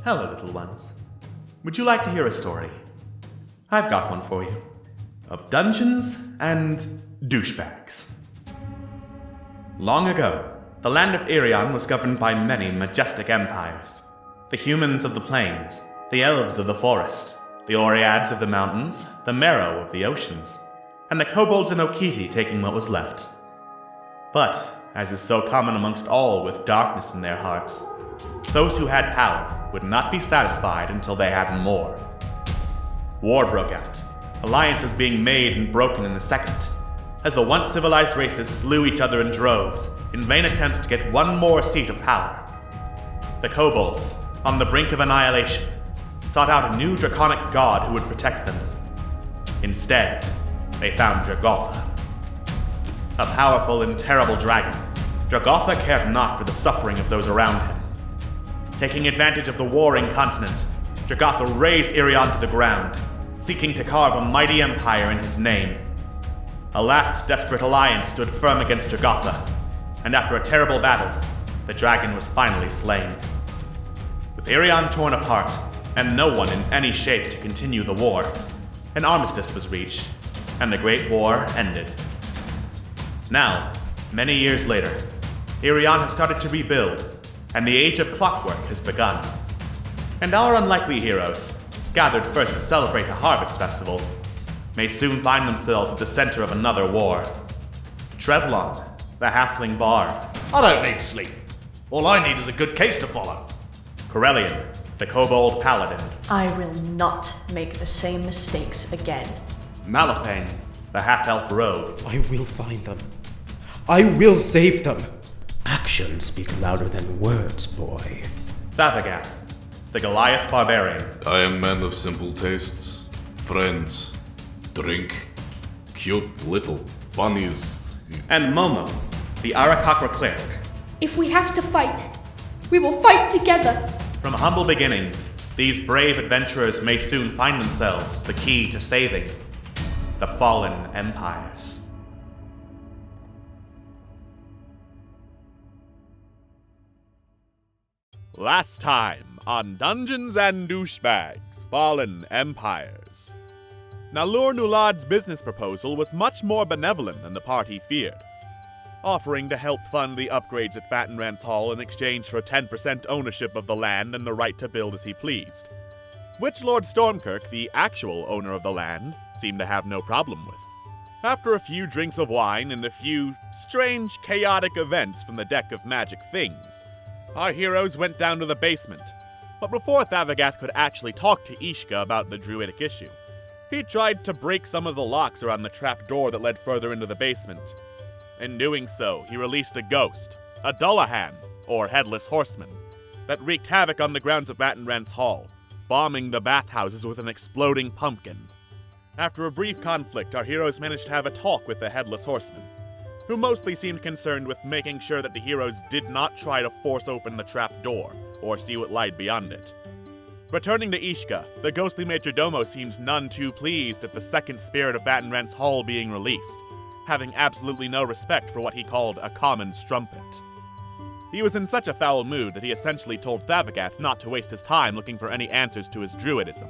Hello, little ones. Would you like to hear a story? I've got one for you. Of dungeons and douchebags. Long ago, the land of Ariane was governed by many majestic empires. The humans of the plains, the elves of the forest, the Oreads of the mountains, the Merrow of the oceans, and the kobolds and Okiti taking what was left. But, as is so common amongst all with darkness in their hearts, those who had power would not be satisfied until they had more. War broke out, alliances being made and broken in a second, as the once civilized races slew each other in droves in vain attempts to get one more seat of power. The kobolds, on the brink of annihilation, sought out a new draconic god who would protect them. Instead, they found Jogotha. A powerful and terrible dragon, Jogotha cared not for the suffering of those around him. Taking advantage of the warring continent, Jogotha razed Ariane to the ground, seeking to carve a mighty empire in his name. A last desperate alliance stood firm against Jogotha, and after a terrible battle, the dragon was finally slain. With Ariane torn apart, and no one in any shape to continue the war, an armistice was reached, and the Great War ended. Now, many years later, Ariane has started to rebuild, and the age of clockwork has begun. And our unlikely heroes, gathered first to celebrate a harvest festival, may soon find themselves at the center of another war. Trevlon, the halfling bard. I don't need sleep. All I need is a good case to follow. Corellian, the kobold paladin. I will not make the same mistakes again. Malifane, the half-elf rogue. I will find them. I will save them. Actions speak louder than words, boy. Thavagat, the Goliath barbarian. I am man of simple tastes. Friends. Drink. Cute little bunnies. And Momo, the Arakakra cleric. If we have to fight, we will fight together. From humble beginnings, these brave adventurers may soon find themselves the key to saving the fallen empires. Last time on Dungeons and Douchebags, Fallen Empires. Nalur Nulad's business proposal was much more benevolent than the party feared, offering to help fund the upgrades at Battenrance Hall in exchange for 10% ownership of the land and the right to build as he pleased, which Lord Stormkirk, the actual owner of the land, seemed to have no problem with. After a few drinks of wine and a few strange, chaotic events from the deck of magic things, our heroes went down to the basement. But before Thavagat could actually talk to Ishka about the druidic issue, he tried to break some of the locks around the trap door that led further into the basement. In doing so, he released a ghost, a Dullahan, or headless horseman, that wreaked havoc on the grounds of Battenrance Hall, bombing the bathhouses with an exploding pumpkin. After a brief conflict, our heroes managed to have a talk with the headless horseman, who mostly seemed concerned with making sure that the heroes did not try to force open the trap door, or see what lied beyond it. Returning to Ishka, the ghostly majordomo seems none too pleased at the second spirit of Battenrance Hall being released, having absolutely no respect for what he called a common strumpet. He was in such a foul mood that he essentially told Thavagat not to waste his time looking for any answers to his druidism.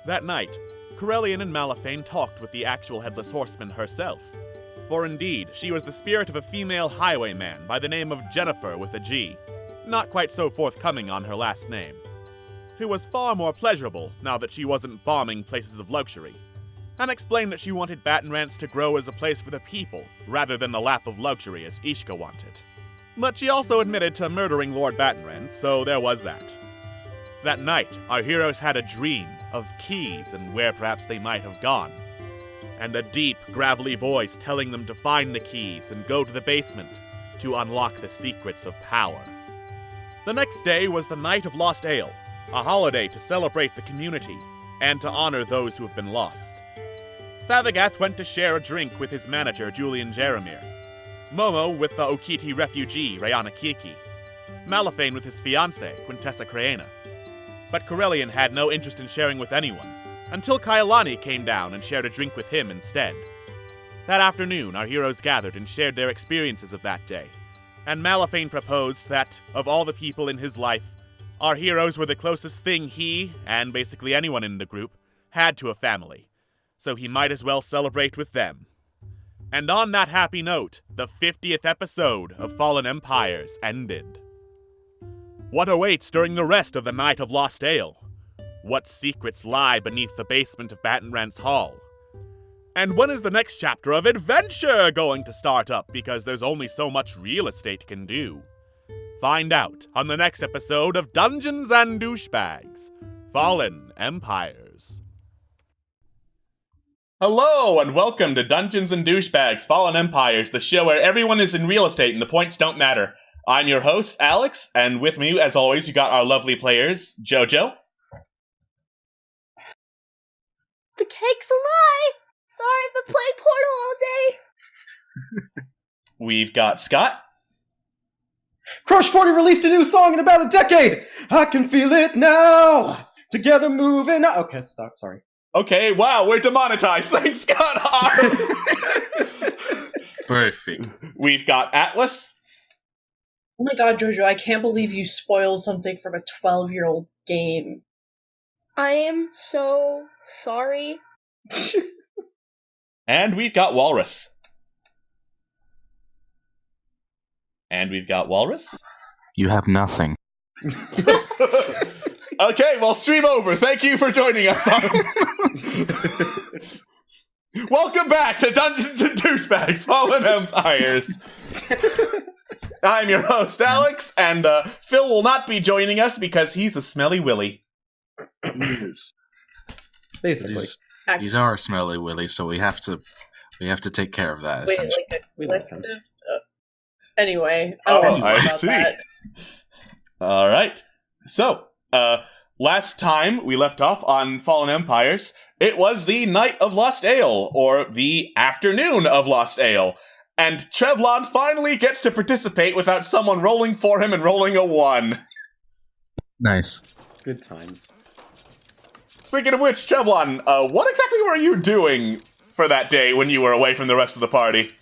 That night, Corellian and Malifane talked with the actual Headless Horseman herself, for indeed, she was the spirit of a female highwayman by the name of Jennifer with a G, not quite so forthcoming on her last name, who was far more pleasurable now that she wasn't bombing places of luxury, and explained that she wanted Battenrance to grow as a place for the people, rather than the lap of luxury as Ishka wanted. But she also admitted to murdering Lord Battenrance, so there was that. That night, our heroes had a dream of keys and where perhaps they might have gone, and a deep, gravelly voice telling them to find the keys and go to the basement to unlock the secrets of power. The next day was the Night of Lost Ale, a holiday to celebrate the community and to honor those who have been lost. Thavagat went to share a drink with his manager, Julian Jeremir, Momo with the Okiti refugee, Rayana Kiki, Malifane with his fiancée, Quintessa Creana. But Corellian had no interest in sharing with anyone, until Kailani came down and shared a drink with him instead. That afternoon, our heroes gathered and shared their experiences of that day, and Malifane proposed that, of all the people in his life, Our heroes were the closest thing he, and basically anyone in the group, had to a family, so he might as well celebrate with them. And on that happy note, the 50th episode of Fallen Empires ended. What awaits during the rest of the Night of Lost Ale? What secrets lie beneath the basement of Battenrant's Hall? And when is the next chapter of adventure going to start up, because there's only so much real estate can do? Find out on the next episode of Dungeons and Douchebags, Fallen Empires. Hello, and welcome to Dungeons and Douchebags, Fallen Empires, the show where everyone is in real estate and the points don't matter. I'm your host, Alex, and with me, as always, you got our lovely players, Jojo. The cake's a lie! Sorry, I've been playing Portal all day! We've got Scott. Crush 40 released a new song in about a decade! I can feel it now! Together moving... Okay, stop, sorry. Okay, wow, we're demonetized. Thanks, Scott. Perfect. We've got Atlas. Oh my god, Jojo, I can't believe you spoiled something from a 12-year-old game. I am so sorry. And we've got Walrus. And we've got Walrus. You have nothing. Okay, well, stream over. Thank you for joining us. Welcome back to Dungeons and Douchebags, Fallen Empires. I'm your host, Alex, and Phil will not be joining us because he's a smelly willy. Yes. Basically. He's our smelly willy, so we have to take care of that. Wait, Essentially. like a We like him. collective? Anyway, Oh, don't know I about see. that. All right. So, last time we left off on Fallen Empires, it was the Night of Lost Ale, or the Afternoon of Lost Ale. And Trevlon finally gets to participate without someone rolling for him and rolling a 1. Nice. Good times. Speaking of which, Trevlon, what exactly were you doing for that day when you were away from the rest of the party?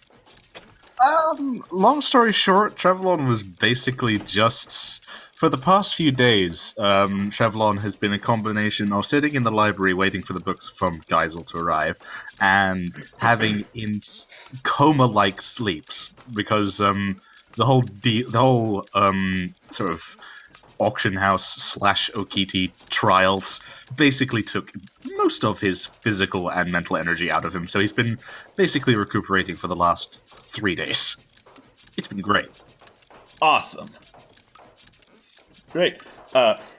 Long story short, Trevlon was basically just... For the past few days, Trevlon has been a combination of sitting in the library waiting for the books from Geisel to arrive, and having coma-like sleeps, because the whole sort of auction house / Okiti trials basically took most of his physical and mental energy out of him, so he's been basically recuperating for the last 3 days. It's been great. Awesome. Great.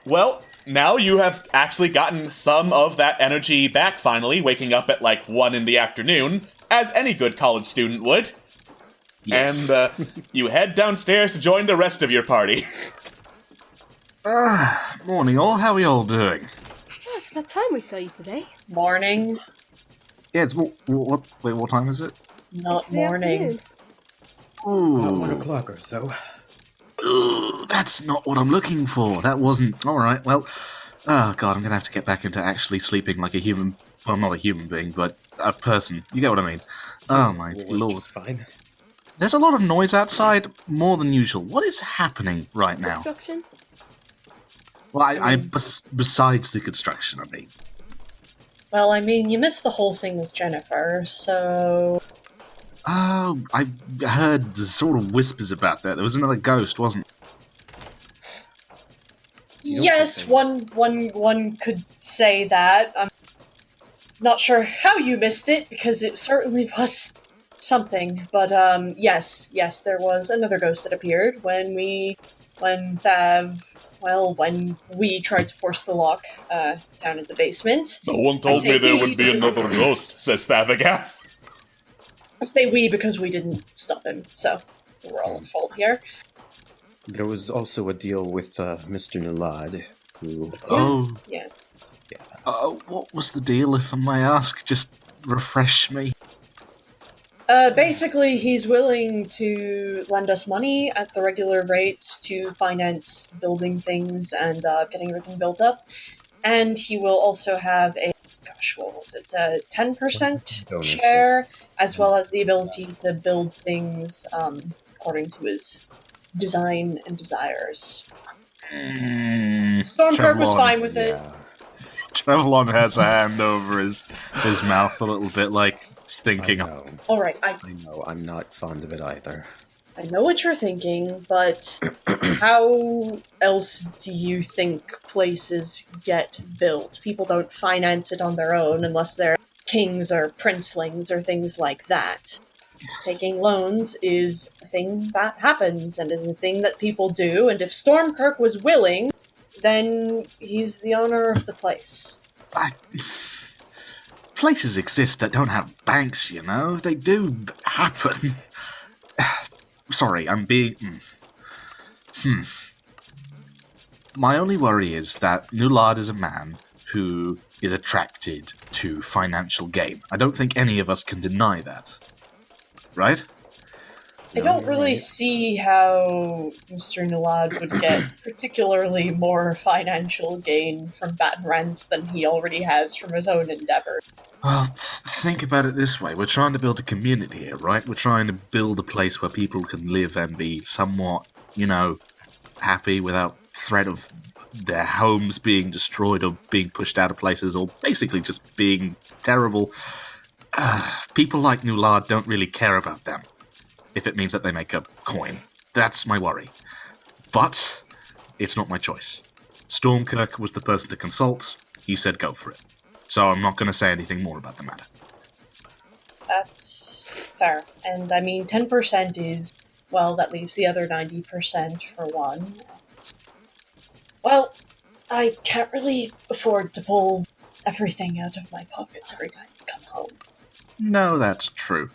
Well, now you have actually gotten some of that energy back finally, waking up at like 1 in the afternoon, as any good college student would. Yes. And you head downstairs to join the rest of your party. Morning all, how are we all doing? Oh, it's about time we saw you today. Morning, Yeah, it's wait, what time is it? not It's the morning. afternoon. About Ooh, 1 o'clock or so. that's not what I'm looking for. That wasn't... Alright, well... Oh god, I'm gonna have to get back into actually sleeping like a human... Well, not a human being, but a person. You get what I mean. Oh my lord. Which is fine. There's a lot of noise outside, more than usual. What is happening right now? Construction? Well, besides the construction, I mean. Well, I mean, you missed the whole thing with Jennifer, so... Oh, I heard the sort of whispers about that. There was another ghost, wasn't there? Yes, one could say that. I'm not sure how you missed it, because it certainly was something. But, yes, there was another ghost that appeared when we tried to force the lock, down in the basement. No one told me there would be another ghost, says Thavagat. I say we because we didn't stop him, so we're all at fault here. There was also a deal with Mr. Nalad, who... Oh. Yeah. What was the deal, if I may ask? Just refresh me. Basically, he's willing to lend us money at the regular rates to finance building things and getting everything built up. And he will also have a, what was it, 10% Donation. share, as well as the ability to build things according to his design and desires. Stormkirk was Trevlon, fine with it. Yeah. Trevlon has a hand over his mouth a little bit, like thinking. I know. All right, I know. I'm not fond of it either. I know what you're thinking, but how else do you think places get built? People don't finance it on their own unless they're kings or princelings or things like that. Taking loans is a thing that happens and is a thing that people do, and if Stormkirk was willing, then he's the owner of the place. Places exist that don't have banks, you know? They do happen. Sorry, I'm being... My only worry is that Nulad is a man who is attracted to financial gain. I don't think any of us can deny that. Right? I don't really see how Mr. Nulad would get particularly more financial gain from Baton Rance than he already has from his own endeavor. Well, think about it this way. We're trying to build a community here, right? We're trying to build a place where people can live and be somewhat, happy without threat of their homes being destroyed or being pushed out of places or basically just being terrible. People like Nulad don't really care about them if it means that they make a coin. That's my worry. But it's not my choice. Stormkirk was the person to consult. He said go for it. So I'm not going to say anything more about the matter. That's fair. And I mean, 10% is, well, that leaves the other 90% for one. And, well, I can't really afford to pull everything out of my pockets every time I come home. No, that's true.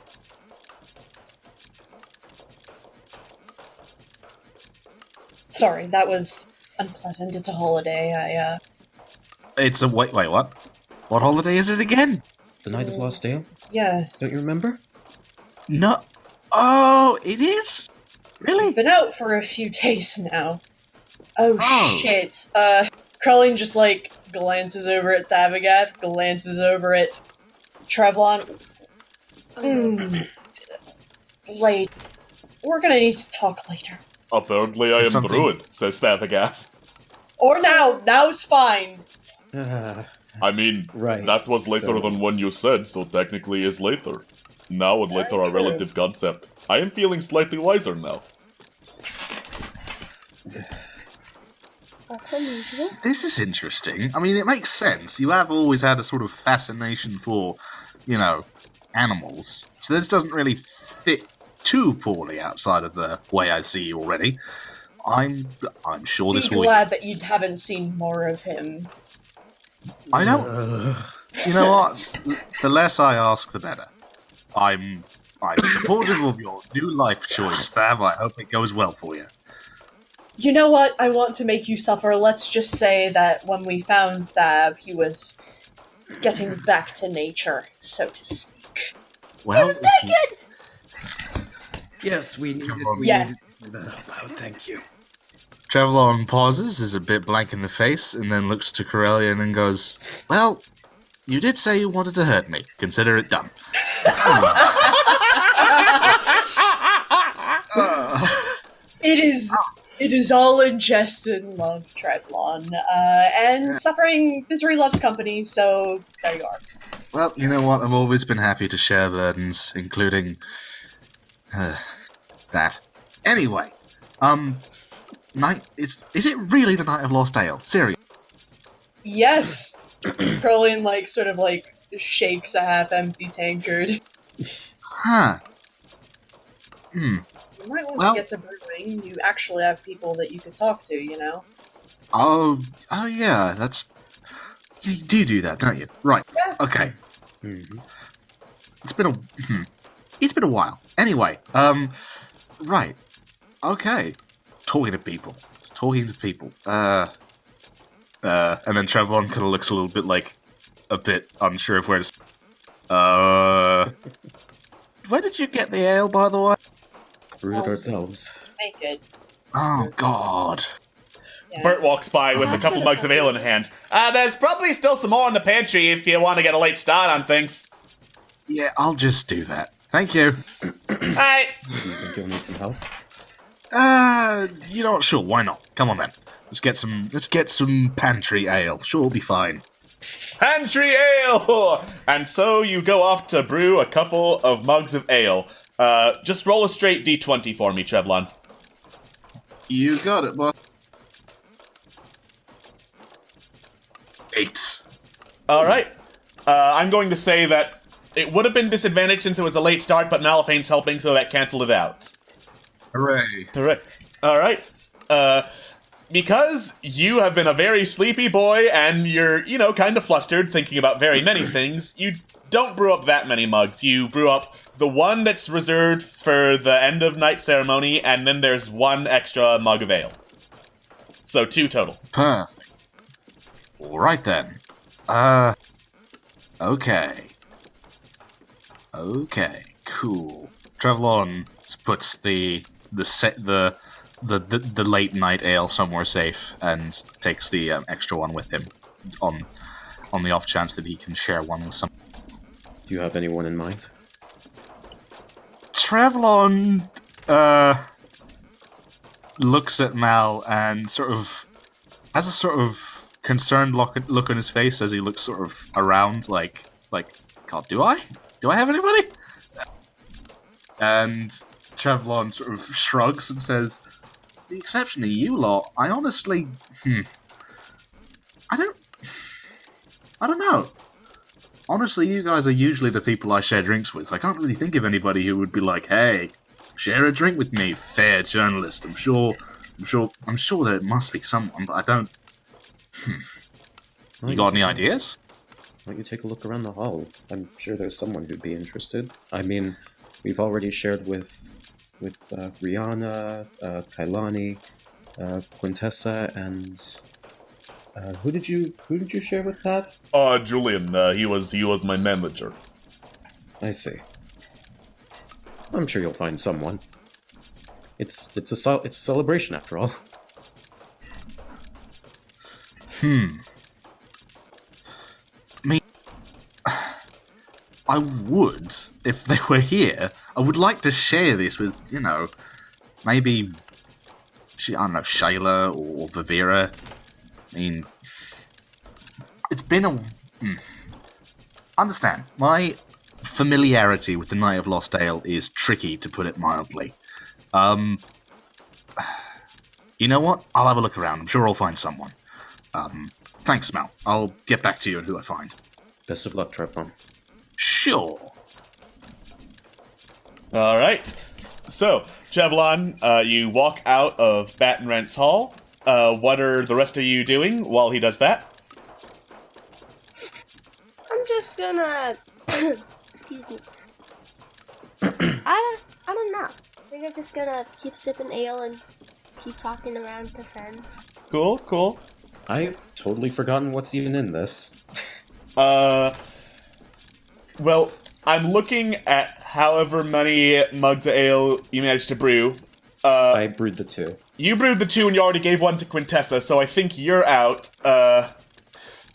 Sorry, that was unpleasant. It's a holiday. It's a... Wait, what? What holiday is it again? It's the Night of Lost Dale. Yeah. Don't you remember? No. Oh, it is? Really? I've been out for a few days now. Oh, Oh. shit. Crowley just, glances over at Thavagath, glances over at Trevlon. Late. We're gonna need to talk later. Apparently I am Something- Druid, says Thavagath. Or now. Now's fine. I mean, Right. that was later so- than when you said, so technically is later. Now and later Very are true. relative concept. I am feeling slightly wiser now. That's unusual. This is interesting. I mean, it makes sense. You have always had a sort of fascination for, animals. So this doesn't really fit too poorly outside of the way I see you already. I'm sure Be this will... glad that you haven't seen more of him. I don't... You know what? The less I ask, the better. I'm supportive of your new life choice, Thav. I hope it goes well for you. You know what? I want to make you suffer. Let's just say that when we found Thab, he was getting back to nature, so to speak. Well, was if you- naked! Yes, we needed, Come on. we Yeah. needed to clear that up out. Thank you. Trevlon pauses, is a bit blank in the face, and then looks to Corellian and goes, "Well, you did say you wanted to hurt me. Consider it done." It is all in jest and love, Trevlon. And suffering, misery loves company, so there you are. Well, you know what? I've always been happy to share burdens, including that. Anyway, night is it really the Night of Lost Ale? Seriously? Yes! Crowley, shakes a half-empty tankard. Huh. You might want Well- to get to brewing. You actually have people that you could talk to, you know? Oh yeah. That's you do that, don't you? Right. Yeah. Okay. Mhm. It's been a while. Anyway, right. Okay. Talking to people. And then Trevlon kind of looks a little bit a bit unsure of where to. Where did you get the ale, by the way? Brewed it ourselves. Make it. Oh God. Yeah. Bert walks by with a couple mugs of ale in hand. There's probably still some more in the pantry if you want to get a late start on things. Yeah, I'll just do that. Thank you. Alright. Do you think you'll need some help? You know what? Sure, why not? Come on then. Let's get some pantry ale. Sure, we'll be fine. Pantry ale! And so you go off to brew a couple of mugs of ale. Just roll a straight d20 for me, Trevlon. You got it, boss. 8. Alright. I'm going to say that it would have been disadvantaged since it was a late start, but Malaphane's helping, so that canceled it out. Hooray. Alright. Because you have been a very sleepy boy and you're, kind of flustered, thinking about very many things, you don't brew up that many mugs. You brew up the one that's reserved for the end of night ceremony, and then there's one extra mug of ale. So 2 total. Perfect. Alright then. Okay. Okay, cool. Trevlon puts the late night ale somewhere safe and takes the extra one with him on the off chance that he can share one with someone. Do you have anyone in mind? Trevlon looks at Mal and sort of has a sort of concerned look on his face as he looks sort of around, like, God, do I have anybody? And Trevlon sort of shrugs and says, "The exception of you lot, I honestly, I don't know. Honestly, you guys are usually the people I share drinks with. I can't really think of anybody who would be like, hey, share a drink with me, fair journalist. I'm sure there must be someone, but I don't. You got any ideas? Why don't you take a look around the hall? I'm sure there's someone who'd be interested. I mean, we've already shared with Rihanna, Kailani, Quintessa, and who did you share with that? Julian. He was my manager. I see. I'm sure you'll find someone. It's a celebration after all. I would, if they were here, I would like to share this with, maybe, I don't know, Shayla or Vivera. I mean, it's been Understand, my familiarity with the Night of Lost Ale is tricky, to put it mildly. You know what? I'll have a look around. I'm sure I'll find someone. Thanks, Mal. I'll get back to you on who I find. Best of luck, Trevlon. Sure. Alright. So, Trevlon, you walk out of Bat and Rent's Hall. What are the rest of you doing while he does that? I'm just gonna... Excuse me. I don't know. I think I'm just gonna keep sipping ale and keep talking around to friends. Cool. I've totally forgotten what's even in this. Well, I'm looking at however many mugs of ale you managed to brew. I brewed the 2. You brewed the 2 and you already gave one to Quintessa, so I think you're out.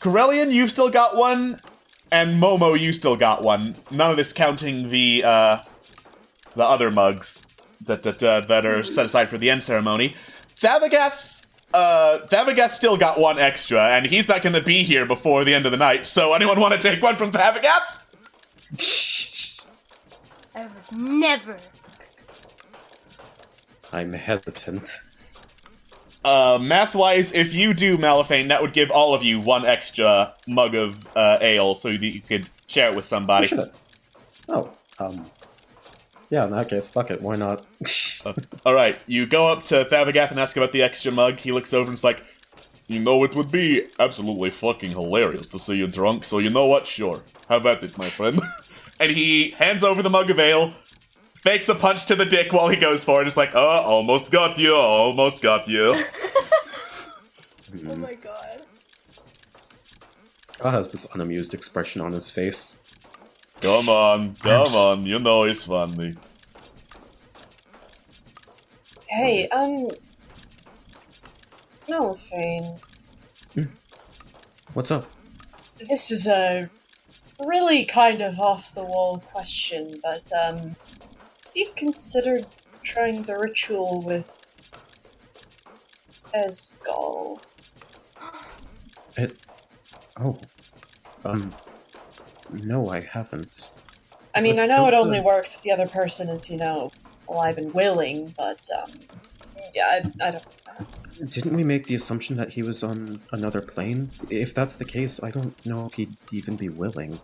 Corellian, you've still got one, and Momo, you still got one. None of this counting the other mugs that are set aside for the end ceremony. Thavagat's still got one extra, and he's not going to be here before the end of the night, so anyone want to take one from Thavagat? I would never. I'm hesitant. Math-wise, if you do, Malaphane, that would give all of you one extra mug of ale, so that you could share it with somebody. Yeah, in that case, fuck it, why not? Alright, you go up to Thavagat and ask about the extra mug. He looks over and is like, it would be absolutely fucking hilarious to see you drunk, so you know what? Sure. How about it, my friend? And he hands over the mug of ale, fakes a punch to the dick while he goes for it. It's like, almost got you. Oh my god. God has this unamused expression on his face. Come on, you know it's funny. Hey, Malaphane. What's up? This is a really kind of off-the-wall question, but, you considered trying the ritual with Esgol. No, I haven't. I mean, I know it only works if the other person is, alive and willing, but, yeah, I don't... Didn't we make the assumption that he was on another plane? If that's the case, I don't know if he'd even be willing.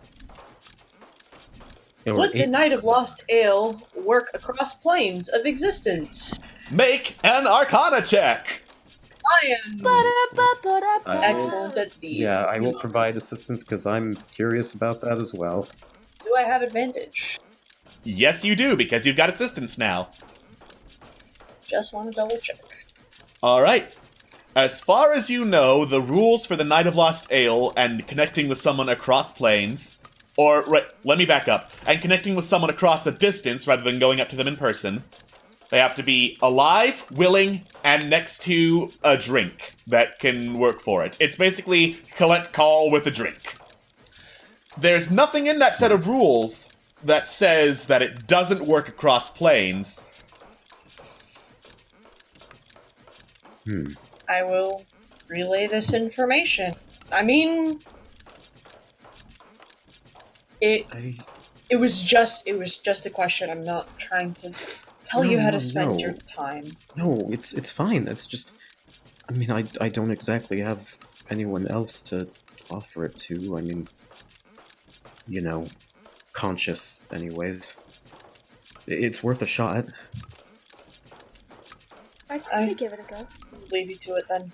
Would the Knight of Lost Ale work across planes of existence? Make an Arcana check! I am Ba-da-ba-ba-da-ba. excellent at these. Yeah, I will provide assistance because I'm curious about that as well. Do I have advantage? Yes, you do, because you've got assistance now. Just want to double check. Alright. As far as you know, the rules for the Night of Lost Ale and connecting with someone across planes, let me back up, and connecting with someone across a distance rather than going up to them in person, they have to be alive, willing, and next to a drink that can work for it. It's basically collect call with a drink. There's nothing in that set of rules that says that it doesn't work across planes. I will relay this information. I mean, it was just a question. I'm not trying to tell you how to spend your time. No, it's fine. It's just, I mean, I don't exactly have anyone else to offer it to. I mean, conscious anyways. It's worth a shot. I'd say give it a go. Leave you to it then.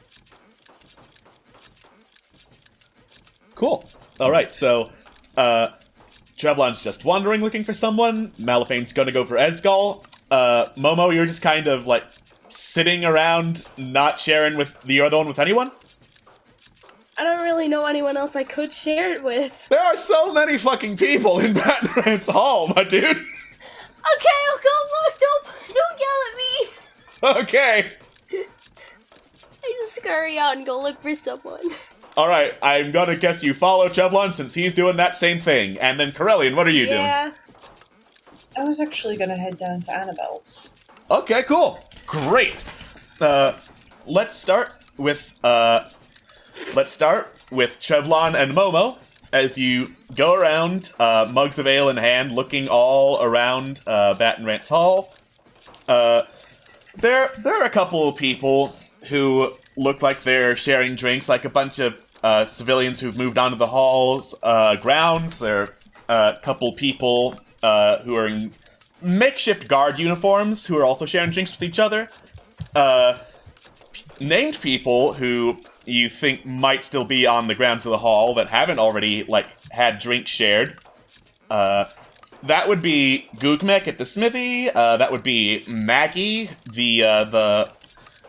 Cool. Alright, so, Trevlon's just wandering looking for someone. Malaphane's gonna go for Esgol. Momo, you're just kind of, sitting around, not sharing with the other one with anyone? I don't really know anyone else I could share it with. There are so many fucking people in Batman's Hall, my dude! Okay, I'll go look. Don't yell at me. Okay! I just scurry out and go look for someone. Alright, I'm gonna guess you follow Trevlon since he's doing that same thing. And then, Corellian, what are you doing? I was actually gonna head down to Annabelle's. Okay, cool. Great. Let's start with Trevlon and Momo as you go around, mugs of ale in hand, looking all around Bat and Rant's Hall. There are a couple of people who look like they're sharing drinks, like a bunch of civilians who've moved onto the hall's grounds. There are a couple people who are in makeshift guard uniforms who are also sharing drinks with each other. Named people who you think might still be on the grounds of the hall that haven't already, had drinks shared. That would be Gugmek at the smithy. That would be Maggie, the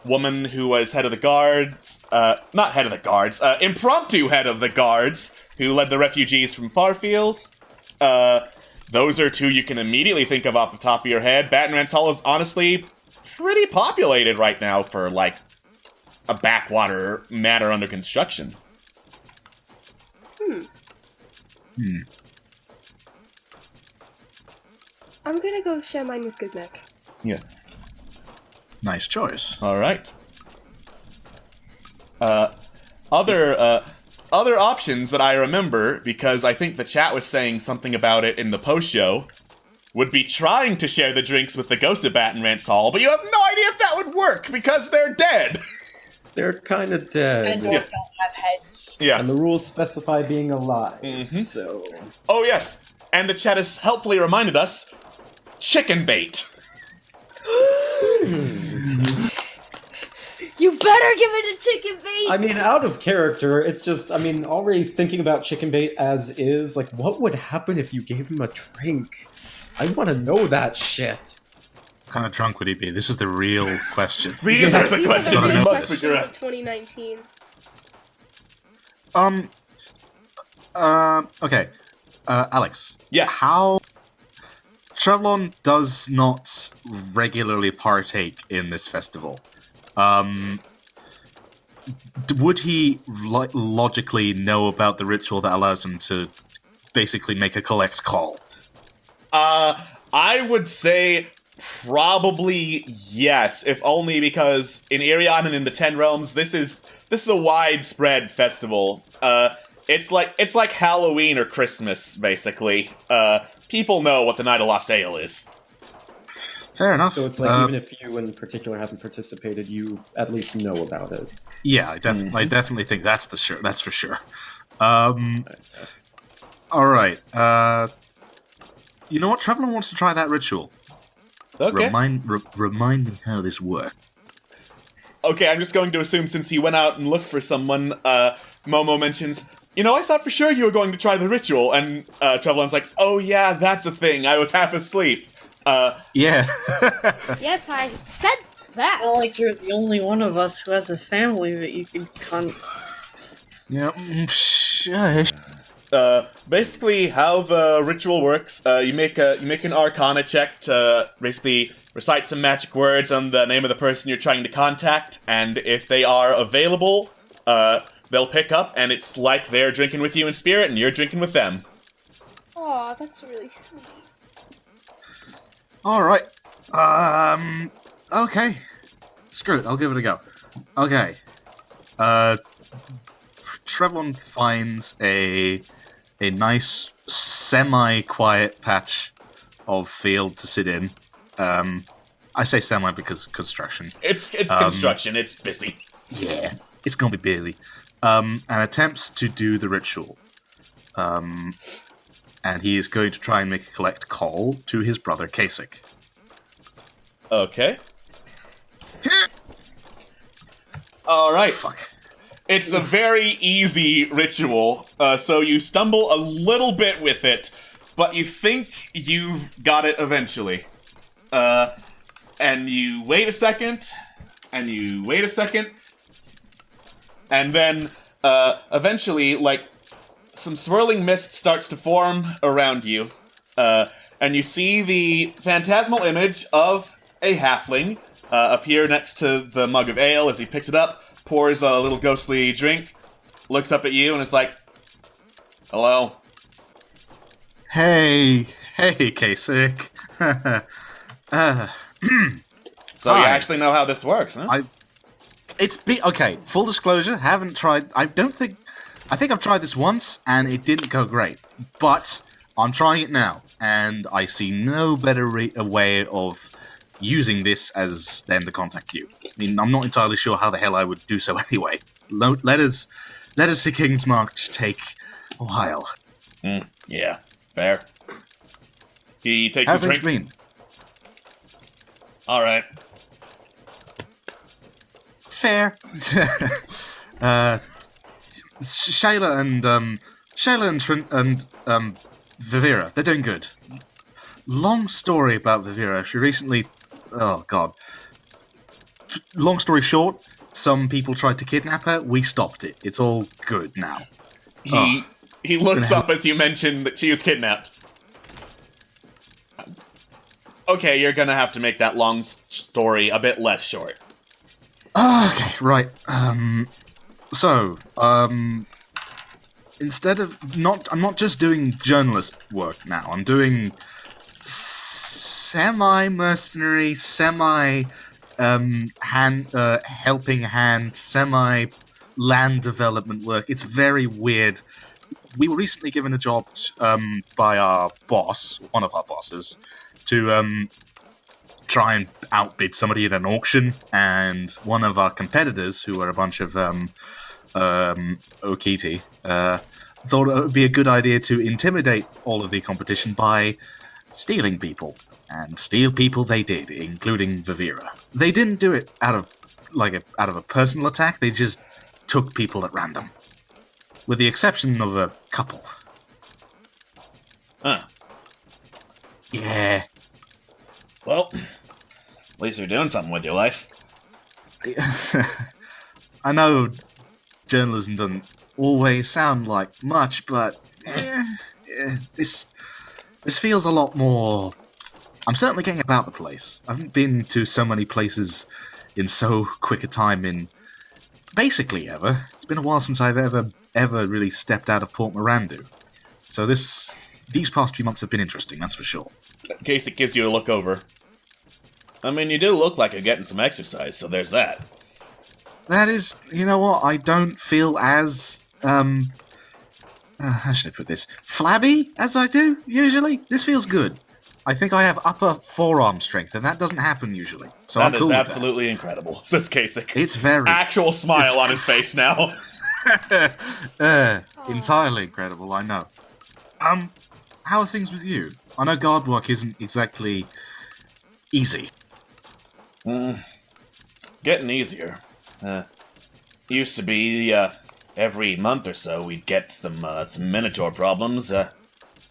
woman who was head of the guards. Not head of the guards. Impromptu head of the guards, who led the refugees from Farfield. Those are two you can immediately think of off the top of your head. Bat and Rantal is honestly pretty populated right now for, a backwater matter under construction. I'm gonna go share mine with Good Mac. Yeah. Nice choice. All right. Other options that I remember, because I think the chat was saying something about it in the post-show, would be trying to share the drinks with the ghost of Bat and Rant's Hall, but you have no idea if that would work, because they're dead! They're kind of dead. And don't have heads. Yes. And the rules specify being alive, so... Oh, yes. And the chat has helpfully reminded us, chicken bait. You better give it a chicken bait! I mean, out of character, it's just, already thinking about chicken bait as is, what would happen if you gave him a drink? I want to know that shit. What kind of drunk would he be? This is the real question. These are the questions These are we the must questions figure of out. 2019. Okay. Alex. Yes. How... Trevlon does not regularly partake in this festival. Would he logically know about the ritual that allows him to basically make a collect call? I would say Probably yes, if only because in Ariane and in the Ten Realms, this is a widespread festival. It's like Halloween or Christmas, basically. People know what the Night of Lost Ale is. Fair enough. So it's like even if you in particular haven't participated, you at least know about it. Yeah, I definitely think that's for sure. All right. You know what? Traveler wants to try that ritual. Okay. Remind me how this works. Okay, I'm just going to assume since he went out and looked for someone, Momo mentions, I thought for sure you were going to try the ritual, and Travelon's like, oh yeah, that's a thing, I was half asleep. Yeah. Yes, I said that. Not like you're the only one of us who has a family that you can Yeah, shush. Basically, how the ritual works, you make an Arcana check to basically recite some magic words on the name of the person you're trying to contact, and if they are available, they'll pick up, and it's like they're drinking with you in spirit, and you're drinking with them. Aw, that's really sweet. Alright. Okay. Screw it, I'll give it a go. Okay. Trevlon finds a nice semi-quiet patch of field to sit in. I say semi because construction. It's construction, it's busy. Yeah, it's gonna be busy. And attempts to do the ritual. And he is going to try and make a collect call to his brother Kasich. Okay. Alright. Fuck. It's a very easy ritual, so you stumble a little bit with it, but you think you've got it eventually. And you wait a second, and you wait a second, and then, eventually, like, some swirling mist starts to form around you, and you see the phantasmal image of a halfling appear next to the mug of ale as he picks it up, pours a little ghostly drink, looks up at you, and is like, hello? Hey, Kasich. So you Hi. actually know how this works, huh? Okay, full disclosure, haven't tried... I think I've tried this once, and it didn't go great. But I'm trying it now, and I see no better way of using this than to contact you. I mean, I'm not entirely sure how the hell I would do so anyway. Letters to King's March take a while. Yeah, fair. He takes How a things drink. been? Alright. Fair. Shayla and Vivira, they're doing good. Long story about Vivira. She recently... Oh, God. Long story short, some people tried to kidnap her. We stopped it. It's all good now. He looks up as you mentioned that she was kidnapped. Okay, you're gonna have to make that long story a bit less short. Okay, right. Instead of I'm not just doing journalist work now. I'm doing semi-mercenary, helping hand, semi-land development work. It's very weird. We were recently given a job by our boss, one of our bosses, to try and outbid somebody at an auction, and one of our competitors, who are a bunch of Okiti, thought it would be a good idea to intimidate all of the competition by stealing people. And steal people they did, including Vivira. They didn't do it out of a personal attack, they just took people at random. With the exception of a couple. Huh. Yeah. Well, at least you're doing something with your life. I know journalism doesn't always sound like much, but this feels a lot more... I'm certainly getting about the place. I haven't been to so many places in so quick a time in basically ever. It's been a while since I've ever really stepped out of Port Mirandu. So these past few months have been interesting, that's for sure. In case it gives you a look over. I mean, you do look like you're getting some exercise, so there's that. That is, you know what, I don't feel as, how should I put this? Flabby as I do, usually. This feels good. I think I have upper forearm strength, and that doesn't happen usually. So I'm cool with That is absolutely incredible, says Kasich. It's very... Actual smile on his face now. Entirely incredible, I know. How are things with you? I know guard work isn't exactly easy. Getting easier. Used to be, every month or so we'd get some Minotaur problems.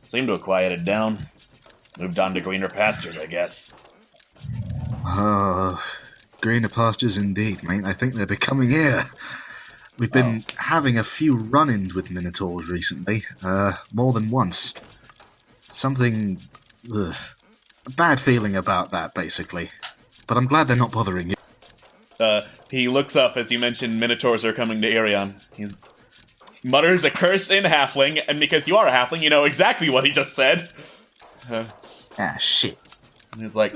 Seem to have quieted down. Moved on to greener pastures, I guess. Greener pastures indeed, mate. I think they're becoming here. We've been having a few run-ins with Minotaurs recently, more than once. Something... a bad feeling about that, basically. But I'm glad they're not bothering you. He looks up as you mentioned Minotaurs are coming to Ariane. He mutters a curse in Halfling, and because you are a Halfling, you know exactly what he just said. Shit. And he's like,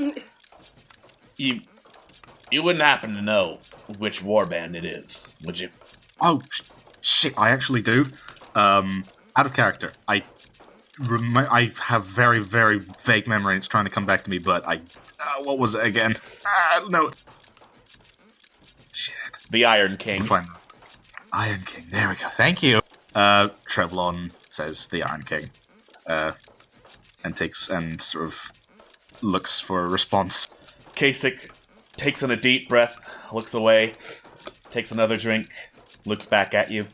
you wouldn't happen to know which warband it is, would you? Oh, shit, I actually do. Out of character. I have very, very vague memory. It's trying to come back to me, but what was it again? No. Shit. The Iron King. Fine. Iron King, there we go. Thank you. Trevlon says the Iron King. And takes and sort of looks for a response. Kasich takes in a deep breath, looks away, takes another drink, looks back at you.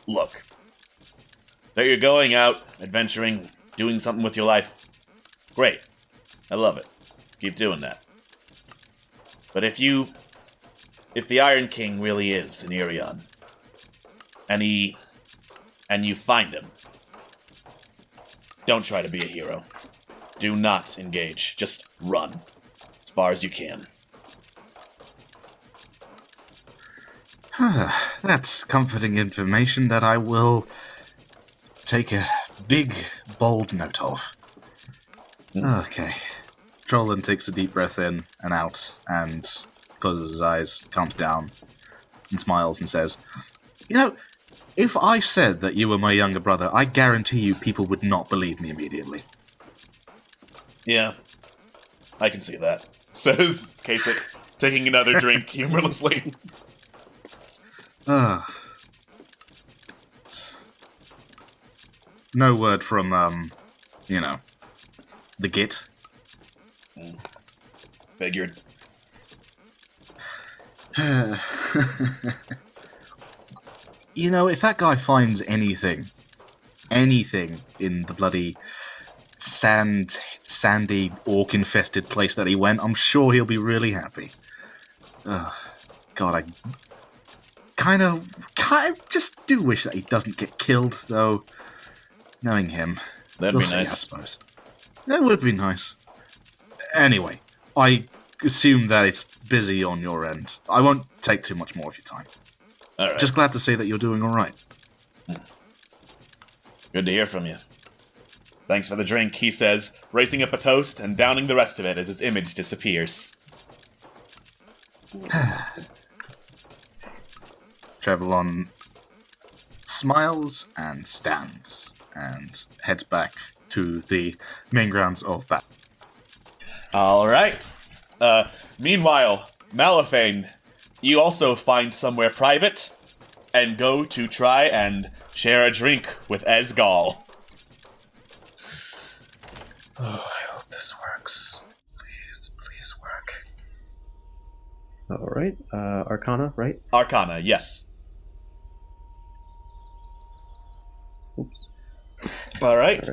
Look. That you're going out, adventuring, doing something with your life. Great. I love it. Keep doing that. But if the Iron King really is in Ariane, and you find him, don't try to be a hero. Do not engage. Just run. As far as you can. That's comforting information that I will take a big, bold note of. Okay. Trollan takes a deep breath in and out, and closes his eyes, calms down, and smiles and says, You know, if I said that you were my younger brother, I guarantee you people would not believe me immediately. Yeah. I can see that. Says Kasich, taking another drink humorlessly. No word from, the Git. Figured. You know, if that guy finds anything in the bloody sandy, orc-infested place that he went, I'm sure he'll be really happy. God, I kind of just do wish that he doesn't get killed, though. Knowing him, That'd we'll be see, nice. I suppose. That would be nice. Anyway, I assume that it's busy on your end. I won't take too much more of your time. All right. Just glad to see that you're doing all right. Good to hear from you. Thanks for the drink, he says, raising up a toast and downing the rest of it as his image disappears. Trevlon smiles and stands and heads back to the main grounds of battle. All right. Meanwhile, Malifane, you also find somewhere private and go to try and share a drink with Esgal. Oh, I hope this works. Please work. Alright, Arcana, right? Arcana, yes. Oops. All right.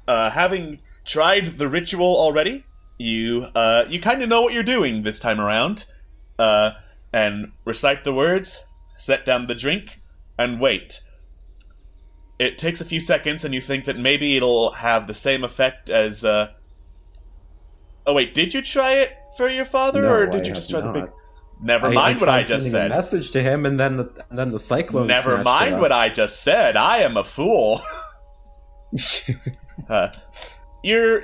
Alright. Having tried the ritual already, you kind of know what you're doing this time around. And recite the words, set down the drink, and wait. It takes a few seconds, and you think that maybe it'll have the same effect as, Oh wait, did you try it for your father, No, or did I you just have try the big... not. Never mind what I just sending said. A message to him, and then the cyclone. Never mind what I just said. I am a fool. You're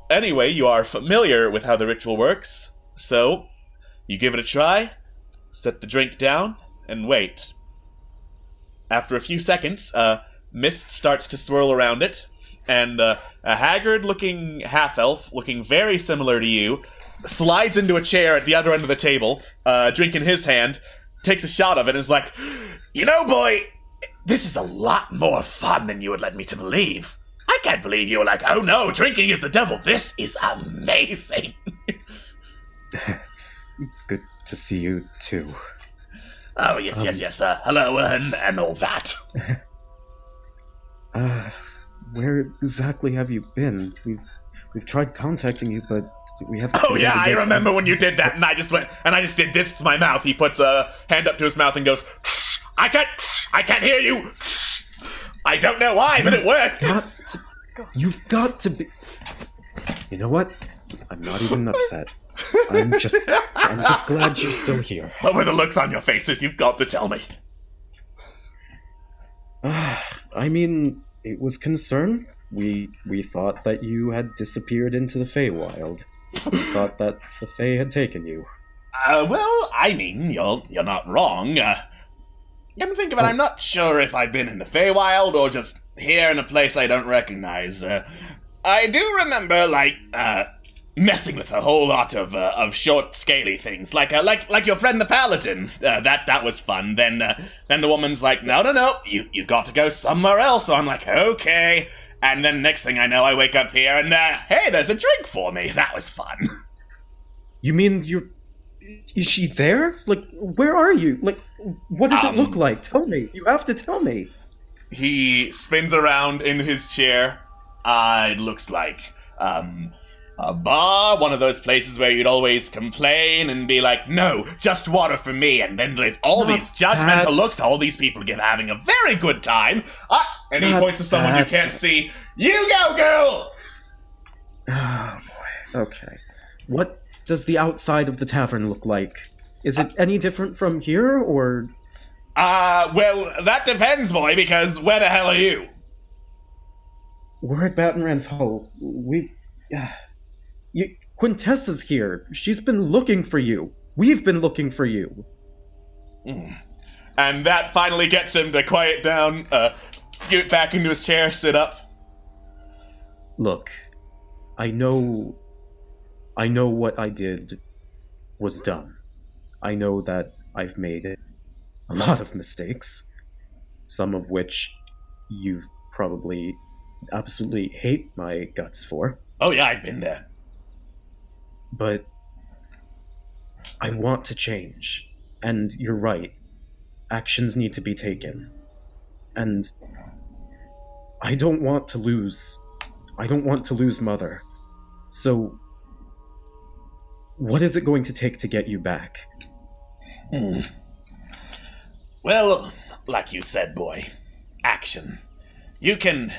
anyway, you are familiar with how the ritual works, so you give it a try, set the drink down, and wait. After a few seconds, mist starts to swirl around it, and a haggard-looking half-elf, looking very similar to you, slides into a chair at the other end of the table, drink in his hand, takes a shot of it, and is like, "You know, boy, this is a lot more fun than you would let me to believe. I can't believe you were like, oh no, drinking is the devil. This is amazing." Good to see you, too. Oh, yes. Hello, and all that. Where exactly have you been? We've tried contacting you, but we haven't... Oh, yeah, I remember when you did that, and I just did this with my mouth. He puts a hand up to his mouth and goes, I can't hear you. I don't know why, but it worked. You've got to be... You know what? I'm not even upset. I'm just glad you're still here. What were the looks on your faces? You've got to tell me. I mean, it was concern. We thought that you had disappeared into the Feywild. We thought that the Fey had taken you. Well, I mean, you're not wrong. Come to think of it, I'm not sure if I've been in the Feywild or just here in a place I don't recognize. I do remember, messing with a whole lot of short, scaly things, like your friend the Paladin. That was fun. Then the woman's like, no, you got to go somewhere else. So I'm like, okay. And then next thing I know, I wake up here and hey, there's a drink for me. That was fun. You mean is she there? Like, where are you? Like, what does it look like? Tell me. You have to tell me. He spins around in his chair. It looks like a bar, one of those places where you'd always complain and be like, no, just water for me, and then give all these judgmental looks to all these people having a very good time. And he points to someone you can't see. You go, girl! Oh, boy. Okay. What does the outside of the tavern look like? Is it any different from here, or...? Well, that depends, boy, because where the hell are you? We're at Battenrand's Hall. Quintessa's here. She's been looking for you. We've been looking for you. And that finally gets him to quiet down, scoot back into his chair, sit up. Look, I know what I did was dumb. I know that I've made a lot of mistakes, some of which you've probably absolutely hate my guts for. Oh yeah, I've been there. But I want to change. And you're right. Actions need to be taken. And I don't want to lose Mother. So what is it going to take to get you back? Well, like you said, boy, action. You can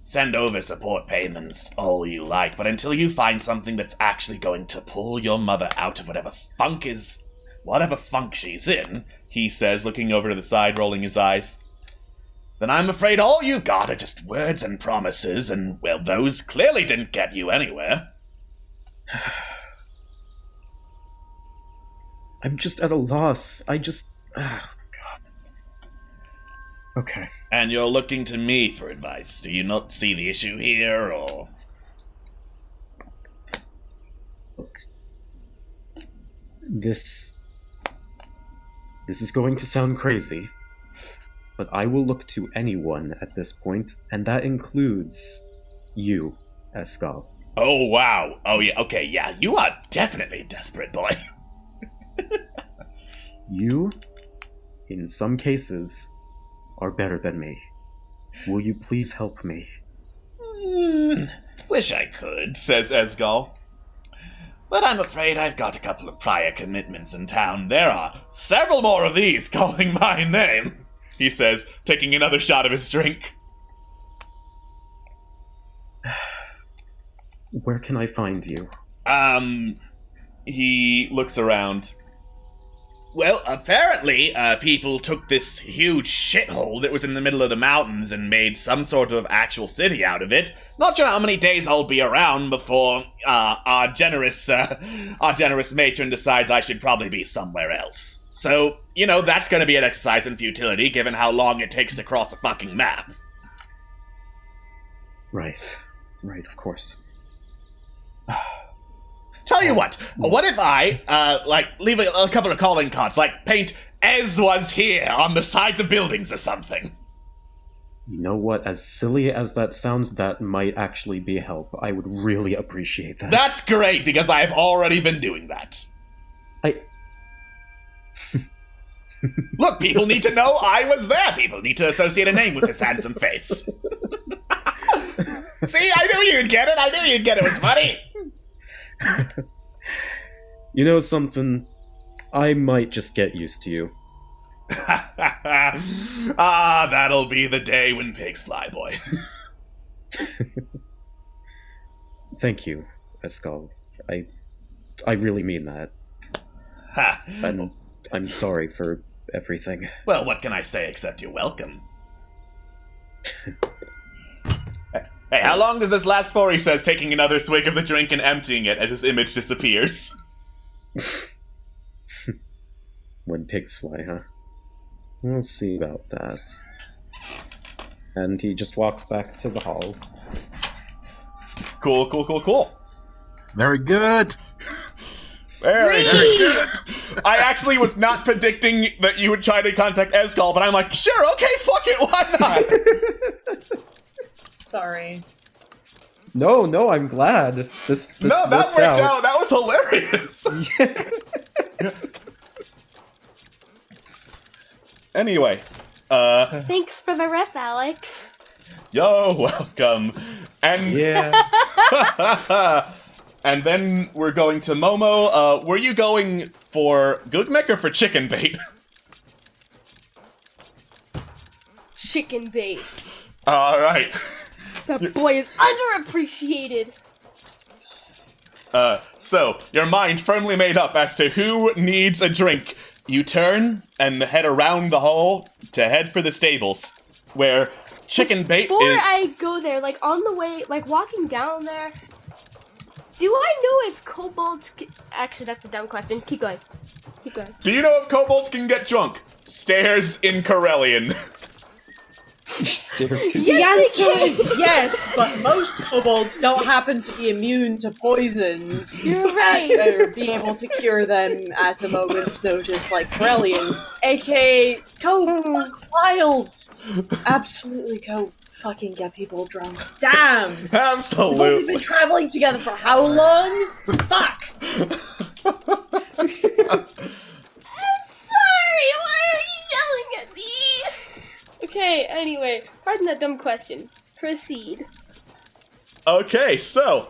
send over support payments all you like, but until you find something that's actually going to pull your mother out of whatever funk she's in, he says, looking over to the side, rolling his eyes, then I'm afraid all you've got are just words and promises, and, well, those clearly didn't get you anywhere. I'm just at a loss. God. Okay. And you're looking to me for advice. Do you not see the issue here, or...? Look. This is going to sound crazy, but I will look to anyone at this point, and that includes you, Escal. Oh, wow. Oh, yeah, okay, yeah, you are definitely desperate, boy. You, in some cases, are better than me. Will you please help me? Wish I could, says Esgal. But I'm afraid I've got a couple of prior commitments in town. There are several more of these calling my name, he says, taking another shot of his drink. Where can I find you? He looks around. Well, apparently, people took this huge shithole that was in the middle of the mountains and made some sort of actual city out of it. Not sure how many days I'll be around before our generous matron decides I should probably be somewhere else. So, that's going to be an exercise in futility, given how long it takes to cross a fucking map. Right, of course. Tell you what if I, leave a couple of calling cards, paint "Ez was here" on the sides of buildings or something? You know what? As silly as that sounds, that might actually be a help. I would really appreciate that. That's great, because I have already been doing that. Look, people need to know I was there. People need to associate a name with this handsome face. See, I knew you'd get it. It was funny. You know something? I might just get used to you. That'll be the day when pigs fly, boy. Thank you, Escal. I really mean that. I'm sorry for everything. Well, what can I say except you're welcome? Hey, how long does this last for? He says, taking another swig of the drink and emptying it as his image disappears. When pigs fly, huh? We'll see about that. And he just walks back to the halls. Cool. Very good. Very good. I actually was not predicting that you would try to contact Escal, but I'm like, sure, okay, fuck it, why not? Sorry. No, I'm glad. This no, that worked out. That was hilarious. Anyway, Thanks for the ref, Alex. You're welcome. And Yeah. and then we're going to Momo. Were you going for Gugmek or for chicken bait? Chicken bait. All right. That boy is underappreciated. So, your mind firmly made up as to who needs a drink. You turn and head around the hall to head for the stables, where chicken bait Before is... I go there, on the way, walking down there, do I know if kobolds actually, that's a dumb question. Keep going. Do you know if kobolds can get drunk? Stares in Corellian. The answer is yes, but most kobolds don't happen to be immune to poisons. You're right. Or be able to cure them at a moment's notice, like Corellian, aka go wild. Absolutely go fucking get people drunk. Damn. Absolutely. We've been traveling together for how long? Fuck. I'm sorry. Why are you yelling at me? Okay, anyway, pardon that dumb question. Proceed. Okay, so,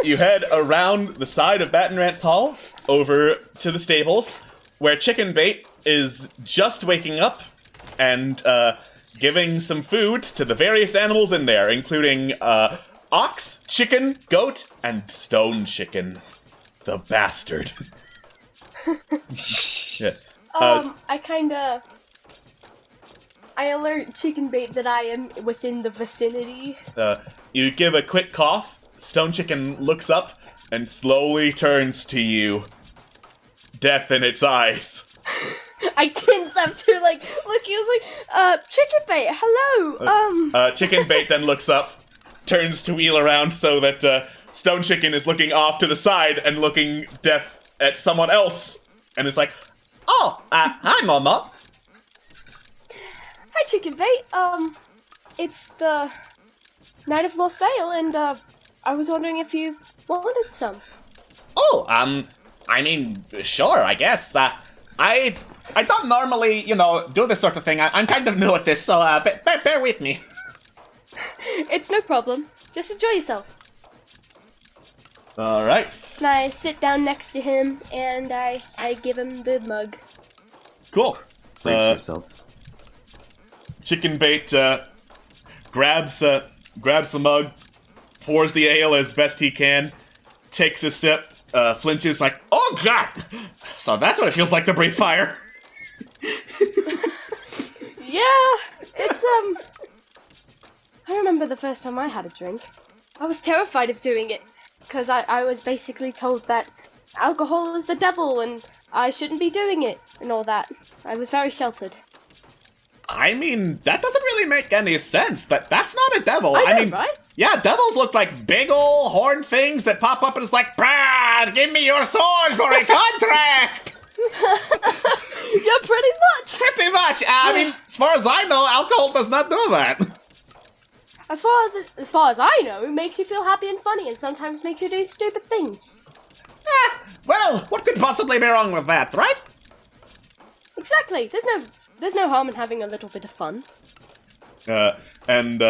you head around the side of Battenrant's Hall, over to the stables, where Chicken Bait is just waking up, and, giving some food to the various animals in there, including, ox, chicken, goat, and stone chicken. The bastard. Yeah. I alert Chicken Bait that I am within the vicinity. You give a quick cough, Stone Chicken looks up, and slowly turns to you. Death in its eyes. I tense up to, look, he was like, Chicken Bait, hello, Chicken Bait then looks up, turns to wheel around so that, Stone Chicken is looking off to the side and looking Death at someone else, and is like, oh, hi, Mama. Hi, Chicken Bait, it's the Night of Lost Ale, and, I was wondering if you wanted some. Oh, I mean, sure, I guess, I don't normally, do this sort of thing. I'm kind of new at this, so, bear with me. It's no problem. Just enjoy yourself. Alright. And I sit down next to him, and I give him the mug. Cool. Brace yourselves. Chicken Bait, grabs the mug, pours the ale as best he can, takes a sip, flinches like, oh god! So that's what it feels like to breathe fire. Yeah, it's I remember the first time I had a drink. I was terrified of doing it, because I was basically told that alcohol is the devil and I shouldn't be doing it and all that. I was very sheltered. I mean, that doesn't really make any sense. That's not a devil. I know, mean, right? Yeah, devils look like big ol' horned things that pop up and it's like, Brad, give me your sword for a contract! Yeah, pretty much! Pretty much. I mean, as far as I know, alcohol does not do that. As far as I know, it makes you feel happy and funny and sometimes makes you do stupid things. Well, what could possibly be wrong with that, right? Exactly. There's no harm in having a little bit of fun. And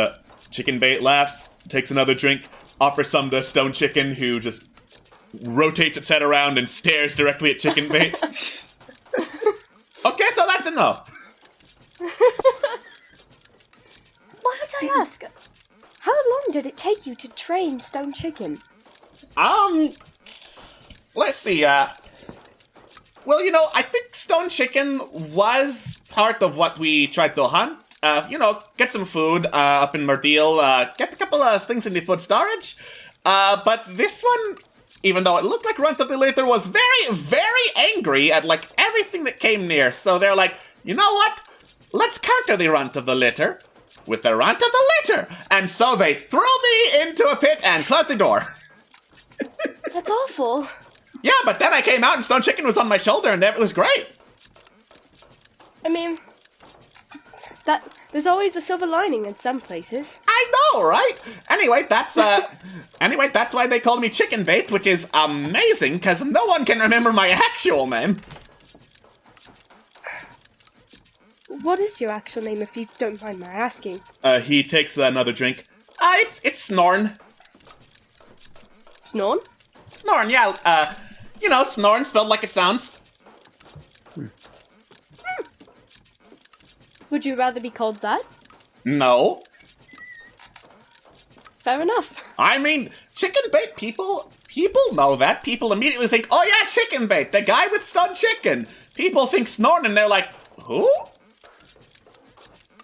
Chicken Bait laughs, takes another drink, offers some to Stone Chicken, who just rotates its head around and stares directly at Chicken Bait. Okay, so that's a no. Might I ask, how long did it take you to train Stone Chicken? Let's see, well, I think Stone Chicken was part of what we tried to hunt. Get some food, up in Murdeal, get a couple of things in the food storage. But this one, even though it looked like Runt of the Litter, was very, very angry at, everything that came near. So they're like, you know what? Let's counter the Runt of the Litter with the Runt of the Litter. And so they threw me into a pit and closed the door. That's awful. Yeah, but then I came out and Stone Chicken was on my shoulder and it was great. I mean, there's always a silver lining in some places. I know, right? Anyway, that's why they called me Chicken Bait, which is amazing, because no one can remember my actual name. What is your actual name, if you don't mind my asking? He takes another drink. It's Snorn. Snorn? Snorn, yeah, Snorn spelled like it sounds. Would you rather be called that? No. Fair enough. I mean, Chicken Bait people know that. People immediately think, oh yeah, Chicken Bait, the guy with Stone Chicken. People think Snorn and they're like, who?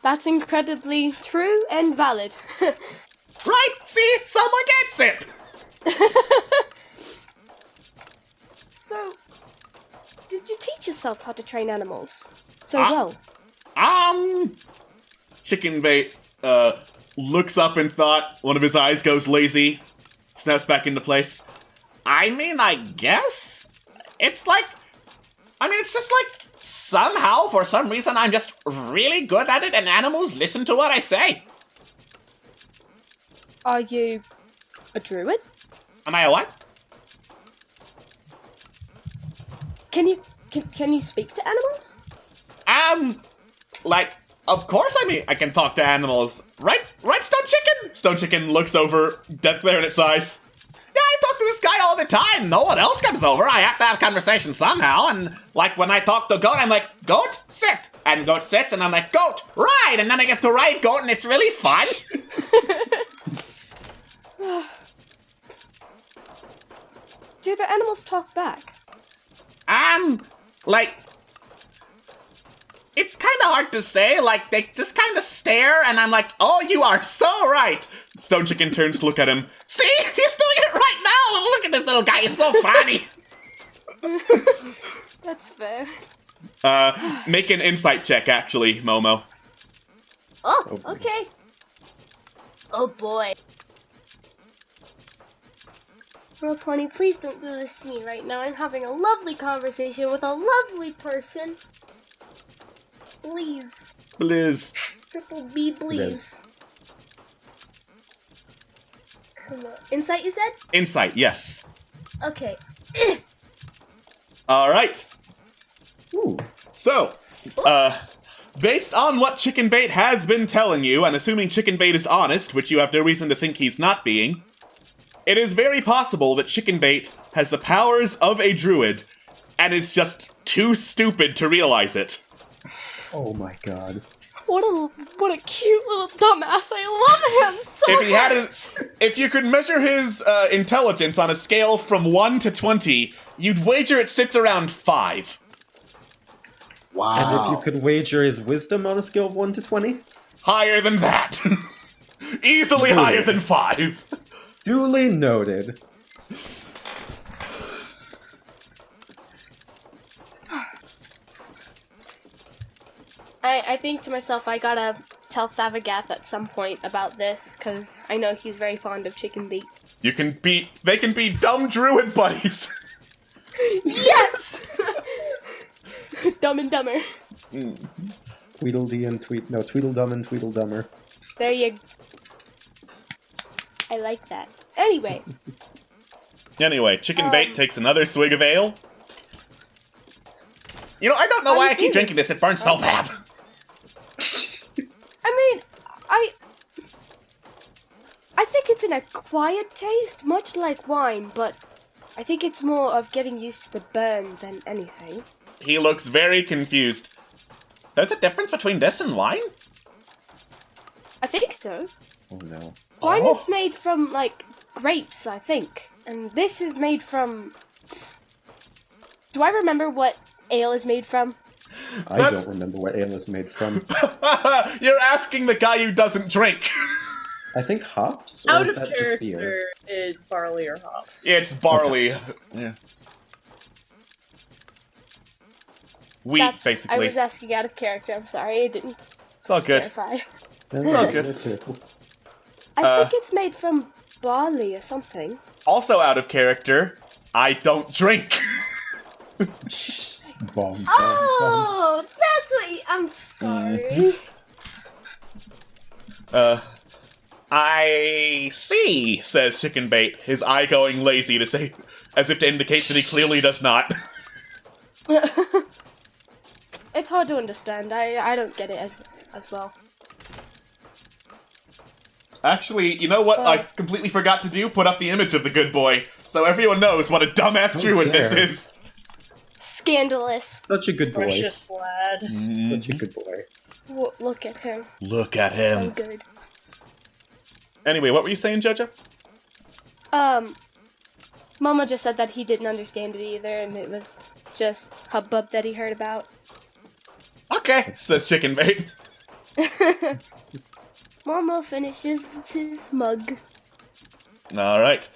That's incredibly true and valid. Right, see, someone gets it. So, did you teach yourself how to train animals so well? Chicken Bait looks up in thought. One of his eyes goes lazy, snaps back into place. I mean, I guess? It's just like, somehow, for some reason, I'm just really good at it and animals listen to what I say. Are you a druid? Am I a what? Can you speak to animals? Of course I can talk to animals. Right, Stone Chicken? Stone Chicken looks over, death glare in its eyes. Yeah, I talk to this guy all the time. No one else comes over. I have to have a conversation somehow. And, when I talk to Goat, I'm like, Goat, sit. And Goat sits, and I'm like, Goat, ride. And then I get to ride Goat, and it's really fun. Do the animals talk back? It's kind of hard to say. They just kind of stare, and I'm like, oh, you are so right. Stone Chicken turns to look at him. See? He's doing it right now. Look at this little guy. He's so funny. That's fair. Make an insight check, actually, Momo. Oh, okay. Oh boy. Roll 20, please don't do this to me right now. I'm having a lovely conversation with a lovely person. Please. Blizz. Triple B, please. Come on. Insight, you said? Insight, yes. Okay. Alright. Ooh. So, based on what Chicken Bait has been telling you, and assuming Chicken Bait is honest, which you have no reason to think he's not being, it is very possible that Chicken Bait has the powers of a druid, and is just too stupid to realize it. Oh my god. What a cute little dumbass. I love him so If he much. hadn't, if you could measure his intelligence on a scale from 1 to 20, you'd wager it sits around 5. Wow. And if you could wager his wisdom on a scale of 1 to 20? Higher than that. Easily higher than 5. Duly noted. I think to myself, I gotta tell Thavagath at some point about this, because I know he's very fond of chicken beak. They can be dumb druid buddies. Yes! Dumb and Dumber. Tweedledee and Tweedledum and Tweedledummer. There you... I like that. Anyway. Anyway, Chicken Bait takes another swig of ale. You know, I don't know why I keep drinking this. It burns so bad. I mean, I think it's an acquired taste, much like wine, but I think it's more of getting used to the burn than anything. He looks very confused. There's a difference between this and wine? I think so. Oh no. Wine is made from, like, grapes, I think. And this is made from... Do I remember what ale is made from? I don't remember what ale is made from. You're asking the guy who doesn't drink. I think hops? Or Out is of that just beer? character, it's barley or hops. It's barley. Yeah. Wheat, basically. I was asking out of character, I'm sorry, I didn't It's all good. clarify. It's all good. I think it's made from barley or something. Also out of character, I don't drink. Bomb, Oh, that's what I'm sorry. I see, says Chicken Bait, his eye going lazy to say, as if to indicate that he clearly does not. It's hard to understand. I don't get it as well. Actually, you know what I completely forgot to do? Put up the image of the good boy, so everyone knows what a dumbass druid this dare. is. Scandalous. Such a good boy. Precious lad. Such a good boy. Look at him. Look at So him. good. Anyway, what were you saying, Jojo? Mama just said that he didn't understand it either, and it was just hubbub that he heard about. Okay, says Chicken Bait. Mama finishes his mug. Alright.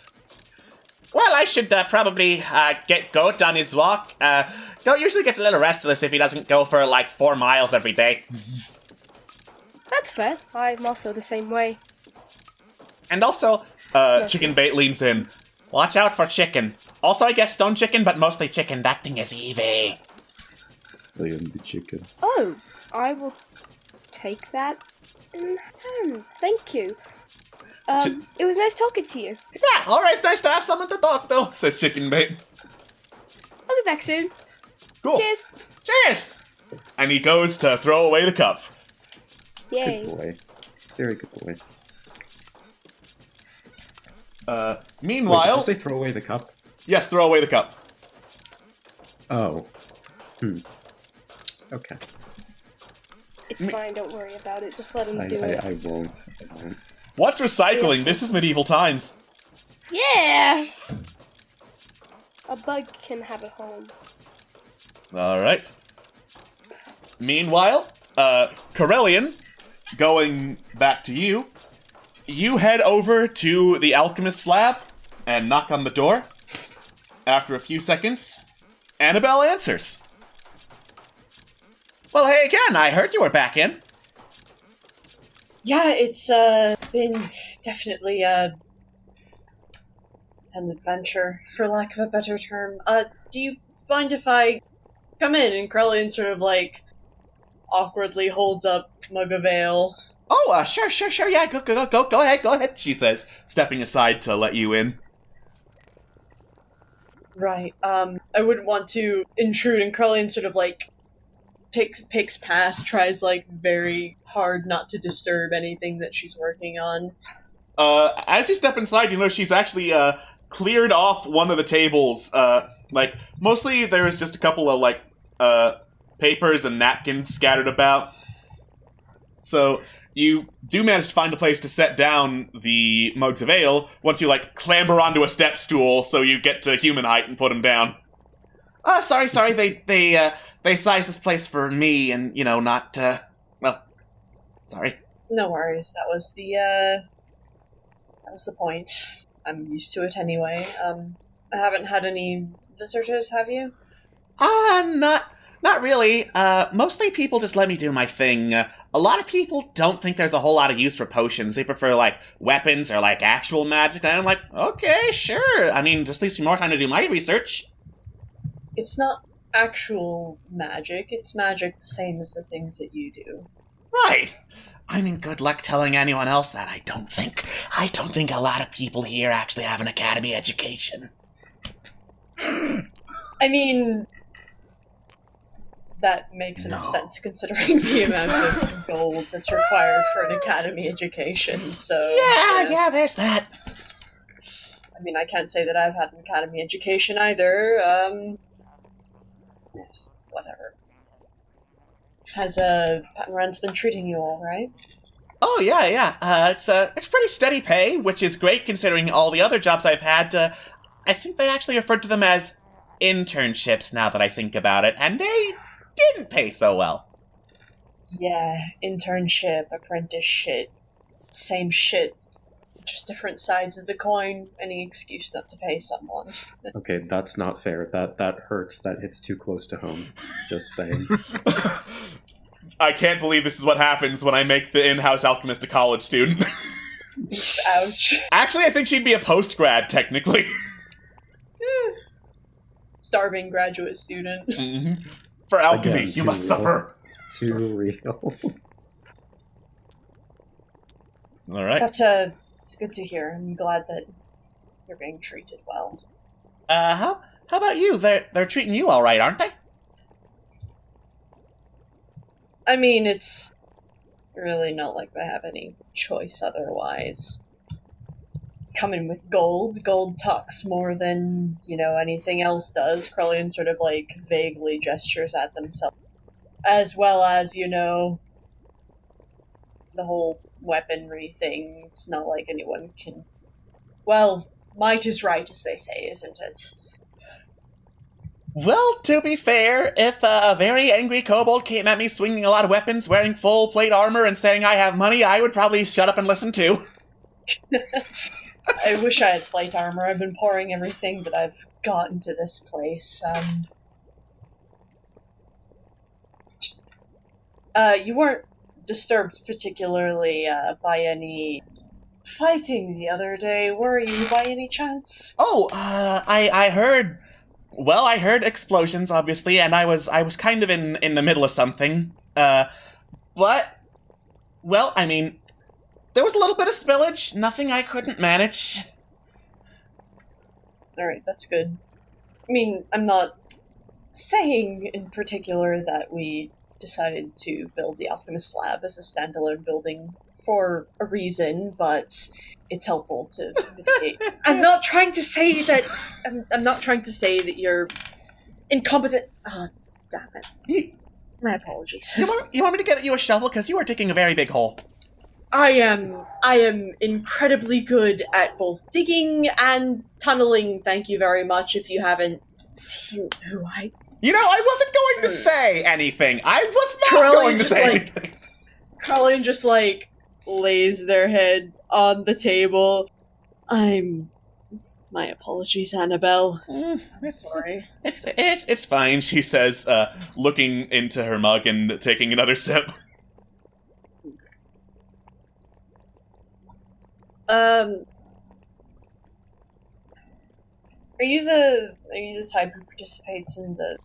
Well, I should probably get Goat on his walk. Goat usually gets a little restless if he doesn't go for like 4 miles every day. That's fair. I'm also the same way. And also, Chicken Bait leans in. watch out for chicken. Also, I guess stone chicken, but mostly chicken. That thing is evil. I am the chicken. Oh, I will take that in hand. Thank you. It was nice talking to you. Yeah, alright, it's nice to have someone to talk to, says Chicken Bait. I'll be back soon. Cool. Cheers. Cheers! And he goes to throw away the cup. Yay. Good boy. Very good boy. Wait, Meanwhile... did you say throw away the cup? Yes, throw away the cup. Oh. Okay. It's fine, don't worry about it. Just let him do it. I won't. What's recycling? This is medieval times. Yeah! A bug can have a home. Alright. Meanwhile, Corellian, going back to you, you head over to the alchemist's lab and knock on the door. After a few seconds, Annabelle answers. Well, hey again, I heard you were back in. Yeah, it's been definitely an adventure, for lack of a better term. Do you mind if I come in? And Krellian sort of like awkwardly holds up mug of ale. Oh, sure, yeah, go ahead, she says, stepping aside to let you in. Right. I wouldn't want to intrude, and Krellian sort of like picks past, tries like very hard not to disturb anything that she's working on. As you step inside, you know she's actually cleared off one of the tables. Like mostly there's just a couple of like papers and napkins scattered about. So you do manage to find a place to set down the mugs of ale once you, clamber onto a step stool so you get to human height and put them down. Sorry. They sized this place for me and, not, sorry. No worries. That was the point. I'm used to it anyway. I haven't had any visitors, have you? Not really. Mostly people just let me do my thing. A lot of people don't think there's a whole lot of use for potions. They prefer, weapons or, actual magic. And I'm like, okay, sure. I mean, just leaves me more time to do my research. It's not actual magic. It's magic the same as the things that you do. Right. I mean, good luck telling anyone else that. I don't think a lot of people here actually have an academy education. I mean, that makes enough sense considering the amount of gold that's required for an academy education, so... Yeah, there's that. I mean, I can't say that I've had an academy education either, whatever. Has, Pat Moran's been treating you all right? Oh, yeah. It's pretty steady pay, which is great considering all the other jobs I've had. I think they actually referred to them as internships now that I think about it, and they didn't pay so well. Yeah, internship, apprenticeship, same shit. Just different sides of the coin. Any excuse not to pay someone. Okay, that's not fair. That hurts. That hits too close to home. Just saying. I can't believe this is what happens when I make the in-house alchemist a college student. Ouch. Actually, I think she'd be a post-grad, technically. Starving graduate student. Mm-hmm. For alchemy, Again, you must real. suffer. Too real. All right. It's good to hear. I'm glad that you're being treated well. How about you? They're treating you all right, aren't they? I mean, it's really not like they have any choice otherwise. Coming with gold talks more than, anything else does. Krellian sort of, vaguely gestures at themselves. As well as, the whole weaponry thing. It's not like anyone can... Well, might is right, as they say, isn't it? Well, to be fair, if a very angry kobold came at me swinging a lot of weapons, wearing full plate armor, and saying I have money, I would probably shut up and listen too. I wish I had plate armor. I've been pouring everything that I've got into this place. You weren't disturbed particularly by any fighting the other day, were you, by any chance? Oh, I heard... Well, I heard explosions, obviously, and I was kind of in the middle of something. But, well, I mean, there was a little bit of spillage, nothing I couldn't manage. Alright, that's good. I mean, I'm not saying in particular that we decided to build the Alchemist Lab as a standalone building for a reason, but it's helpful to mitigate. I'm not trying to say that you're incompetent. Ah, damn it. My apologies. You want me to get you a shovel? Because you are digging a very big hole. I am incredibly good at both digging and tunneling, thank you very much, if you haven't seen who I... I wasn't going to say anything. I was not going to say anything. Carlin just, lays their head on the table. My apologies, Annabelle. Sorry. It's fine, she says, looking into her mug and taking another sip. Are you the type who participates in the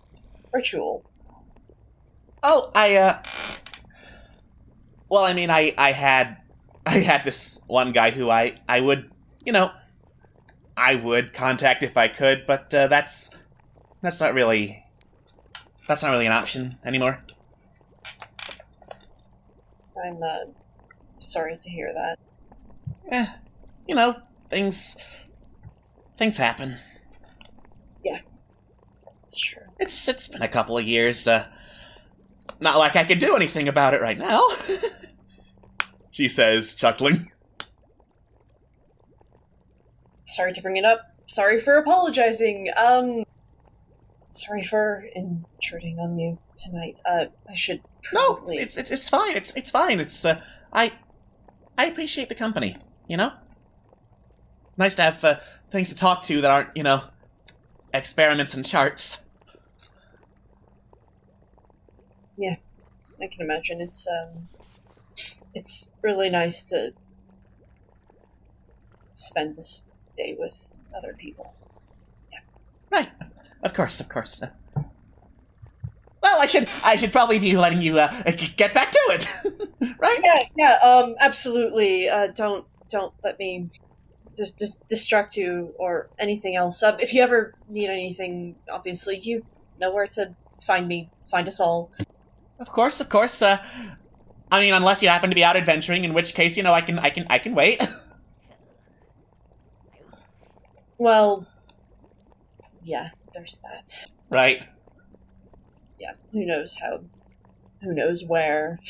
ritual? Oh, well, I mean, I had this one guy who I would, I would contact if I could, but that's not really an option anymore. I'm sorry to hear that. Things happen. Yeah, it's true. It's been a couple of years. Not like I can do anything about it right now. she says, chuckling. Sorry to bring it up. Sorry for apologizing. Sorry for intruding on you tonight. I should probably... No, it's fine. It's fine. I appreciate the company, you know? Nice to have things to talk to that aren't, experiments and charts. Yeah, I can imagine. It's really nice to spend this day with other people. Right. Of course. Well, I should probably be letting you get back to it, right? Yeah. Absolutely. Don't let me just distract you or anything else. If you ever need anything, obviously you know where to find me. Find us all. Of course. I mean, unless you happen to be out adventuring, in which case, I can wait. Well, yeah, there's that. Right. Yeah, who knows where.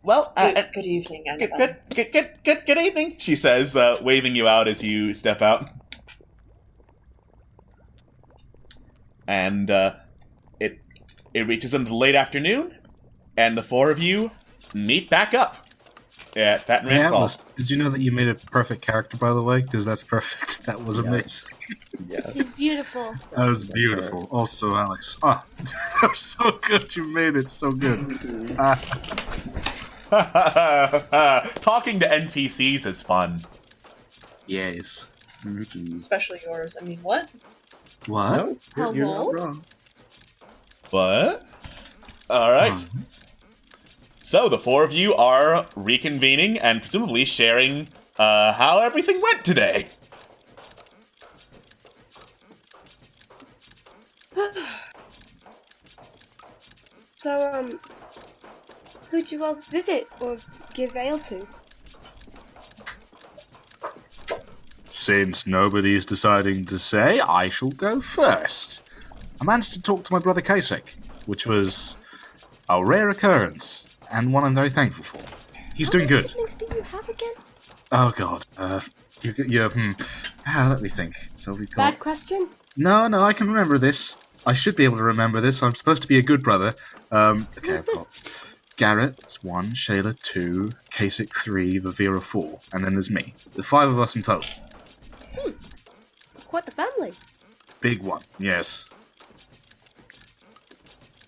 Well, good evening, Annabelle. Good evening, she says, waving you out as you step out. And, it reaches into the late afternoon, and the four of you meet back up at Fat and Rand's Hall. Did you know that you made a perfect character, by the way? Because that's perfect. That was amazing. Yes. She's beautiful. That was beautiful. Also, Alex. Ah, that was so good. You made it so good. Talking to NPCs is fun. Yes. Especially yours. I mean, what? What? Hello? You're not wrong. What? Alright. So, the four of you are reconvening and presumably sharing how everything went today. So, who'd you all visit or give ale to? Since nobody's deciding to say, I shall go first. I managed to talk to my brother Kasich, which was a rare occurrence, and one I'm very thankful for. He's doing good. How many siblings do you have again? Oh god, let me think. So we've got... Bad question? No, I can remember this. I should be able to remember this. I'm supposed to be a good brother. Okay, I've got Garrett, that's 1, Shayla 2, Kasich 3, Vivira 4, and then there's me. There's 5 of us in total. Quite the family. Big one, yes.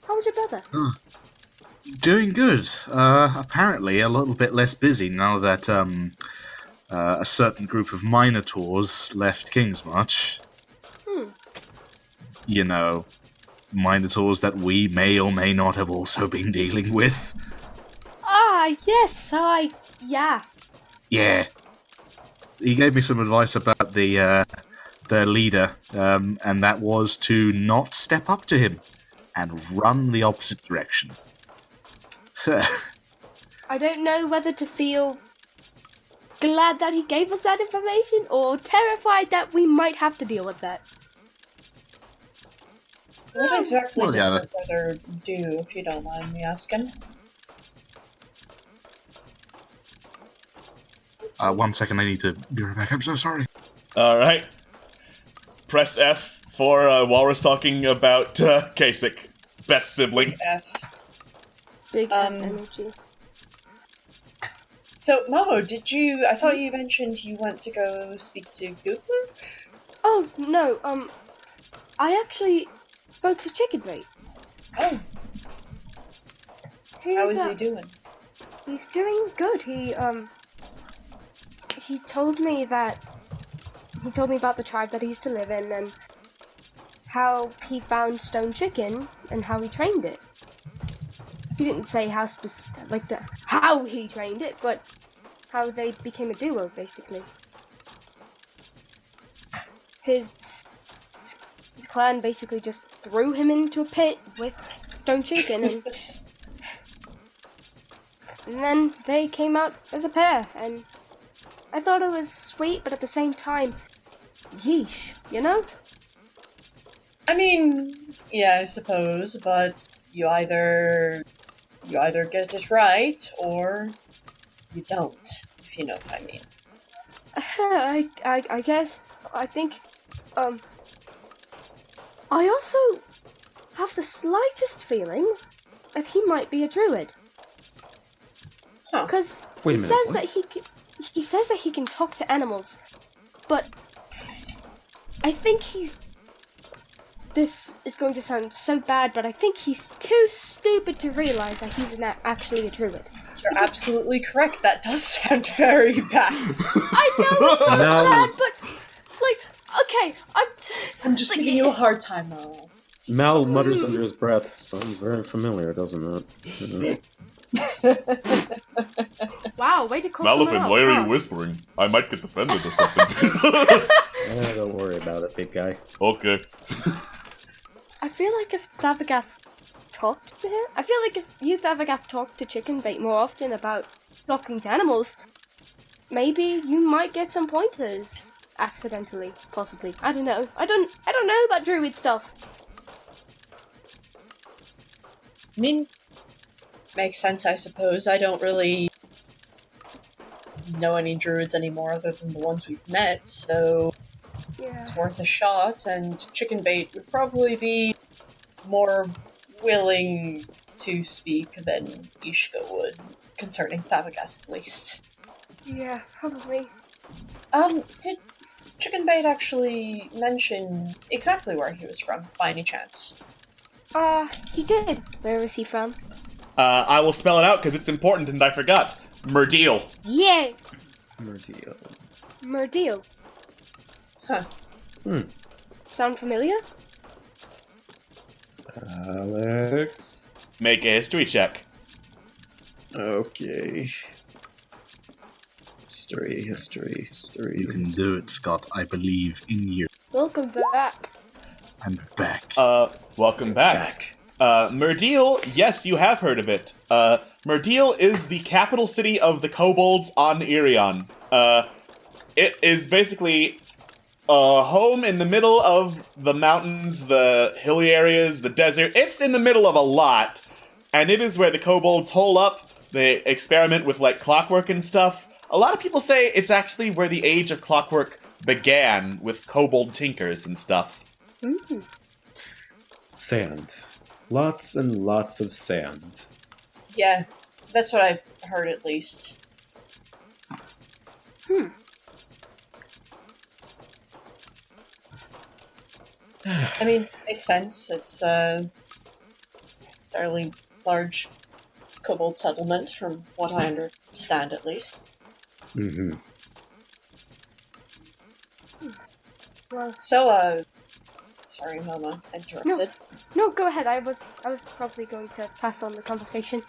How was your brother? Doing good. Apparently a little bit less busy now that a certain group of Minotaurs left Kingsmarch. You know, Minotaurs that we may or may not have also been dealing with. Ah, yes, yeah. Yeah. He gave me some advice about their leader, and that was to not step up to him and run the opposite direction. I don't know whether to feel glad that he gave us that information or terrified that we might have to deal with that. What exactly Well, does yeah. your brother do, if you don't mind me asking? 1 second, I need to be right back. I'm so sorry. Alright. Press F for Walrus talking about Kasich. Best sibling. F. Big energy. So, Momo, I thought you mentioned you went to go speak to Goopler? Oh, no, I actually spoke to Chicken Bait. Oh, how is he doing? He's doing good. He told me about the tribe that he used to live in and how he found stone chicken and how he trained it. He didn't say how how he trained it, but how they became a duo, basically. His clan basically just threw him into a pit with stone chicken, and then they came out as a pair, and I thought it was sweet, but at the same time, yeesh, you know? I mean, yeah, I suppose, but you either You either get it right, or you don't, if you know what I mean. I guess, I think, I also have the slightest feeling that he might be a druid. Huh. Because Wait he a minute, says what? he says that he can talk to animals, but I think this is going to sound so bad, but I think he's too stupid to realize that he's actually a druid. You're absolutely correct. That does sound very bad. I know it's bad, but like, okay, I'm just giving you a hard time, though. Mal mutters under his breath. Sounds very familiar, doesn't it? Wow, way to call someone Malifin, out. why are Wow. you whispering? I might get offended or something. Don't worry about it, big guy. Okay. I feel like if Thavagath talked to him, I feel like if you Thavagath talked to Chicken Bait more often about talking to animals, maybe you might get some pointers accidentally, possibly. I don't know. I don't know about druid stuff. I mean, makes sense, I suppose. I don't really know any druids anymore other than the ones we've met, so Yeah. it's worth a shot, and Chicken Bait would probably be more willing to speak than Ishka would, concerning Thavagath at least. Yeah, probably. Did Chicken Bait actually mention exactly where he was from, by any chance? He did. Where was he from? I will spell it out because it's important and I forgot. Murdeal. Yeah, Murdeal. Murdeal. Huh. Sound familiar? Alex. Make a history check. Okay. History. You can do it, Scott. I believe in you. Welcome back. I'm back. Welcome back. Murdeal, yes, you have heard of it. Murdeal is the capital city of the kobolds on Ariane. It is basically a home in the middle of the mountains, the hilly areas, the desert. It's in the middle of a lot, and it is where the kobolds hole up. They experiment with, like, clockwork and stuff. A lot of people say it's actually where the age of clockwork began, with kobold tinkers and stuff. Sand. Lots and lots of sand. Yeah, that's what I've heard at least. I mean, makes sense. It's a fairly large kobold settlement, from what I understand at least. Mm-hmm. Well, So, sorry, Mama, I interrupted. no, go ahead. I was probably going to pass on the conversation.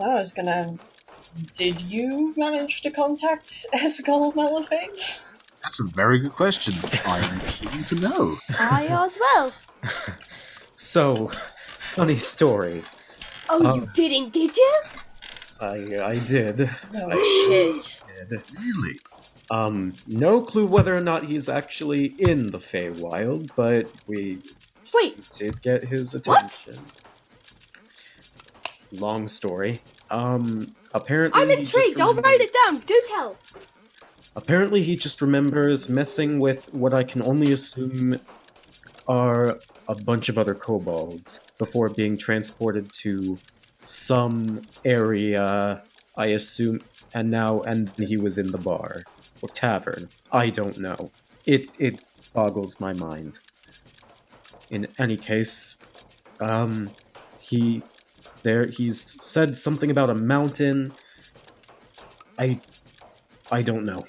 I was gonna... Did you manage to contact Esgal Malifang? That's a very good question. I am keen to know. I as well. So, funny story. Oh, you didn't, did you? I did. No I shit. did. Really? No clue whether or not he's actually in the Feywild, but we Wait, did get his What? attention. Long story. Apparently I'm he just intrigued. I'll write it remembers- down. Do tell. Apparently he just remembers messing with what I can only assume are a bunch of other kobolds before being transported to some area, I assume, and he was in the bar or tavern. I don't know. It boggles my mind. In any case, he's said something about a mountain. I don't know.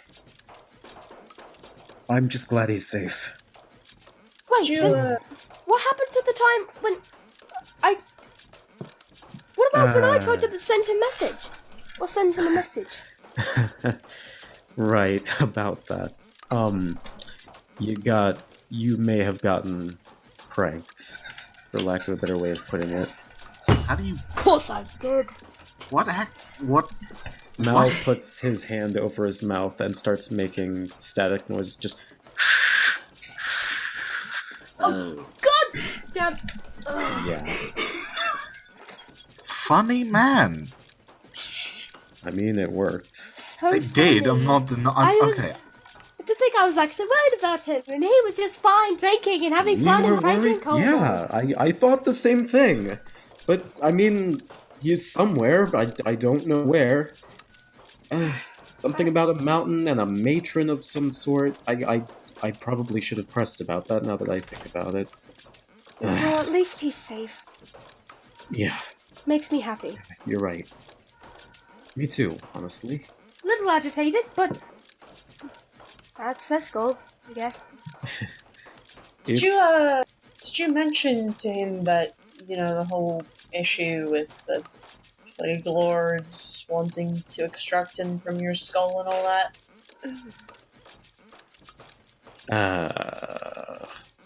I'm just glad he's safe. Wait, Did you, then what happened to the time when I... What about when I tried to send him a message? Or send him a message? Right, about that. You may have gotten pranked, for lack of a better way of putting it. How do you... Of course I did. What What? Mal What? puts his hand over his mouth and starts making static noise, just... Oh, God damn. Yeah. funny man. I mean, it worked. So It did. funny. Okay. To think I was actually worried about him, and he was just fine drinking and having You fun were and pranking worried? kobolds. Yeah, I thought the same thing. But, I mean, he's somewhere. I don't know where. Something about a mountain and a matron of some sort. I probably should have pressed about that now that I think about it. Well, at least he's safe. Yeah, Makes me happy. you're right. Me too, honestly. A little agitated, but that's goal, I guess. Did you mention to him that, the whole issue with the Plague Lords wanting to extract him from your skull and all that?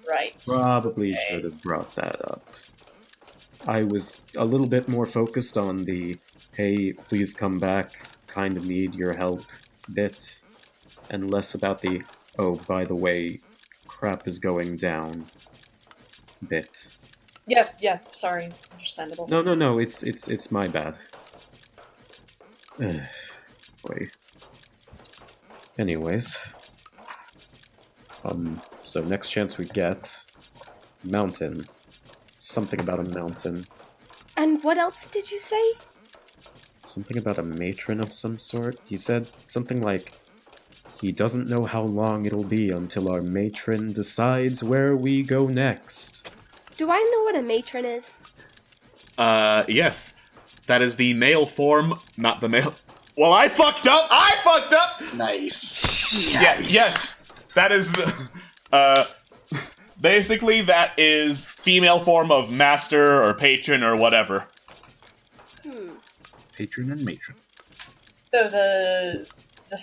Right. Probably Okay. should have brought that up. I was a little bit more focused on the, hey, please come back, kind of need your help bit, and less about the, oh, by the way, crap is going down bit. Yeah, sorry. Understandable. No, it's my bad. Boy. Anyways. So next chance we get, mountain. Something about a mountain. And what else did you say? Something about a matron of some sort. He said something like, he doesn't know how long it'll be until our matron decides where we go next. Do I know what a matron is? Yes. That is the male form, not the male. Well, I fucked up! Nice. Yes. That is the. Basically, that is female form of master or patron or whatever. Patron and matron. So the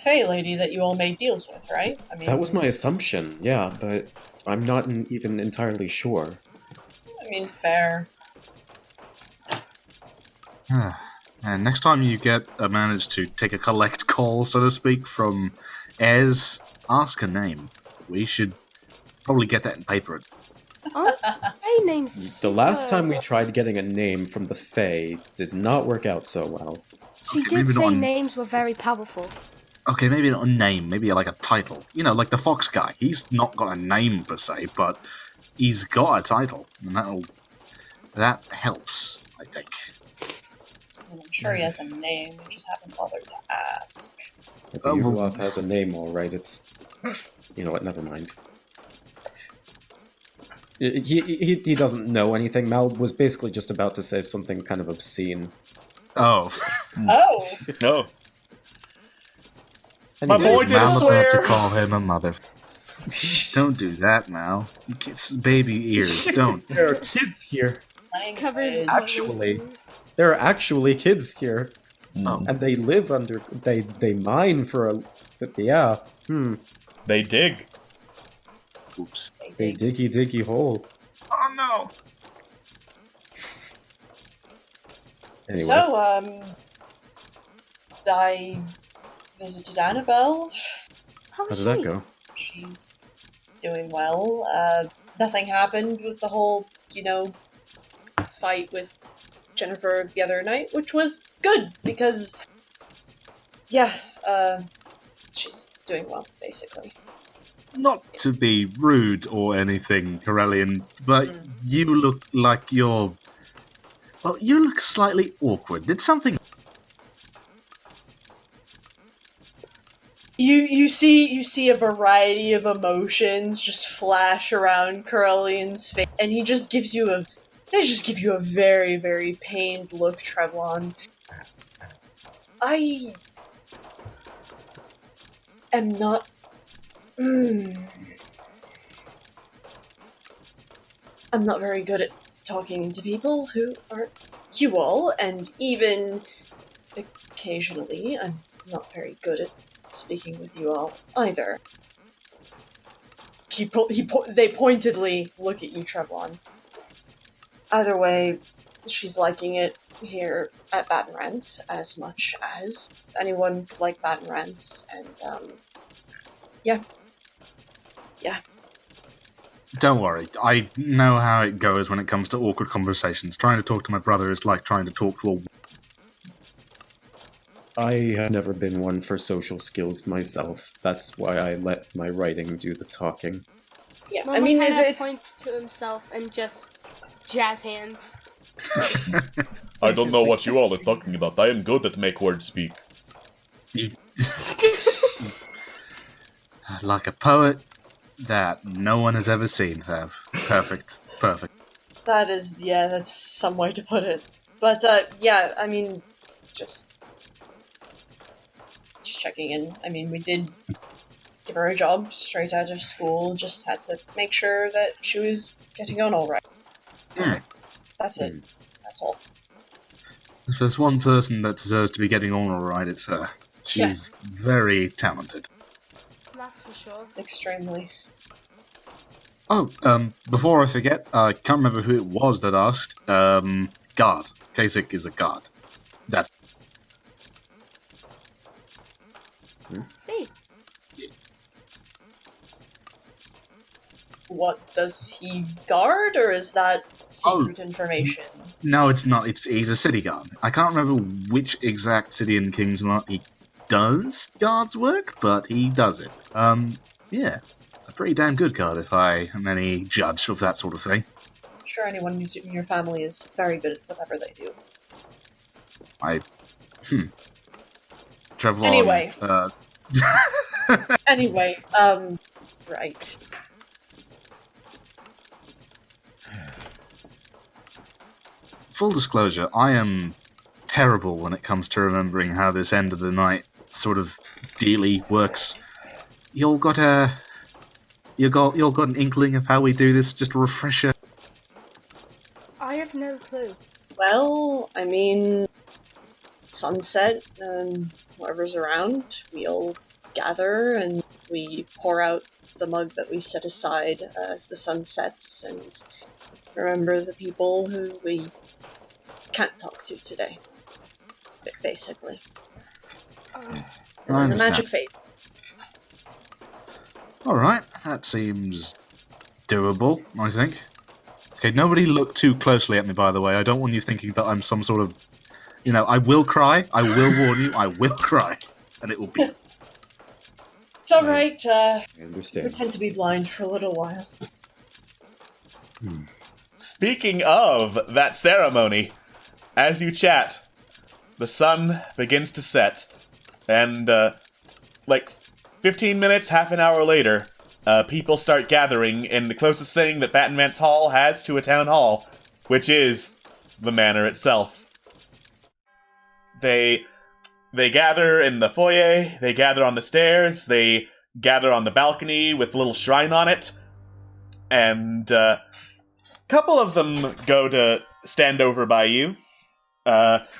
Fey lady that you all made deals with, right? I mean, That was my assumption, yeah, but I'm not even entirely sure. Fair. And next time you manage to take a collect call, so to speak, from Ez, ask her name. We should probably get that in paper. Aren't Fey names The last super- time we tried getting a name from the Fae did not work out so well. She Okay, did maybe say not- names were very powerful. Okay, maybe not a name, maybe like a title. You know, like the Fox guy. He's not got a name per se, but he's got a title, and that helps, I think. I'm sure he has a name. We just haven't bothered to ask. If Oh, well- Yugoloth has a name, alright, it's... You know what, never mind. He doesn't know anything. Mal was basically just about to say something kind of obscene. Oh. Oh! No. And My he boy did. did a Mal about to swear. call him a mother. Don't do that, Mal. It's baby ears, don't. There are kids here. Covers Language. Actually. There are actually kids here. Oh. And they live under... They mine for a... Yeah. They dig. Oops. A diggy hole. Oh no! Anyways. So, I visited Annabelle. How How was did she? that go? She's doing well. Nothing happened with the whole, fight with Jennifer the other night, which was good because, she's doing well, basically. Not to be rude or anything, Corellian, but you look like you're... Well, you look slightly awkward. Did something... You see a variety of emotions just flash around Corellian's face, and they just give you a very, very pained look, Trevlon. I am not. I'm not very good at talking to people who aren't you all, and even occasionally, I'm not very good at speaking with you all either. They pointedly look at you, Trevlon. Either way, she's liking it here at Baton Rance as much as anyone could like Baton Rance, and yeah. Don't worry. I know how it goes when it comes to awkward conversations. Trying to talk to my brother is like trying to talk to a... I have never been one for social skills myself. That's why I let my writing do the talking. Yeah, Mama I mean, kinda it's points to himself and just jazz hands. I don't know what you all are talking about. I am good at make words speak. Like a poet that no one has ever seen, Thav. Perfect. Perfect. that is, yeah, that's some way to put it. But yeah, I mean, just checking in. I mean, we did give her a job straight out of school. Just had to make sure that she was getting on all right. That's it. That's all. If there's one person that deserves to be getting on alright, it's her. She's very talented. That's for sure. Extremely. Oh, before I forget, I can't remember who it was that asked. Guard. Kasich is a guard. That. See. What does he guard, or is that secret information? No, it's not. He's a city guard. I can't remember which exact city in Kingsmont he does guards work, but he does it. Yeah. A pretty damn good guard if I am any judge of that sort of thing. I'm sure anyone who's in your family is very good at whatever they do. Trevor. Anyway. Anyway, right. Full disclosure, I am terrible when it comes to remembering how this end of the night sort of dealy works. You got an inkling of how we do this? Just a refresher. I have no clue. Well, I mean, sunset, whoever's around, we'll gather and we pour out the mug that we set aside as the sun sets and remember the people who we can't talk to today. Basically. I The understand. magic fate. Alright, that seems doable, I think. Okay, nobody look too closely at me, by the way. I don't want you thinking that I'm some sort of... You know, I will cry, I will warn you, I will cry. And it will be... It's alright, I understand. pretend to be blind for a little while. Speaking of that ceremony, as you chat, the sun begins to set, and, 15 minutes, half an hour later, people start gathering in the closest thing that Batman's Hall has to a town hall, which is the manor itself. They gather in the foyer, they gather on the stairs, they gather on the balcony with a little shrine on it, and a couple of them go to stand over by you.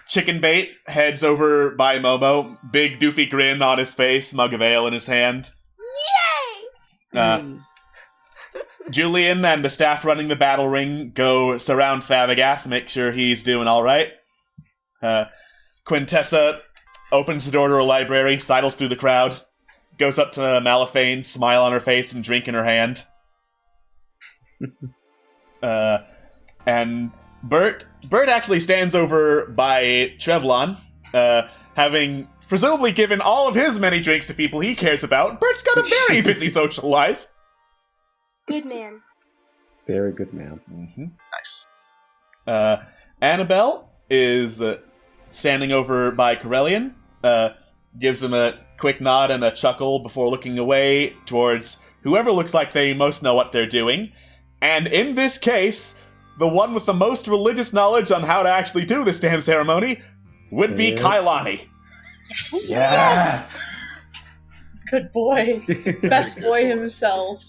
Chicken Bait heads over by Momo, big doofy grin on his face, mug of ale in his hand. Yay! Julian and the staff running the battle ring go surround Thavagath, make sure he's doing alright. Quintessa opens the door to her library, sidles through the crowd, goes up to Malifane, smile on her face and drink in her hand. And Bert actually stands over by Trevlon, having presumably given all of his many drinks to people he cares about. Bert's got a very busy social life. Good man. Very good man. Mm-hmm. Nice. Annabelle is standing over by Corellian, gives him a quick nod and a chuckle before looking away towards whoever looks like they most know what they're doing. And in this case, the one with the most religious knowledge on how to actually do this damn ceremony would be Kailani. Yes! Yes! Good boy. Best boy himself.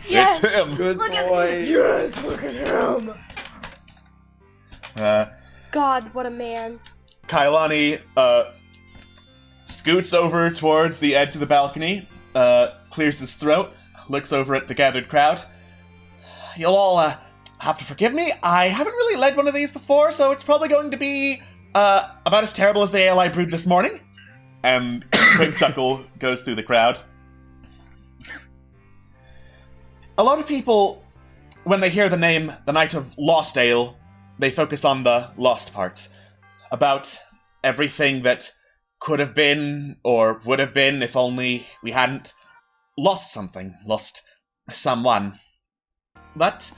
Yes! It's him. Good Look at boy. Yes, look at him. Uh, God, what a man. Kailani scoots over towards the edge of the balcony, clears his throat, looks over at the gathered crowd. You'll all have to forgive me. I haven't really led one of these before, so it's probably going to be about as terrible as the ale I brewed this morning. And a quick chuckle goes through the crowd. A lot of people when they hear the name, the Night of Lostdale, they focus on the lost part. About everything that could have been, or would have been, if only we hadn't lost something, lost someone. But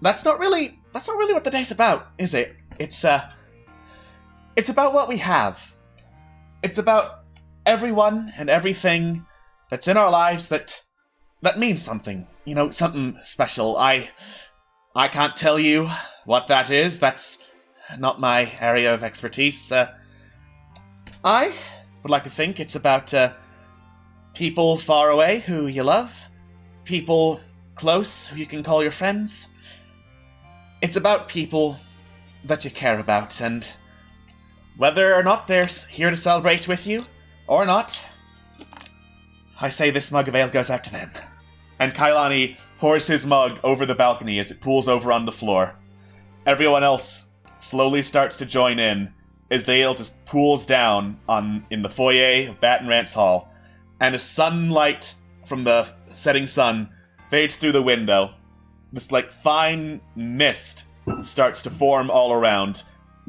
that's not really what the day's about, is it? It's about what we have. It's about everyone and everything that's in our lives that means something. You know, something special. I can't tell you what that is. That's not my area of expertise. I would like to think it's about people far away who you love, people close who you can call your friends. It's about people that you care about, and whether or not they're here to celebrate with you, or not, I say this mug of ale goes out to them. And Kailani pours his mug over the balcony as it pools over on the floor. Everyone else slowly starts to join in as the ale just pools down in the foyer of Bat and Rance Hall, and as sunlight from the setting sun fades through the window, this fine mist starts to form all around,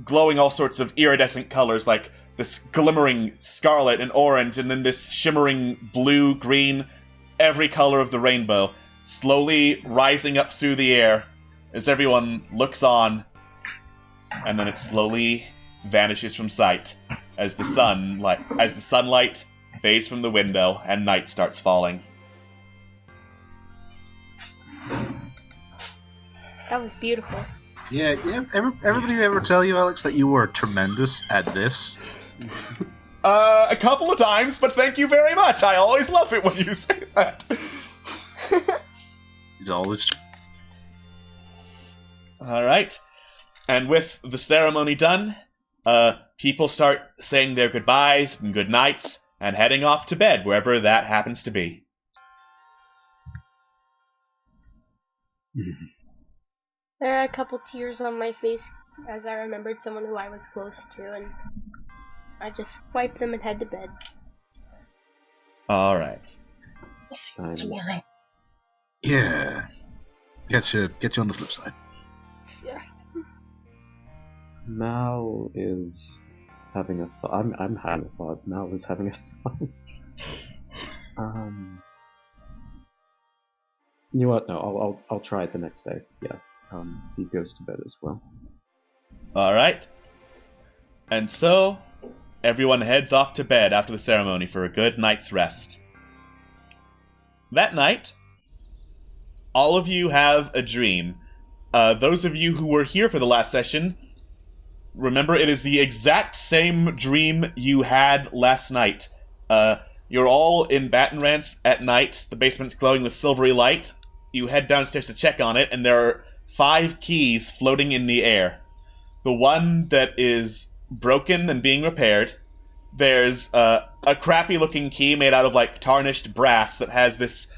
glowing all sorts of iridescent colors, like this glimmering scarlet and orange, and then this shimmering blue, green, every color of the rainbow, slowly rising up through the air as everyone looks on, and then it slowly vanishes from sight as the sunlight fades from the window and night starts falling. That was beautiful. Yeah. Everybody ever tell you, Alex, that you were tremendous at this? A couple of times, but thank you very much. I always love it when you say that. It's always true. Alright. And with the ceremony done, people start saying their goodbyes and goodnights and heading off to bed, wherever that happens to be. There are a couple tears on my face as I remembered someone who I was close to, and I just wiped them and head to bed. Alright. See you tomorrow. Yeah. Get you on the flip side. Yeah. Mal is having a thought. I'm having a thought. Mal is having a thought. You know what? No, I'll try it the next day. Yeah. He goes to bed as well. Alright. And so, everyone heads off to bed after the ceremony for a good night's rest. That night, all of you have a dream. Those of you who were here for the last session, remember it is the exact same dream you had last night. You're all in Bat and Rance at night. The basement's glowing with silvery light. You head downstairs to check on it, and there are 5 keys floating in the air. The one that is broken and being repaired. There's a crappy-looking key made out of, tarnished brass that has this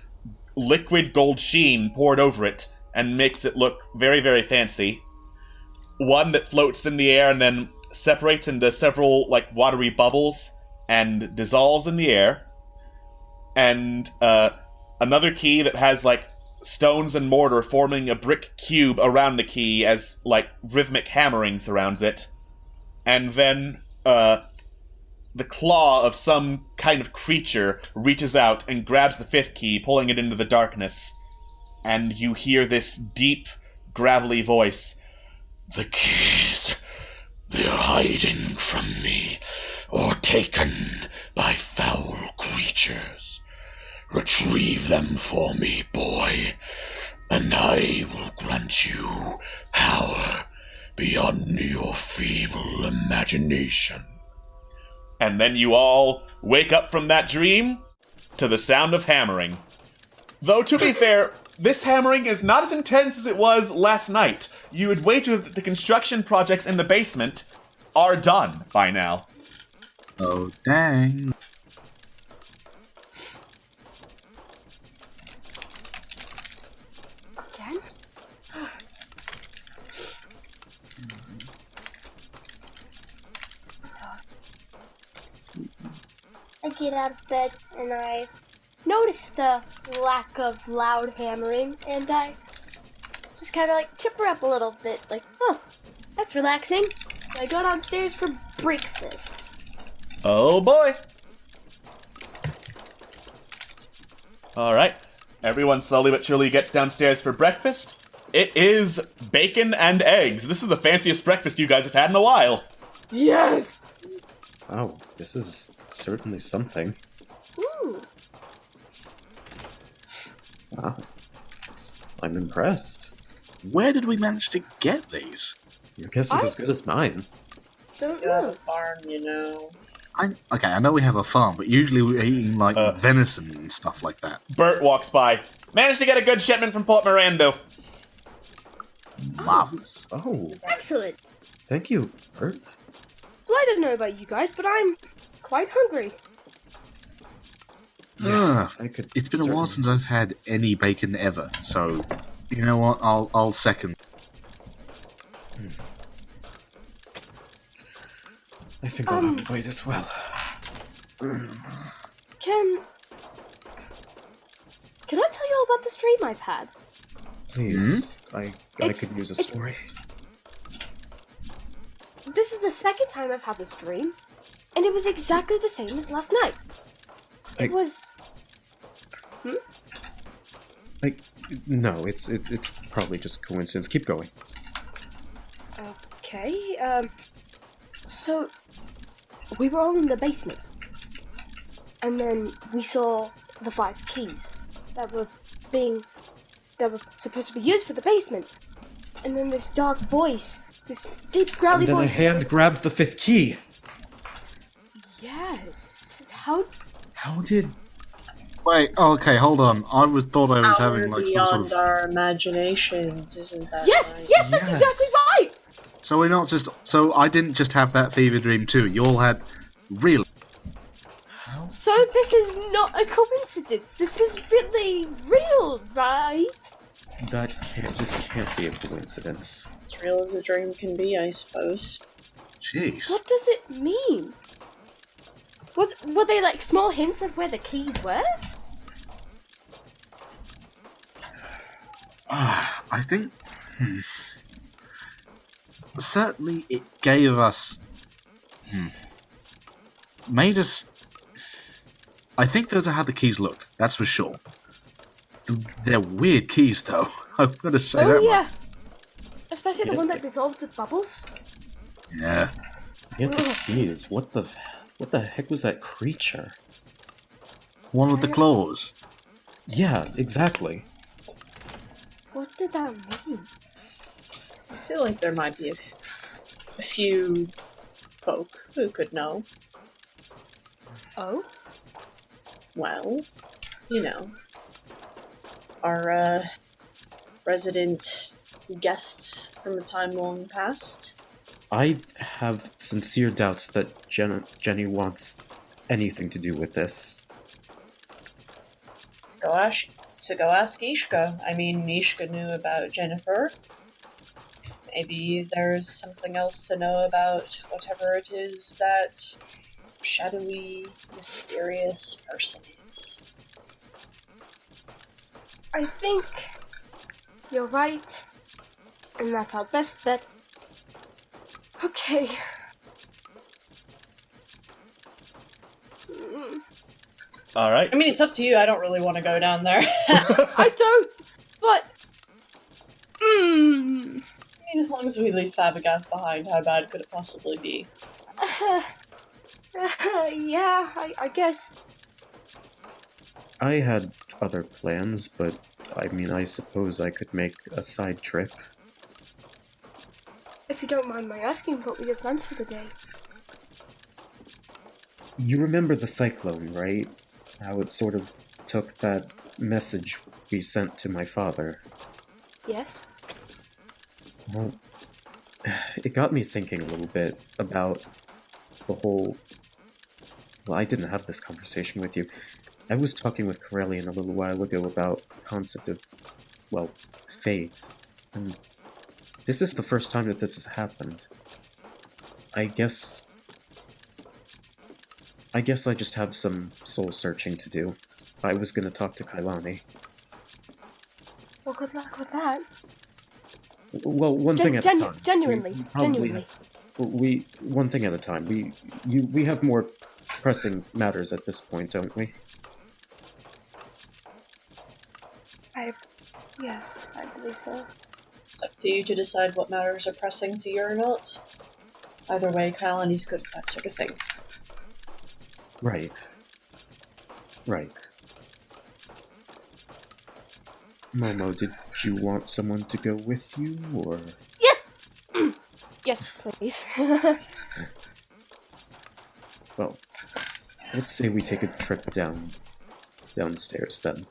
liquid gold sheen poured over it and makes it look very, very fancy. One that floats in the air and then separates into several, watery bubbles and dissolves in the air. And another key that has, stones and mortar forming a brick cube around the key as, rhythmic hammering surrounds it. And then, the claw of some kind of creature reaches out and grabs the 5th key, pulling it into the darkness. And you hear this deep, gravelly voice. The keys, they're hiding from me, or taken by foul creatures. Retrieve them for me, boy, and I will grant you power beyond your feeble imagination. And then you all wake up from that dream to the sound of hammering. Though, to be fair, this hammering is not as intense as it was last night. You would wager that the construction projects in the basement are done by now. Oh, dang. Again? I get out of bed and I notice the lack of loud hammering, and I just kind of like chip her up a little bit, like, oh, that's relaxing. And I go downstairs for breakfast. Oh boy! Alright, everyone slowly but surely gets downstairs for breakfast. It is bacon and eggs. This is the fanciest breakfast you guys have had in a while. Yes! Oh, this is certainly something. Ooh. Wow. I'm impressed. Where did we manage to get these? Your guess is as good as mine. Don't You have a know. farm, you know. I know we have a farm, but usually we're eating like venison and stuff like that. Bert walks by. Managed to get a good shipment from Port Mirando. Marvelous. Oh, Excellent. thank you, Bert. Well, I don't know about you guys, but I'm quite hungry. Ugh. I could. It's been a while since I've had any bacon ever, so you know what? I'll second. I think I'll have to wait as well. Can I tell you all about the dream I've had? Please, I It's- could use a it's- story. This is the second time I've had this dream, and it was exactly the same as last night. It I- was... No, it's probably just coincidence. Keep going. Okay, so we were all in the basement, and then we saw the 5 keys that were supposed to be used for the basement, and then this dark voice, this deep growly And then a voice. hand grabbed the 5th key. Yes. How? How did? Wait, okay, hold on. Thought I was Power having like some beyond sort of. our imaginations, isn't that Yes, right? yes, that's Yes. exactly right. So we're not just. So I didn't just have that fever dream too. You all had real. How? So this is not a coincidence. This is really real, right? This can't be a coincidence. As real as a dream can be, I suppose. Jeez. What does it mean? Were they like small hints of where the keys were? I think. Certainly, it gave us. Made us. I think those are how the keys look. That's for sure. They're weird keys, though. I'm gonna say Oh that yeah. much. Especially the Yeah. one that dissolves with bubbles. Yeah. Yeah, the keys. What the heck was that creature? One with the claws. Yeah, exactly. What did that mean? I feel like there might be a few folk who could know. Oh? Well, you know, our resident guests from a time long past. I have sincere doubts that Jenny wants anything to do with this. To go ask Ishka. I mean, Ishka knew about Jennifer. Maybe there's something else to know about whatever it is that shadowy, mysterious person is. I think you're right. And that's our best bet. Okay. Alright. I mean, it's up to you. I don't really want to go down there. I don't, but... I mean, as long as we leave Fabagath behind, how bad could it possibly be? Yeah, I guess. I had other plans, but I mean, I suppose I could make a side trip. If you don't mind my asking, what were your plans for the day? You remember the cyclone, right? How it sort of took that message we sent to my father. Yes? Well, it got me thinking a little bit about the whole... Well, I didn't have this conversation with you. I was talking with Corellian a little while ago about the concept of, well, fate. And this is the first time that this has happened. I guess I just have some soul searching to do. I was gonna talk to Kailani. Well, good luck with that. Well, one thing at a time. Genuinely. One thing at a time. We have more pressing matters at this point, don't we? Yes, I believe so. It's up to you to decide what matters are pressing to you or not. Either way, Kyle, and he's good at that sort of thing. Right. Momo, did you want someone to go with you, or...? Yes! Yes, please. Well, let's say we take a trip downstairs, then.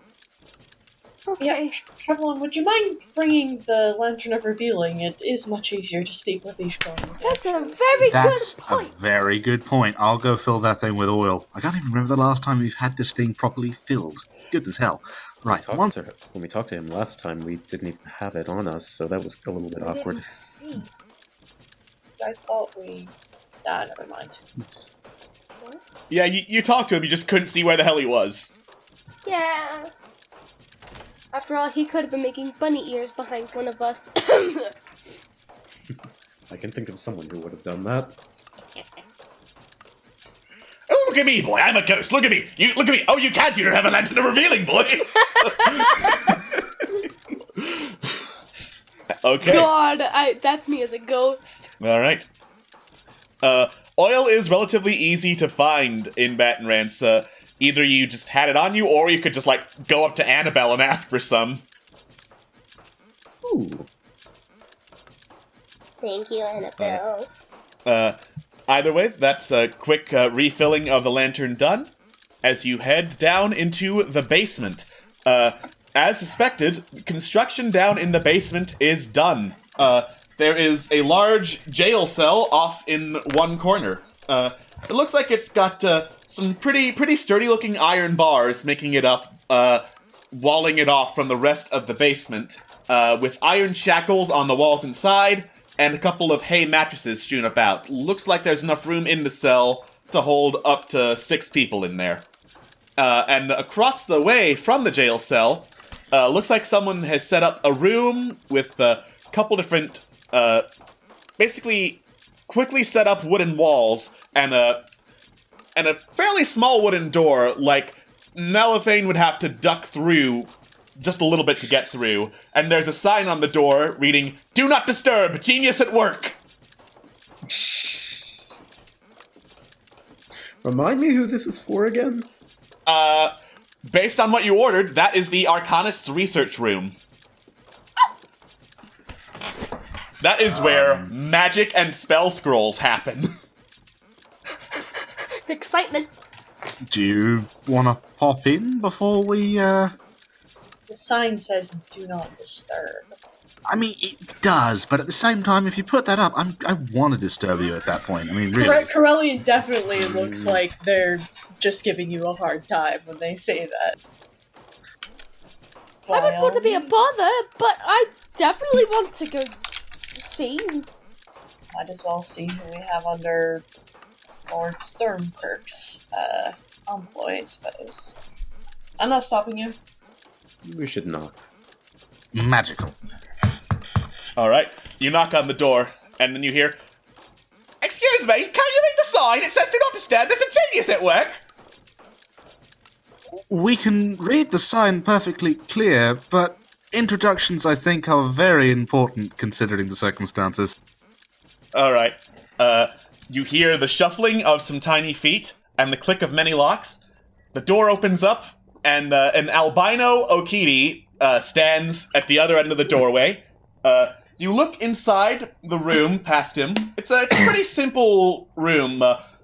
Okay. Yeah, Trevlon, would you mind bringing the Lantern of Revealing? It is much easier to speak with each one. That's a very That's good point. a very good point. I'll go fill that thing with oil. I can't even remember the last time we've had this thing properly filled. Good as hell. Right, When we talked to him last time, we didn't even have it on us, so that was a little bit awkward. I thought we... Ah, never mind. Yeah, you talked to him, you just couldn't see where the hell he was. Yeah. After all, he could have been making bunny ears behind one of us. I can think of someone who would have done that. Oh, look at me, boy, I'm a ghost, look at me! You look at me! Oh, you can't, you don't have a Lantern of Revealing, boy! Okay. God, that's me as a ghost. Alright. Oil is relatively easy to find in Baton Rance. Either you just had it on you, or you could just, like, go up to Annabelle and ask for some. Ooh. Thank you, Annabelle. Either way, that's a quick refilling of the lantern done. As you head down into the basement. As suspected, construction down in the basement is done. There is a large jail cell off in one corner. It looks like it's got some pretty sturdy-looking iron bars making it up, walling it off from the rest of the basement, with iron shackles on the walls inside, and a couple of hay mattresses strewn about. Looks like there's enough room in the cell to hold up to 6 people in there. And across the way from the jail cell, looks like someone has set up a room with a couple different, basically quickly set up wooden walls and a fairly small wooden door, like Malithane would have to duck through just a little bit to get through. And there's a sign on the door reading, "Do not disturb, genius at work." Remind me who this is for again? Based on what you ordered, that is the Arcanist's research room. That is where magic and spell scrolls happen. Excitement. Do you want to pop in before we, The sign says, "Do not disturb." I mean, it does, but at the same time, if you put that up, I want to disturb you at that point. I mean, really. Corellian definitely looks like they're just giving you a hard time when they say that. I don't want to be a bother, but I definitely want to go see. Might as well see who we have under Lord Stormkirk's employ, I suppose. I'm not stopping you. We should knock. Magical. Alright, you knock on the door, and then you hear, "Excuse me, can you read the sign? It says do not disturb, there's a genius at work!" We can read the sign perfectly clear, but introductions, I think, are very important considering the circumstances. Alright, you hear the shuffling of some tiny feet, and the click of many locks. The door opens up, and an albino Okidi stands at the other end of the doorway. You look inside the room past him. It's a pretty simple room.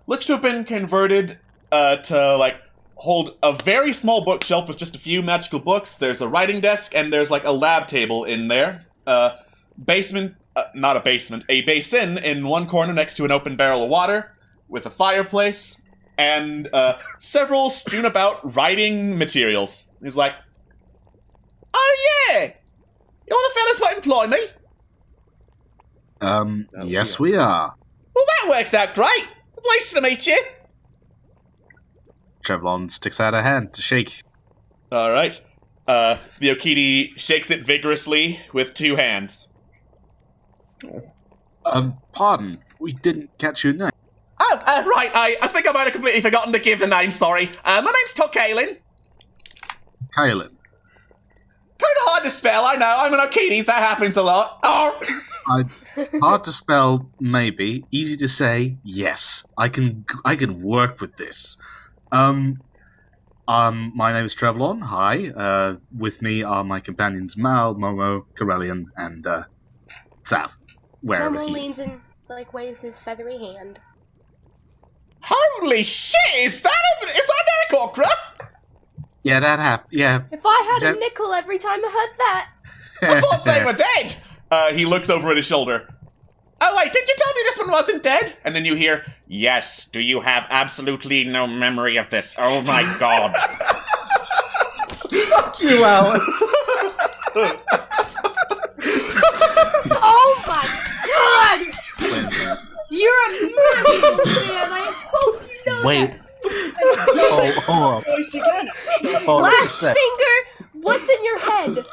Looks to have been converted to, like, hold a very small bookshelf with just a few magical books. There's a writing desk, and there's, like, a lab table in there. Basement, not a basement, a basin in one corner next to an open barrel of water, with a fireplace, and several strewn about writing materials. He's like, "Oh yeah! You're the fellas what employ me?" Yes, we are. "Well, that works out great. Nice to meet you." Trevlon sticks out a hand to shake. Alright. The Okidi shakes it vigorously with 2 hands. Pardon, we didn't catch your name. Oh, right, I think I might have completely forgotten to give the name, sorry. My name's Tokalin. Kaelin. Kind of hard to spell, I know. I'm an Arcane, that happens a lot. Oh! Hard to spell, maybe. Easy to say, yes. I can work with this. My name is Trevlon. Hi. With me are my companions Mal, Momo, Corellian, and Sav. Wherever Momo he leans and waves his feathery hand. Holy shit! Is that Derek Okra? Yeah, that happened. Yeah. If I had a nickel every time I heard that. I thought they were dead. He looks over at his shoulder. Oh wait, did you tell me this one wasn't dead? And then you hear, yes, do you have absolutely no memory of this? Oh my god. Fuck you, Alex. Oh my god! You're a magical man, I hope you know Wait. that. Hold on. Voice again. Last finger, what's in your head?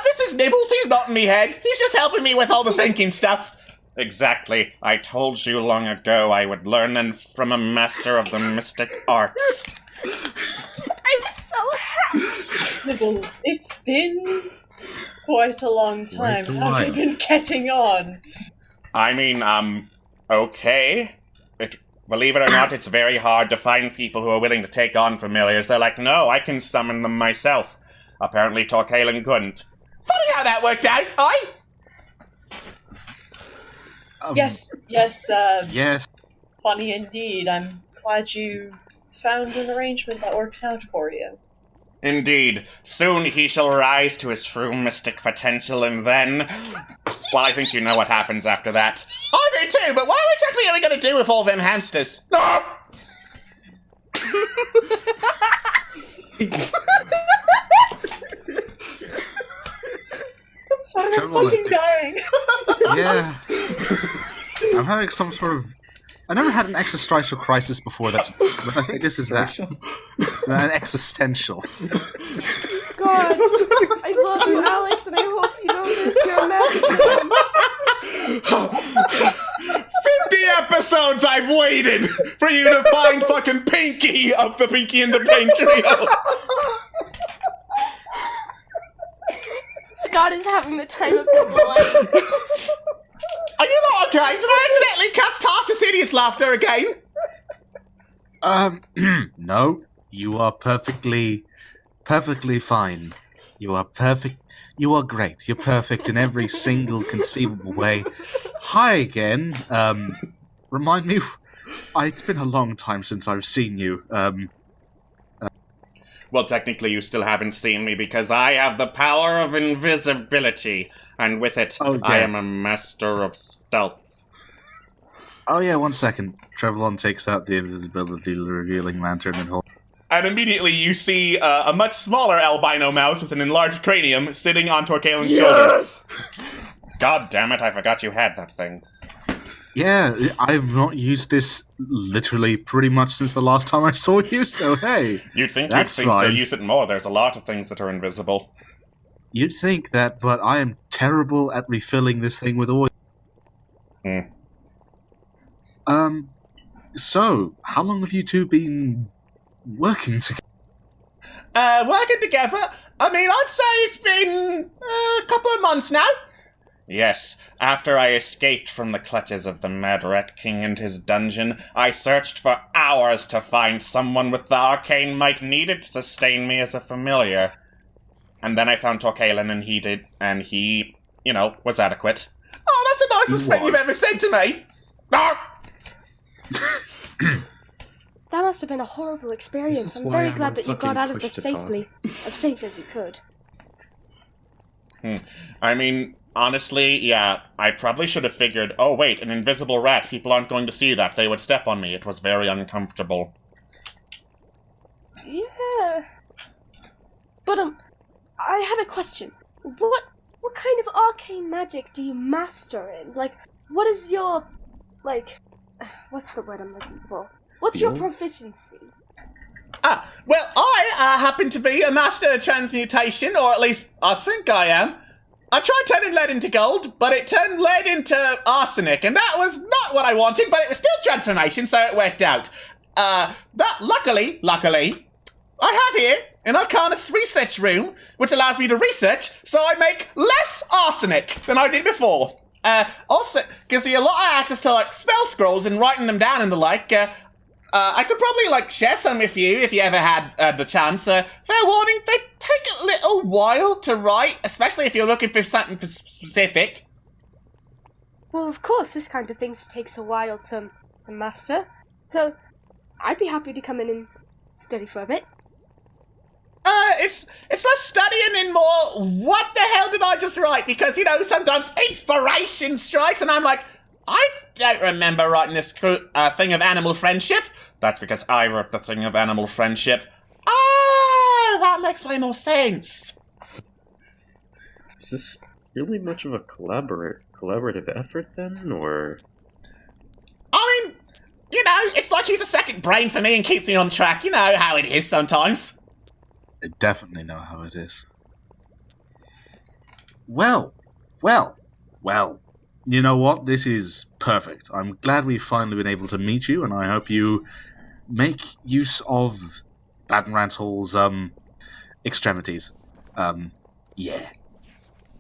This is Nibbles, he's not in me head. He's just helping me with all the thinking stuff. Exactly. I told you long ago I would learn from a master of the mystic arts. I'm so happy. Nibbles, it's been quite a long time. Quite a How have you been getting on? I mean, okay. Believe it or not, it's very hard to find people who are willing to take on familiars. They're like, no, I can summon them myself. Apparently Torkalen couldn't. Funny how that worked out, aye? Yes, Yes. funny indeed. I'm glad you found an arrangement that works out for you. Indeed. Soon he shall rise to his true mystic potential, and then... Well, I think you know what happens after that. I do too, but what exactly are we going to do with all them hamsters? No! I'm sorry, I'm Trouble fucking dying. Yeah. I'm having some sort of... I never had an existential crisis before, but I think this is that. An existential. God, I love you, Alex, and I hope you know this. You're a magical. 50 episodes I've waited for you to find fucking Pinky of the Pinky and the Pain trio. Scott is having the time of his life. Are you not okay? Did I accidentally cast Tasha's hideous laughter again? No. You are perfectly fine. You are perfect. You are great. You're perfect in every single conceivable way. Hi again. Remind me... it's been a long time since I've seen you. Well, technically you still haven't seen me because I have the power of invisibility, and with it, I am a master of stealth. Oh yeah, one second. Trevlon takes out the invisibility revealing lantern and holds... And immediately you see a much smaller albino mouse with an enlarged cranium sitting on Torkalen's shoulder. God damn it, I forgot you had that thing. Yeah, I've not used this literally pretty much since the last time I saw you, so hey. You'd think that's they'd use it more. There's a lot of things that are invisible. You'd think that, but I am terrible at refilling this thing with oil. So, how long have you two been working together? Working together? I mean, I'd say it's been a couple of months now. Yes, after I escaped from the clutches of the Mad Rat King and his dungeon, I searched for hours to find someone with the arcane might needed to sustain me as a familiar. And then I found Torkalen, and he, was adequate. Oh, that's the nicest thing you've ever said to me! That must have been a horrible experience. I'm very glad that you got out of this safely. As safe as you could. I mean, honestly, yeah, I probably should have figured, oh wait, an invisible rat, people aren't going to see that, they would step on me. It was very uncomfortable. Yeah. But, I had a question. What kind of arcane magic do you master in? Like, what is your, what's the word I'm looking for? What's your proficiency? Well, I happen to be a master of transmutation, or at least I think I am. I tried turning lead into gold, but it turned lead into arsenic, and that was not what I wanted, but it was still transformation, so it worked out. But luckily, I have here an Arcanist research room, which allows me to research, so I make less arsenic than I did before. Also, gives me a lot of access to, like, spell scrolls and writing them down and the like. I could probably, like, share some with you if you ever had the chance. Fair warning, they take a little while to write, especially if you're looking for something specific. Well, of course, this kind of thing takes a while to master. So, I'd be happy to come in and study for a bit. It's less studying and more, what the hell did I just write? Because, you know, sometimes inspiration strikes and I'm like, I don't remember writing this thing of animal friendship. That's because I wrote the thing of animal friendship. Ah, that makes way more sense. Is this really much of a collaborative effort then, or? I mean, you know, it's like he's a second brain for me and keeps me on track. You know how it is sometimes. I definitely know how it is. Well. You know what? This is perfect. I'm glad we've finally been able to meet you, and I hope you make use of Badenrant Hall's, extremities. Yeah.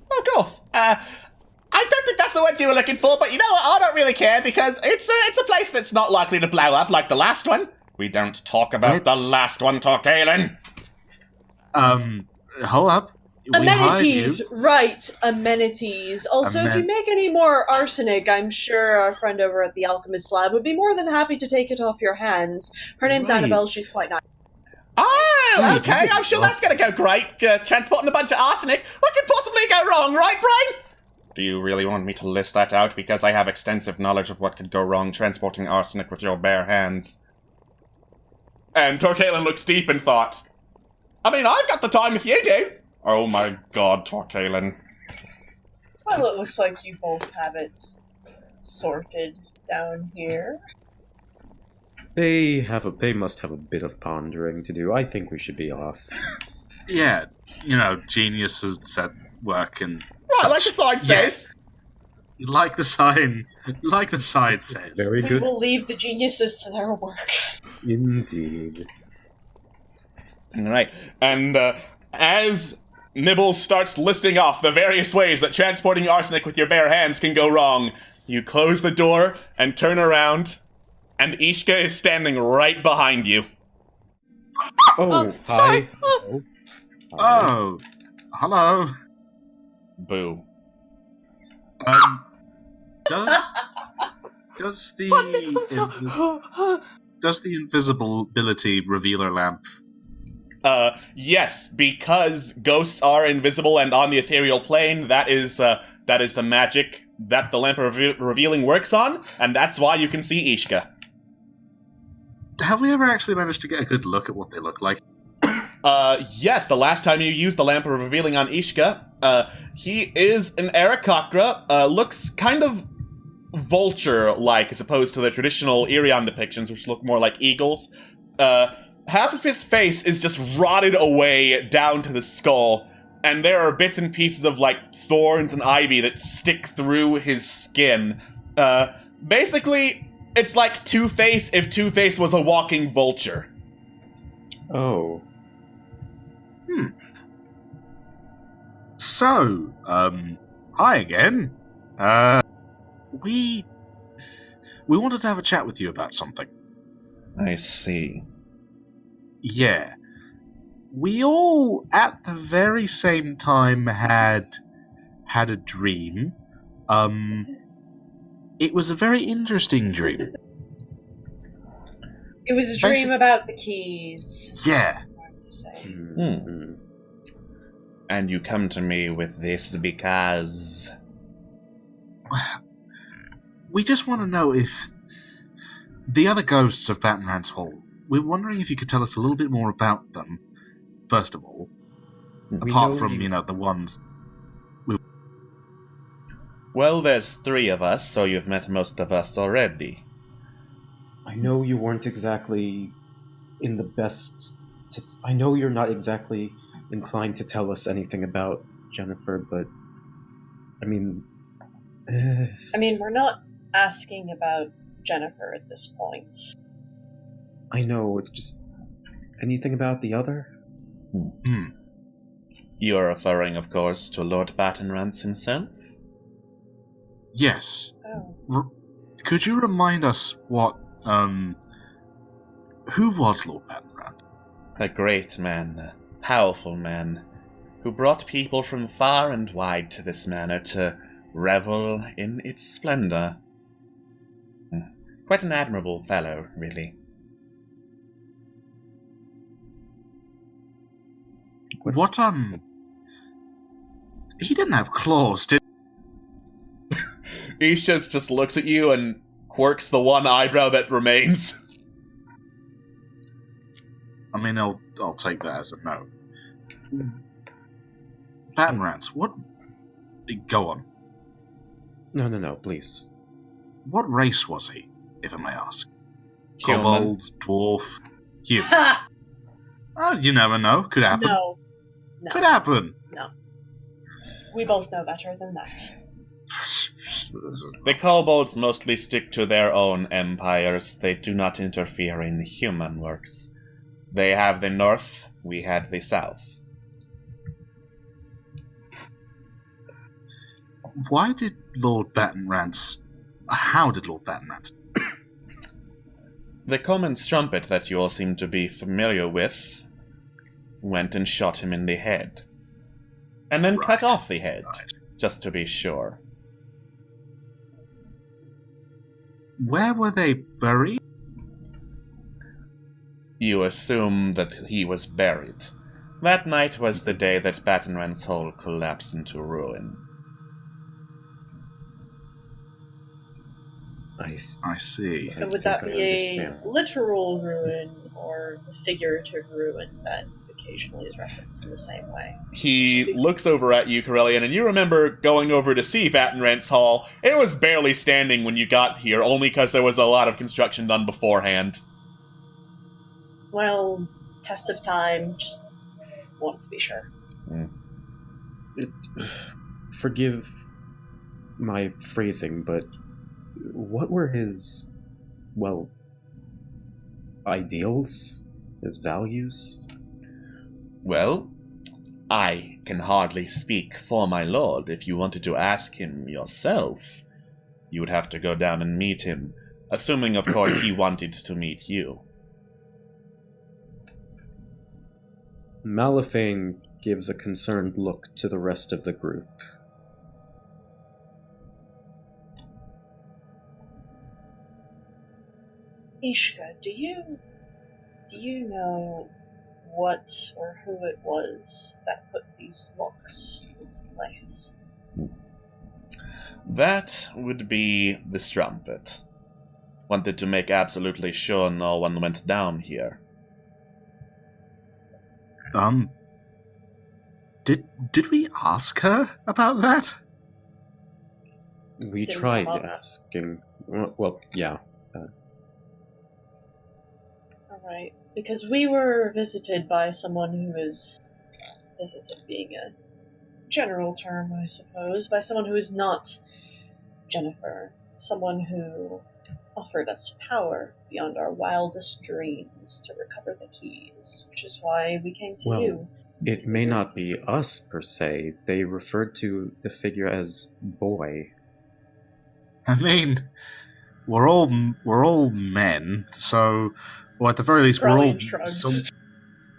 Of course. I don't think that's the word you were looking for, but you know what? I don't really care because it's a place that's not likely to blow up like the last one. We don't talk about the last one, Torkalen. Hold up. Amenities, right, amenities. Also, if you make any more arsenic, I'm sure our friend over at the Alchemist Lab would be more than happy to take it off your hands. Her name's Annabelle, she's quite nice. Oh, okay, I'm sure that's going to go great. Transporting a bunch of arsenic. What could possibly go wrong, right, Brain? Do you really want me to list that out? Because I have extensive knowledge of what could go wrong transporting arsenic with your bare hands. And Torkalen looks deep in thought. I mean, I've got the time if you do. Oh my god, Torkalen. Well, it looks like you both have it sorted down here. They must have a bit of pondering to do. I think we should be off. Yeah, you know, geniuses at work and Right, like the sign says. Like the sign says. Very good. We'll leave the geniuses to their work. Indeed. Alright, and as Nibbles starts listing off the various ways that transporting arsenic with your bare hands can go wrong, you close the door and turn around, and Ishka is standing right behind you. Oh, hi. Sorry. Oh. Oh, hello. Boo. Does the invisibility revealer lamp? Yes, because ghosts are invisible and on the ethereal plane, that is the magic that the lamp revealing works on, and that's why you can see Ishka. Have we ever actually managed to get a good look at what they look like? Yes, the last time you used the lamp of revealing on Ishka, he is an Aarakocra, looks kind of vulture-like as opposed to the traditional Ariane depictions, which look more like eagles. Half of his face is just rotted away down to the skull, and there are bits and pieces of, like, thorns and ivy that stick through his skin. Basically, it's like Two-Face if Two-Face was a walking vulture. Oh. So, hi again. We wanted to have a chat with you about something. I see. Yeah. We all, at the very same time, had a dream. It was a very interesting dream. It was a dream about the keys. Yeah. And you come to me with this because... We just want to know if the other ghosts of Badenrant's Hall, we're wondering if you could tell us a little bit more about them, first of all. Apart from, the ones... Well, there's 3 of us, so you've met most of us already. I know you weren't exactly in the best... I know you're not exactly inclined to tell us anything about Jennifer, but I mean, we're not asking about Jennifer at this point. I know, just anything about the other? You're referring, of course, to Lord Battenrance himself? Yes. Oh. Could you remind us what, who was Lord Battenrance? A great man, a powerful man, who brought people from far and wide to this manor to revel in its splendor. Quite an admirable fellow, really. What, he didn't have claws, did Isha just looks at you and quirks the one eyebrow that remains. I mean, I'll take that as a no. Battenrance, what... Go on. No, please. What race was he, if I may ask? Human. Kobold, dwarf, human? Ha! Oh, you never know. Could happen. No. Could happen. No. We both know better than that. The kobolds mostly stick to their own empires. They do not interfere in human works. They have the north, we had the south. Why did Lord Battenrance... How did Lord Battenrance... The common strumpet that you all seem to be familiar with went and shot him in the head. And then cut Right. off the head, just to be sure. Where were they buried? You assume that he was buried. That night was the day that Battenran's Hole collapsed into ruin. I see. I And would think that I be understand. a literal ruin or the figurative ruin that occasionally is referenced in the same way? He looks over at you, Corellian, and you remember going over to see Battenrance Hall. It was barely standing when you got here, only because there was a lot of construction done beforehand. Well, test of time, just want to be sure. Forgive my phrasing, but what were his, well, ideals? His values? Well, I can hardly speak for my lord. If you wanted to ask him yourself, you would have to go down and meet him, assuming, of course, he wanted to meet you. Malifane gives a concerned look to the rest of the group. Ishka, do you know what or who it was that put these locks into place? That would be the strumpet. Wanted to make absolutely sure no one went down here. Did we ask her about that? We Didn't tried come up. asking. Well, yeah. Alright, because we were visited by someone who is visited being a general term, I suppose, by someone who is not Jennifer. Someone who offered us power beyond our wildest dreams to recover the keys, which is why we came to Well, you. It may not be us per se. They referred to the figure as boy. I mean, we're all men, so, or at the very least, we're all Corellian shrugs.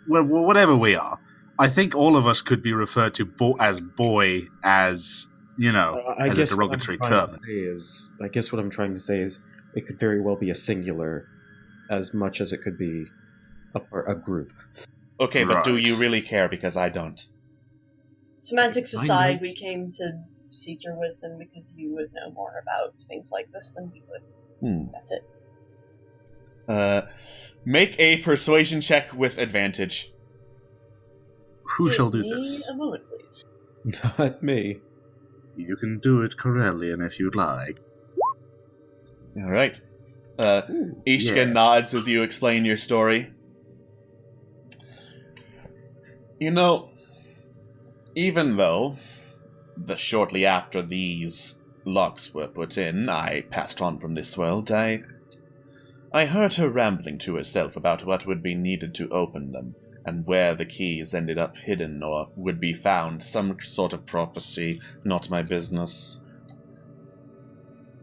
well, whatever we are. I think all of us could be referred to as boy, as you know, I as a guess what I'm derogatory trying term. to say is, I guess what I'm trying to say is, it could very well be a singular, as much as it could be a group. Okay, but do Right. you really care? Because I don't. Semantics I aside, know. we came to seek your wisdom because you would know more about things like this than we would. That's it. Make a persuasion check with advantage. Who shall do Give me this? a moment, please. Not me. You can do it, Corellian, if you'd like. All right. Ishka yes. nods as you explain your story. You know, even though shortly after these locks were put in, I passed on from this world. I heard her rambling to herself about what would be needed to open them, and where the keys ended up hidden or would be found. Some sort of prophecy, not my business.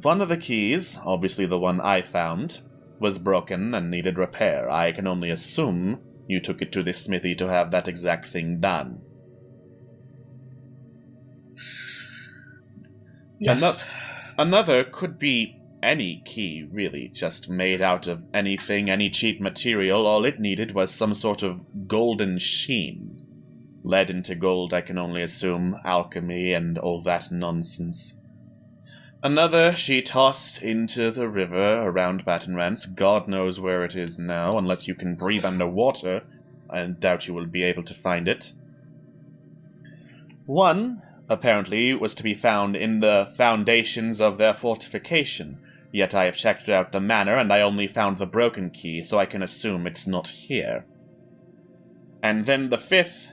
One of the keys, obviously the one I found, was broken and needed repair. I can only assume you took it to the smithy to have that exact thing done. Yes. Another could be any key, really, just made out of anything, any cheap material. All it needed was some sort of golden sheen. Lead into gold, I can only assume, alchemy and all that nonsense. Another she tossed into the river around Battenrance. God knows where it is now, unless you can breathe underwater. I doubt you will be able to find it. One, apparently, was to be found in the foundations of their fortification. Yet I have checked out the manor, and I only found the broken key, so I can assume it's not here. And then the fifth,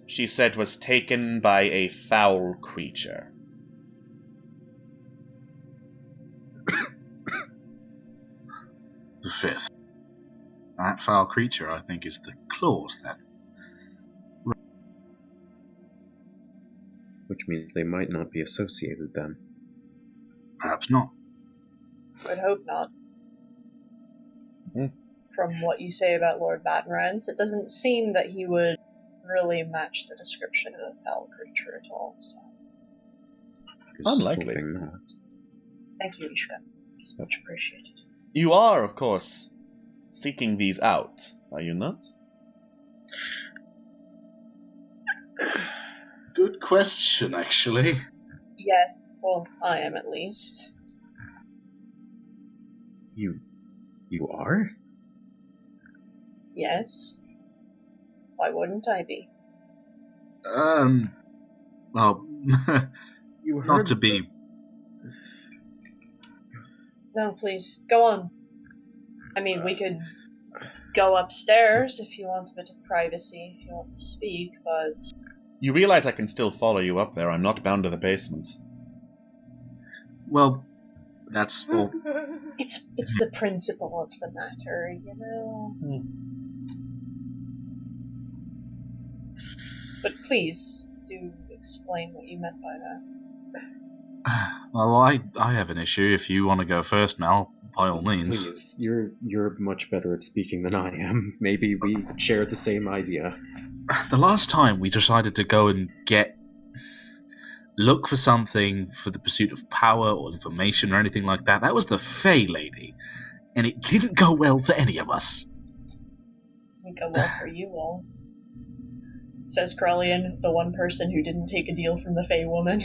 she said, was taken by a foul creature. The fifth. That foul creature, I think, is the claws, then. Which means they might not be associated then. Perhaps not. Would hope not. From what you say about Lord Battenrance, it doesn't seem that he would really match the description of a foul creature at all, so. Unlikely. Not. Thank you, Ishka. It's much appreciated. You are, of course, seeking these out, are you not? Good question, actually. Yes, well, I am at least. You are? Yes. Why wouldn't I be? Well, You not to be... No, please, go on. I mean, we could go upstairs if you want a bit of privacy, if you want to speak, but... You realize I can still follow you up there. I'm not bound to the basement. Well, that's all... It's the principle of the matter, you know? But please, do explain what you meant by that. Well, I have an issue. If you want to go first, Mel, by all means. Please, you're much better at speaking than I am. Maybe we share the same idea. The last time we decided to go and look for something for the pursuit of power or information or anything like that, that was the Fey Lady. And it didn't go well for any of us. Didn't go well for you all. Says Krellian, the one person who didn't take a deal from the Fey woman.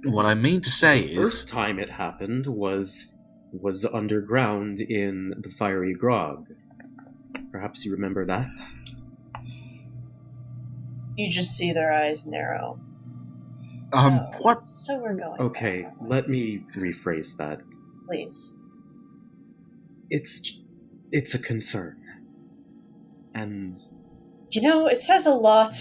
What I mean to say The is... first time it happened was underground in the Fiery Grog. Perhaps you remember that? You just see their eyes narrow. What? So we're going. Okay, back. let me rephrase that. Please. It's a concern. And You know, it says a lot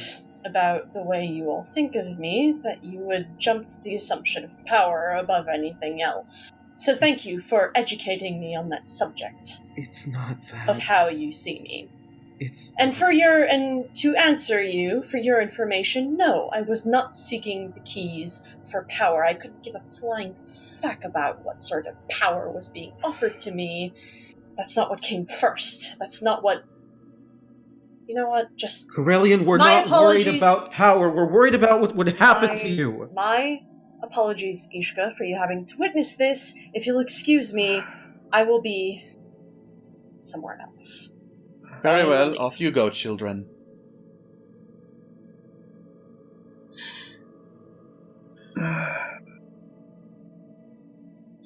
about the way you all think of me that you would jump to the assumption of power above anything else. So thank you for educating me on that subject it's not that... of how you see me. It's... And to answer you, for your information, no, I was not seeking the keys for power. I couldn't give a flying fuck about what sort of power was being offered to me. That's not what came first. That's not what... You know what, just... Corellian, we're My not worried apologies. about power. We're worried about what would happen to you. My apologies, Ishka, for you having to witness this. If you'll excuse me, I will be somewhere else. Very well, off you go, children.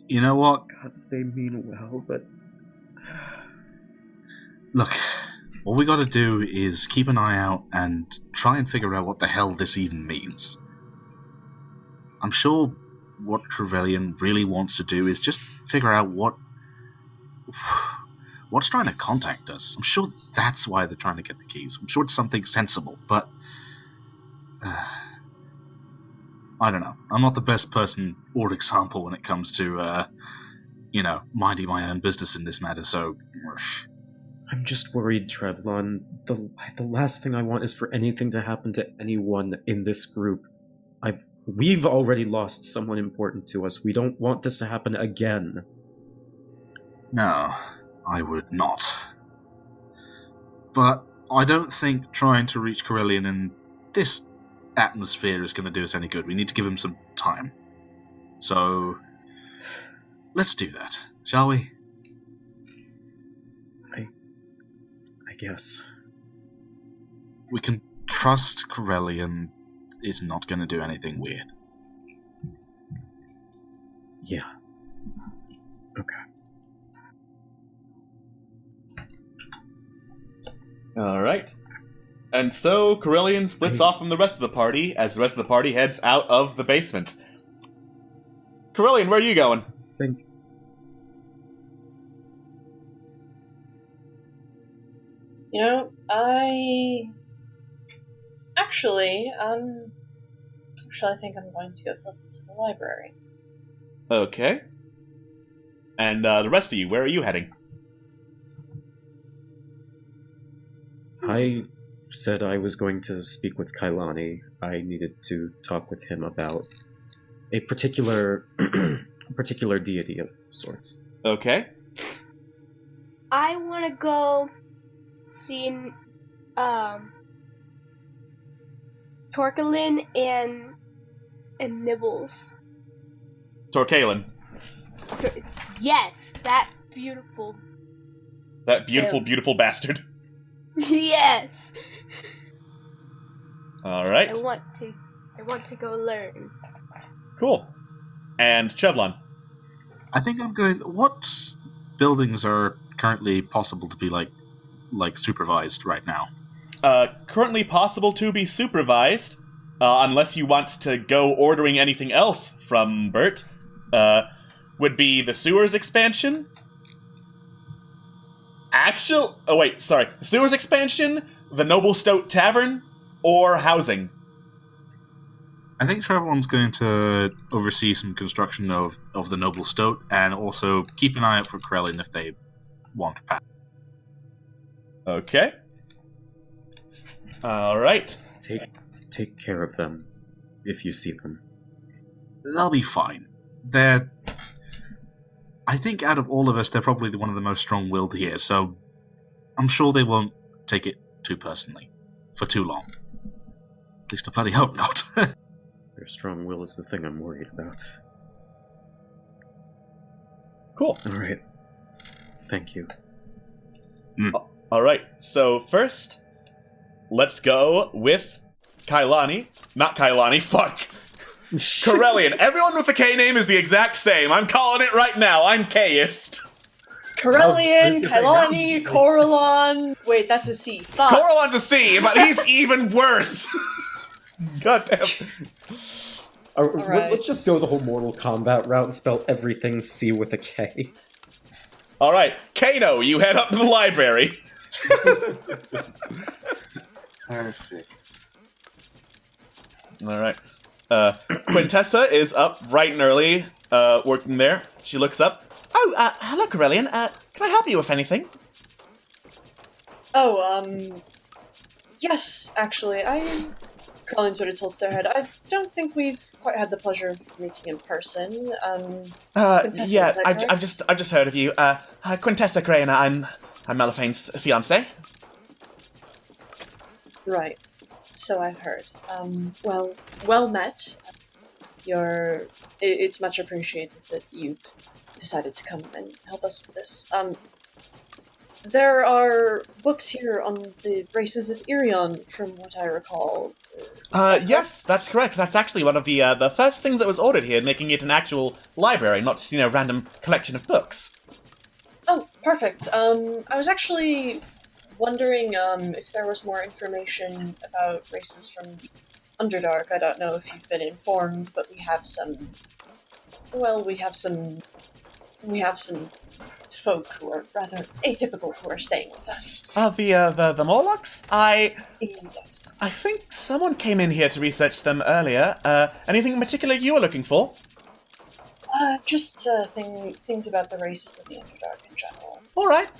You know what? Gods, they mean well, but... Look, all we gotta do is keep an eye out and try and figure out what the hell this even means. I'm sure what Trevelyan really wants to do is just figure out what's trying to contact us. I'm sure that's why they're trying to get the keys. I'm sure it's something sensible, but... I don't know. I'm not the best person or example when it comes to, minding my own business in this matter, so... I'm just worried, Trevlon. The last thing I want is for anything to happen to anyone in this group. We've already lost someone important to us. We don't want this to happen again. No, I would not. But I don't think trying to reach Corellian in this atmosphere is going to do us any good. We need to give him some time. So, let's do that, shall we? I guess. We can trust Corellian is not going to do anything weird. Yeah. Okay. Alright. And so, Corellian splits off from the rest of the party as the rest of the party heads out of the basement. Corellian, where are you going? You know, Actually, I think I'm going to go to the library. Okay. And the rest of you, where are you heading? I said I was going to speak with Kailani. I needed to talk with him about a particular deity of sorts. Okay. I want to go see Torkalin and Nibbles. Torkalin. Yes, that beautiful. That beautiful bastard. Yes. Alright. I want to go learn. Cool. And Chevlon. I think I'm going... What buildings are currently possible to be, like supervised right now? Currently possible to be supervised, unless you want to go ordering anything else from Bert, would be the sewers expansion. The sewers expansion, the Noble Stoat Tavern, or housing. I think Trevlon's going to oversee some construction of the Noble Stoat, and also keep an eye out for Krellin if they want to pass. Okay. Alright. Take care of them, if you see them. They'll be fine. I think out of all of us, they're probably one of the most strong-willed here, so I'm sure they won't take it too personally for too long. At least I bloody hope not. Their strong will is the thing I'm worried about. Cool. Alright. Thank you. Alright, so first, let's go with Kailani. Not Kailani, fuck! Corellian. Everyone with the K name is the exact same. I'm calling it right now. I'm Kist. Corellian, Kailani, Coralon. Wait, that's a C. Fuck. Coralon's a C, but he's even worse. God damn. Alright. Let's just go the whole Mortal Kombat route and spell everything C with a K. Alright, Kano, you head up to the library. Perfect. Alright. Quintessa is up bright and early, working there. She looks up. Oh, hello, Corellian. Can I help you with anything? Oh, yes, actually, Colin sort of tilts their head. I don't think we've quite had the pleasure of meeting in person. Quintessa, yeah, is that correct? I've just heard of you. Quintessa Crana, I'm Melifane's fiancé. Right. So I've heard. Well met. It's much appreciated that you've decided to come and help us with this. There are books here on the races of Ariane, from what I recall. Yes, that's correct. That's actually one of the first things that was ordered here, making it an actual library, not just, a random collection of books. Oh, perfect. I was actually wondering if there was more information about races from Underdark. I don't know if you've been informed, but we have some we have some folk who are rather atypical who are staying with us. The Morlocks? Yes. I think someone came in here to research them earlier. Anything in particular you were looking for? Just things about the races in the Underdark in general. All right.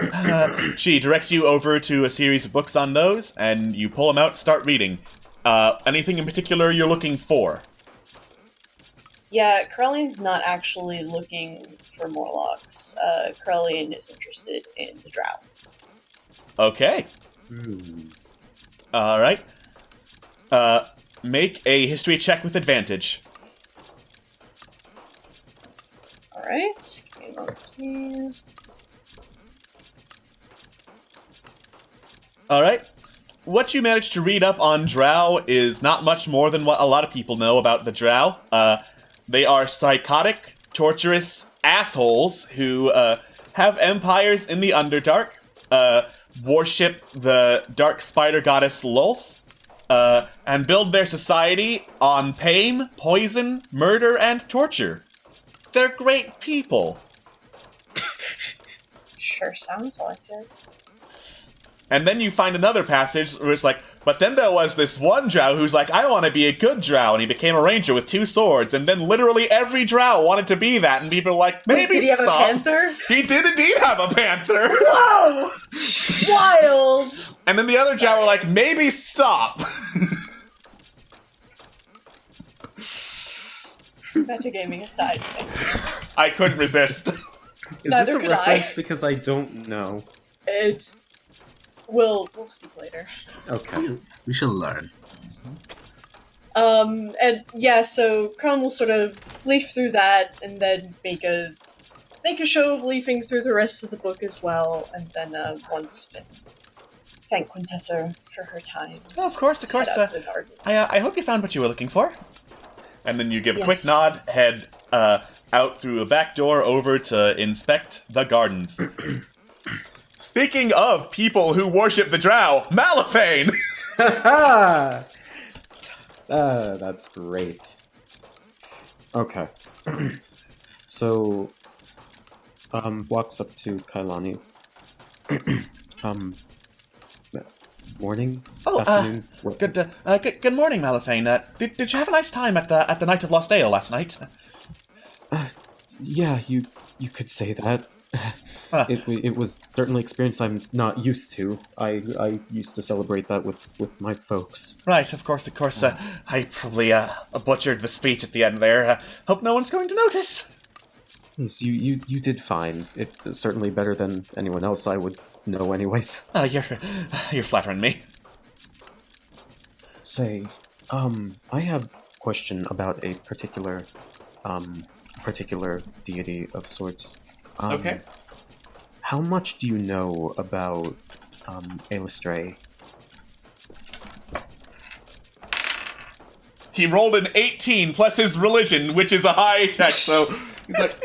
She directs you over to a series of books on those, and you pull them out, start reading. Anything in particular you're looking for? Yeah, Corellian's not actually looking for Morlocks. Corellian is interested in the Drow. Okay. All right. Make a history check with advantage. Alright, give me a moment, please. Alright. What you managed to read up on Drow is not much more than what a lot of people know about the Drow. They are psychotic, torturous assholes who have empires in the Underdark, worship the dark spider goddess Lolth, and build their society on pain, poison, murder, and torture. They're great people. Sure sounds like it. And then you find another passage where it's like, but then there was this one Drow who's like, I want to be a good Drow, and he became a ranger with 2 swords, and then literally every Drow wanted to be that, and people are like, maybe Did he have stop. a panther? He did indeed have a panther! Whoa! Wild! And then the other Drow were like, maybe stop! Metagaming aside. I couldn't resist. Is Neither this a could reference? I. Because I don't know. It's... We'll speak later. Okay. We shall learn. And yeah, so Kron will sort of leaf through that and then make a show of leafing through the rest of the book as well, and then once thank Quintessa for her time. Oh, of course. Head out to the gardens. I hope you found what you were looking for. And then you give a quick Yes. nod, head out through a back door over to inspect the gardens. Speaking of people who worship the Drow, Malifane! That's great. Okay. So, walks up to Kailani. Morning? Oh, Afternoon? What- Good morning, Malifane. Did you have a nice time at the Night of Lost Ale last night? Yeah, you could say that. It was certainly an experience I'm not used to. I used to celebrate that with my folks. Right, of course. I probably butchered the speech at the end there. Hope no one's going to notice. Yes, you did fine. It's certainly better than anyone else I would know anyways. You're flattering me. Say, I have a question about a particular deity of sorts. Okay. How much do you know about Ailestray? He rolled an 18 plus his religion, which is a high tech, so he's like,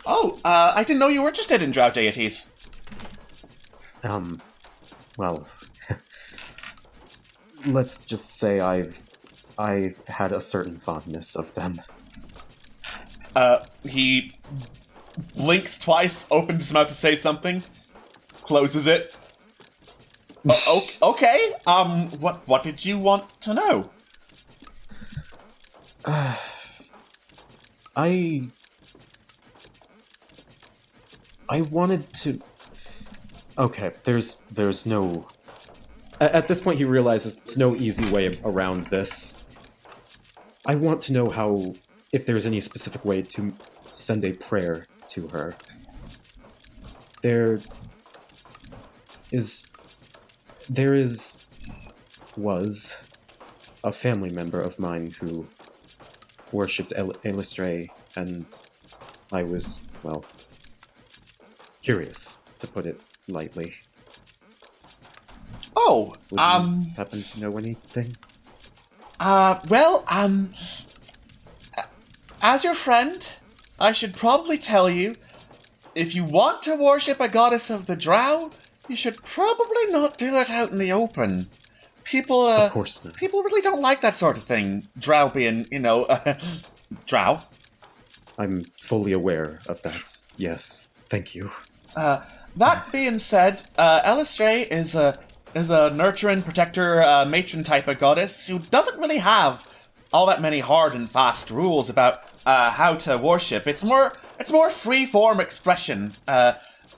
I didn't know you were interested in Drow deities. Well, let's just say I've had a certain fondness of them. He blinks twice, opens his mouth to say something, closes it. Okay, what did you want to know? I wanted to... Okay, there's no... At this point he realizes there's no easy way around this. I want to know how... if there's any specific way to send a prayer to her. There was a family member of mine who worshipped Ailestray, and I was, well, curious, to put it lightly. Oh, Would you happen to know anything? As your friend, I should probably tell you, if you want to worship a goddess of the Drow, you should probably not do it out in the open. People, Of course not. people really don't like that sort of thing. Drow being, Drow. I'm fully aware of that. Yes, thank you. That being said, Elistray is a nurturing, protector, matron type of goddess who doesn't really have all that many hard and fast rules about how to worship. It's more free-form expression,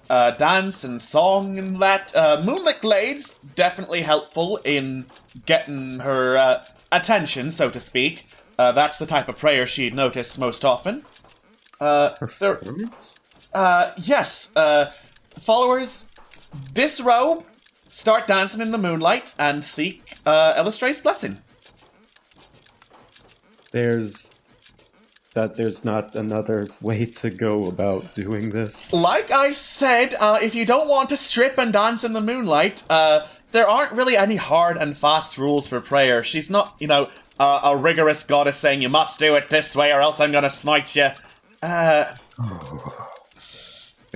dance and song and that. Moonlit Glade's definitely helpful in getting her attention, so to speak. That's the type of prayer she'd notice most often. Performance? Yes. Followers disrobe, start dancing in the moonlight, and seek Elistray's blessing. There's not another way to go about doing this. Like I said, if you don't want to strip and dance in the moonlight, there aren't really any hard and fast rules for prayer. She's not, a rigorous goddess saying you must do it this way or else I'm gonna smite you.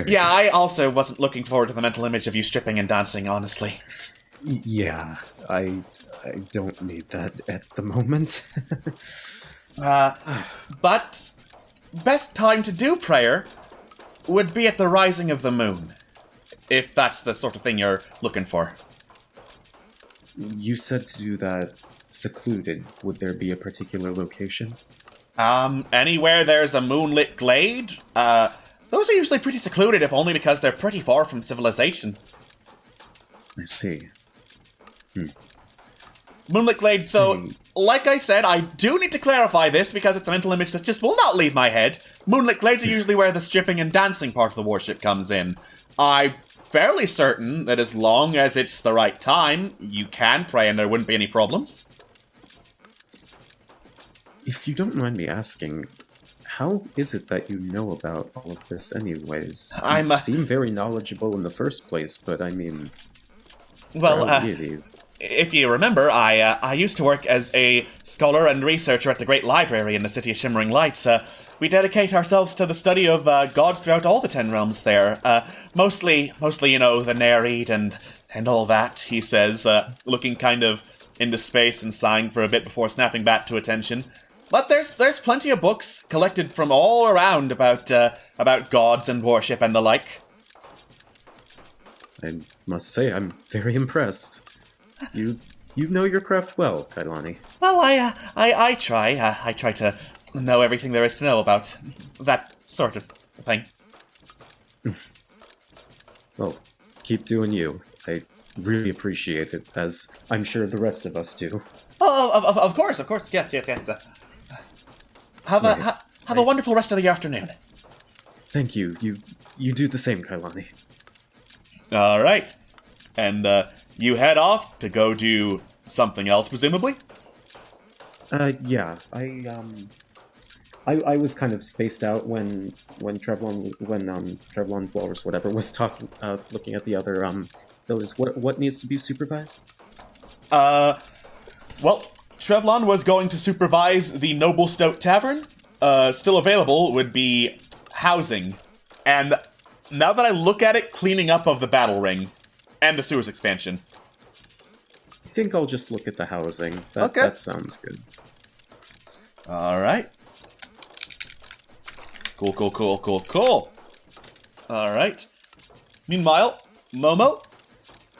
Yeah, I also wasn't looking forward to the mental image of you stripping and dancing, honestly. Yeah, I don't need that at the moment. But best time to do prayer would be at the rising of the moon, if that's the sort of thing you're looking for. You said to do that secluded. Would there be a particular location? Anywhere there's a moonlit glade. Those are usually pretty secluded, if only because they're pretty far from civilization. I see. Moonlit glade, so, like I said, I do need to clarify this because it's a mental image that just will not leave my head. Moonlit glades are usually where the stripping and dancing part of the worship comes in. I'm fairly certain that as long as it's the right time, you can pray and there wouldn't be any problems. If you don't mind me asking, how is it that you know about all of this anyways? You seem very knowledgeable in the first place, but I mean... Well, if you remember, I used to work as a scholar and researcher at the Great Library in the City of Shimmering Lights. We dedicate ourselves to the study of gods throughout all the 10 realms there. Mostly, the Nereid and all that, he says, looking kind of into space and sighing for a bit before snapping back to attention. But there's plenty of books collected from all around about gods and worship and the like. I must say, I'm very impressed. You know your craft well, Kailani. Well, I try. I try to know everything there is to know about that sort of thing. Well, keep doing you. I really appreciate it, as I'm sure the rest of us do. Oh, of course, yes. Have a wonderful rest of the afternoon. Thank you. You do the same, Kailani. All right, and you head off to go do something else, presumably. Yeah. I was kind of spaced out when Trevlon Walrus whatever was talking, looking at the other buildings. What needs to be supervised? Well, Trevlon was going to supervise the Noble Stout Tavern. Still available would be housing, and now that I look at it, cleaning up of the battle ring and the sewers expansion. I think I'll just look at the housing. Okay. That sounds good. All right. Cool. All right. Meanwhile, Momo,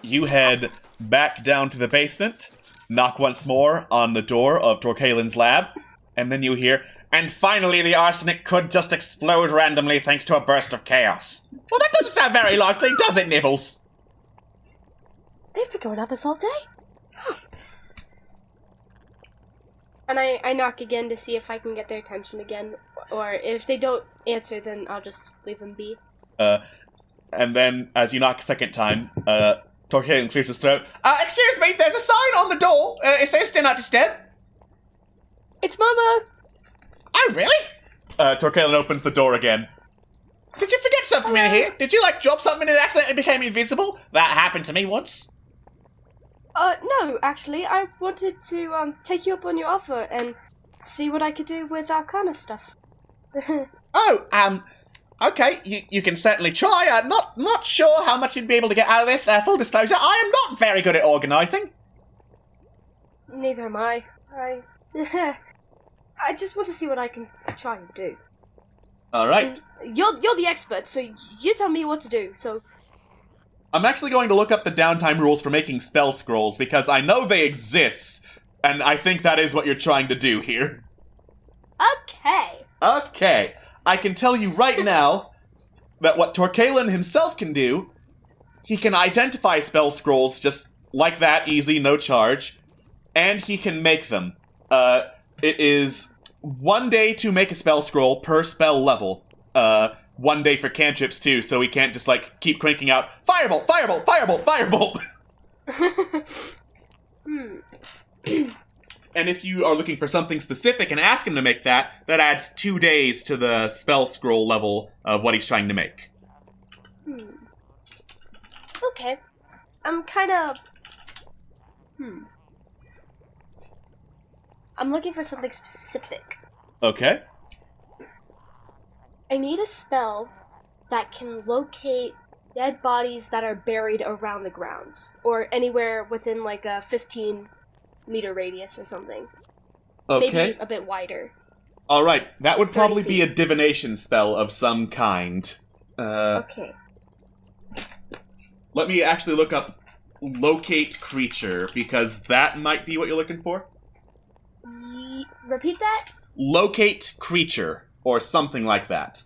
you head back down to the basement, knock once more on the door of Torkaelin's lab, and then you hear, "And finally the arsenic could just explode randomly thanks to a burst of chaos." Well, that doesn't sound very likely, does it, Nibbles? They've been going at this all day. And I knock again to see if I can get their attention again, or if they don't answer, then I'll just leave them be. And then, as you knock a second time, Torkaelin clears his throat. Excuse me, there's a sign on the door. It says "Do not disturb." It's Momo! Oh, really? Torkaelin opens the door again. Did you forget something in here? Did you, drop something and it accidentally became invisible? That happened to me once. No, actually, I wanted to, take you up on your offer and see what I could do with Arcana stuff. Okay, you can certainly try. Not sure how much you'd be able to get out of this. Full disclosure, I am not very good at organising. Neither am I. I just want to see what I can try and do. All right. You're the expert, so you tell me what to do. So I'm actually going to look up the downtime rules for making spell scrolls because I know they exist, and I think that is what you're trying to do here. okay. Okay. I can tell you right now that what Torkalin himself can do, he can identify spell scrolls just like that, easy, no charge, and he can make them. It is 1 day to make a spell scroll per spell level. 1 day for cantrips too, so he can't just like keep cranking out firebolt, firebolt, firebolt, firebolt. And if you are looking for something specific and ask him to make that, that adds 2 days to the spell scroll level of what he's trying to make. Okay. I'm kind of... I'm looking for something specific. Okay. I need a spell that can locate dead bodies that are buried around the grounds. Or anywhere within like a 15-meter radius or something. Okay. Maybe a bit wider. Alright, that would probably 30 be a divination spell of some kind. Okay. Let me actually look up locate creature, because that might be what you're looking for. Repeat that? Locate creature, or something like that.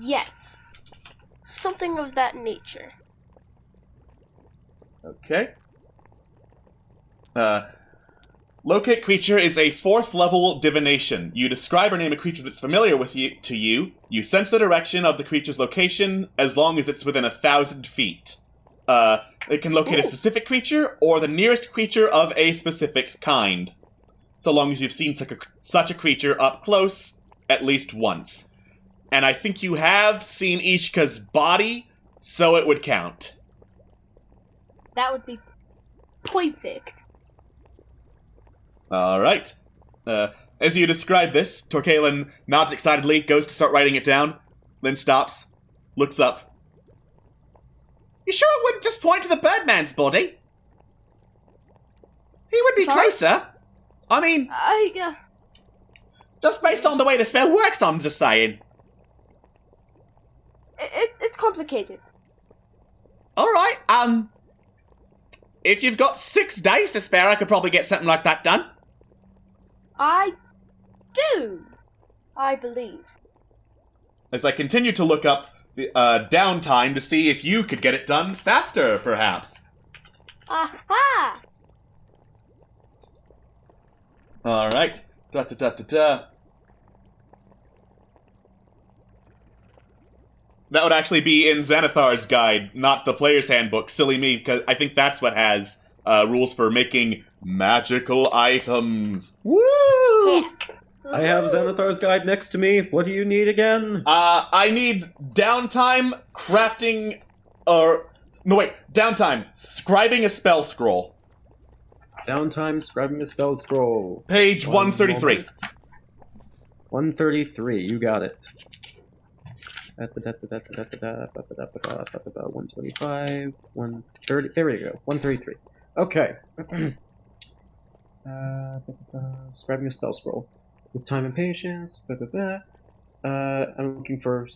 Yes. Something of that nature. Okay. Locate creature is a 4th level divination. You describe or name a creature that's familiar with you to you. You sense the direction of the creature's location as long as it's within 1,000 feet. It can locate a specific creature or the nearest creature of a specific kind. So long as you've seen such a creature up close at least once. And I think you have seen Ishka's body, so it would count. That would be perfect. Alright. As you describe this, Torkalin nods excitedly, goes to start writing it down, then stops, looks up. You sure it wouldn't just point to the Birdman's body? He would be Sorry? closer. I mean, just based on the way the spell works, I'm just saying. It's complicated. Alright, if you've got 6 days to spare, I could probably get something like that done. I do, I believe. As I continue to look up the downtime to see if you could get it done faster, perhaps. Aha! Alright. Da-da-da-da-da. That would actually be in Xanathar's guide, not the player's handbook. Silly me, because I think that's what has rules for making magical items. Woo! Heck. I have Xanathar's guide next to me. What do you need again? I need downtime, crafting, downtime, scribing a spell scroll. Downtime, scribing a spell scroll. Page 133. 133, you got it. 125, 130, there we go, 133. Okay. Scribing a spell scroll. With time and patience, I'm looking for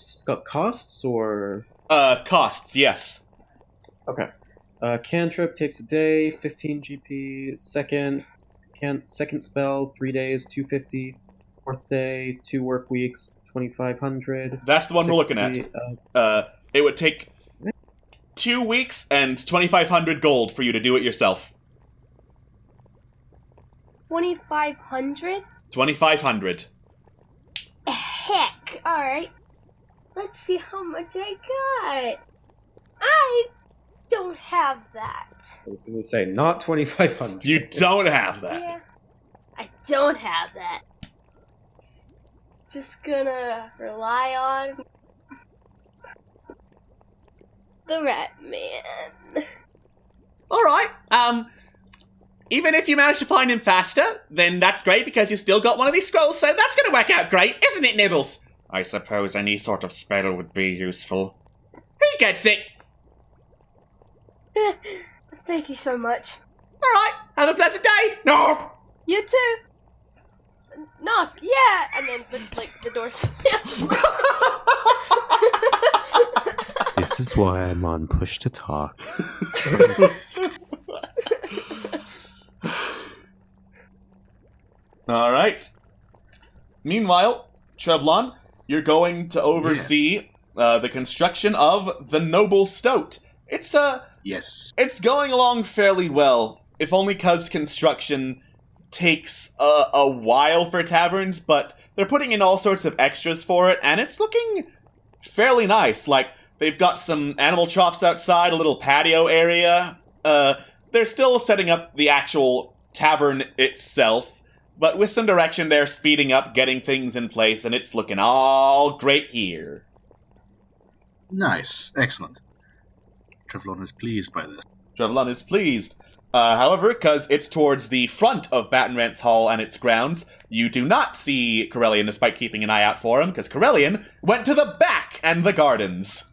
costs, or... Costs, yes. Okay. Cantrip takes a day, 15 GP. Second spell, 3 days, 250. 4th day, 2 work weeks, 2,500. That's the one 60, we're looking at. It would take 2 weeks and 2,500 gold for you to do it yourself. 2,500? 2,500. Heck! Alright. Let's see how much I got. I don't have that. I was going to say, not 2,500. You don't have that. Yeah. I don't have that. Just gonna rely on the rat man. Alright, even if you manage to find him faster, then that's great because you've still got one of these scrolls, so that's gonna work out great, isn't it, Nibbles? I suppose any sort of spell would be useful. He gets it! Thank you so much. Alright, have a pleasant day! No! You too! no, yeah, and then the door slams. This is why I'm on push to talk. All right. Meanwhile, Trevlon, you're going to oversee the construction of the Noble Stoat. It's Yes. It's going along fairly well, if only because construction takes a while for taverns, but they're putting in all sorts of extras for it, and it's looking fairly nice. Like, they've got some animal troughs outside, a little patio area. They're still setting up the actual tavern itself, but with some direction, they're speeding up, getting things in place, and it's looking all great here. Nice. Excellent. Trevlon is pleased by this. Trevlon is pleased. However, because it's towards the front of Baton Rance Hall and its grounds, you do not see Corellian despite keeping an eye out for him, because Corellian went to the back and the gardens.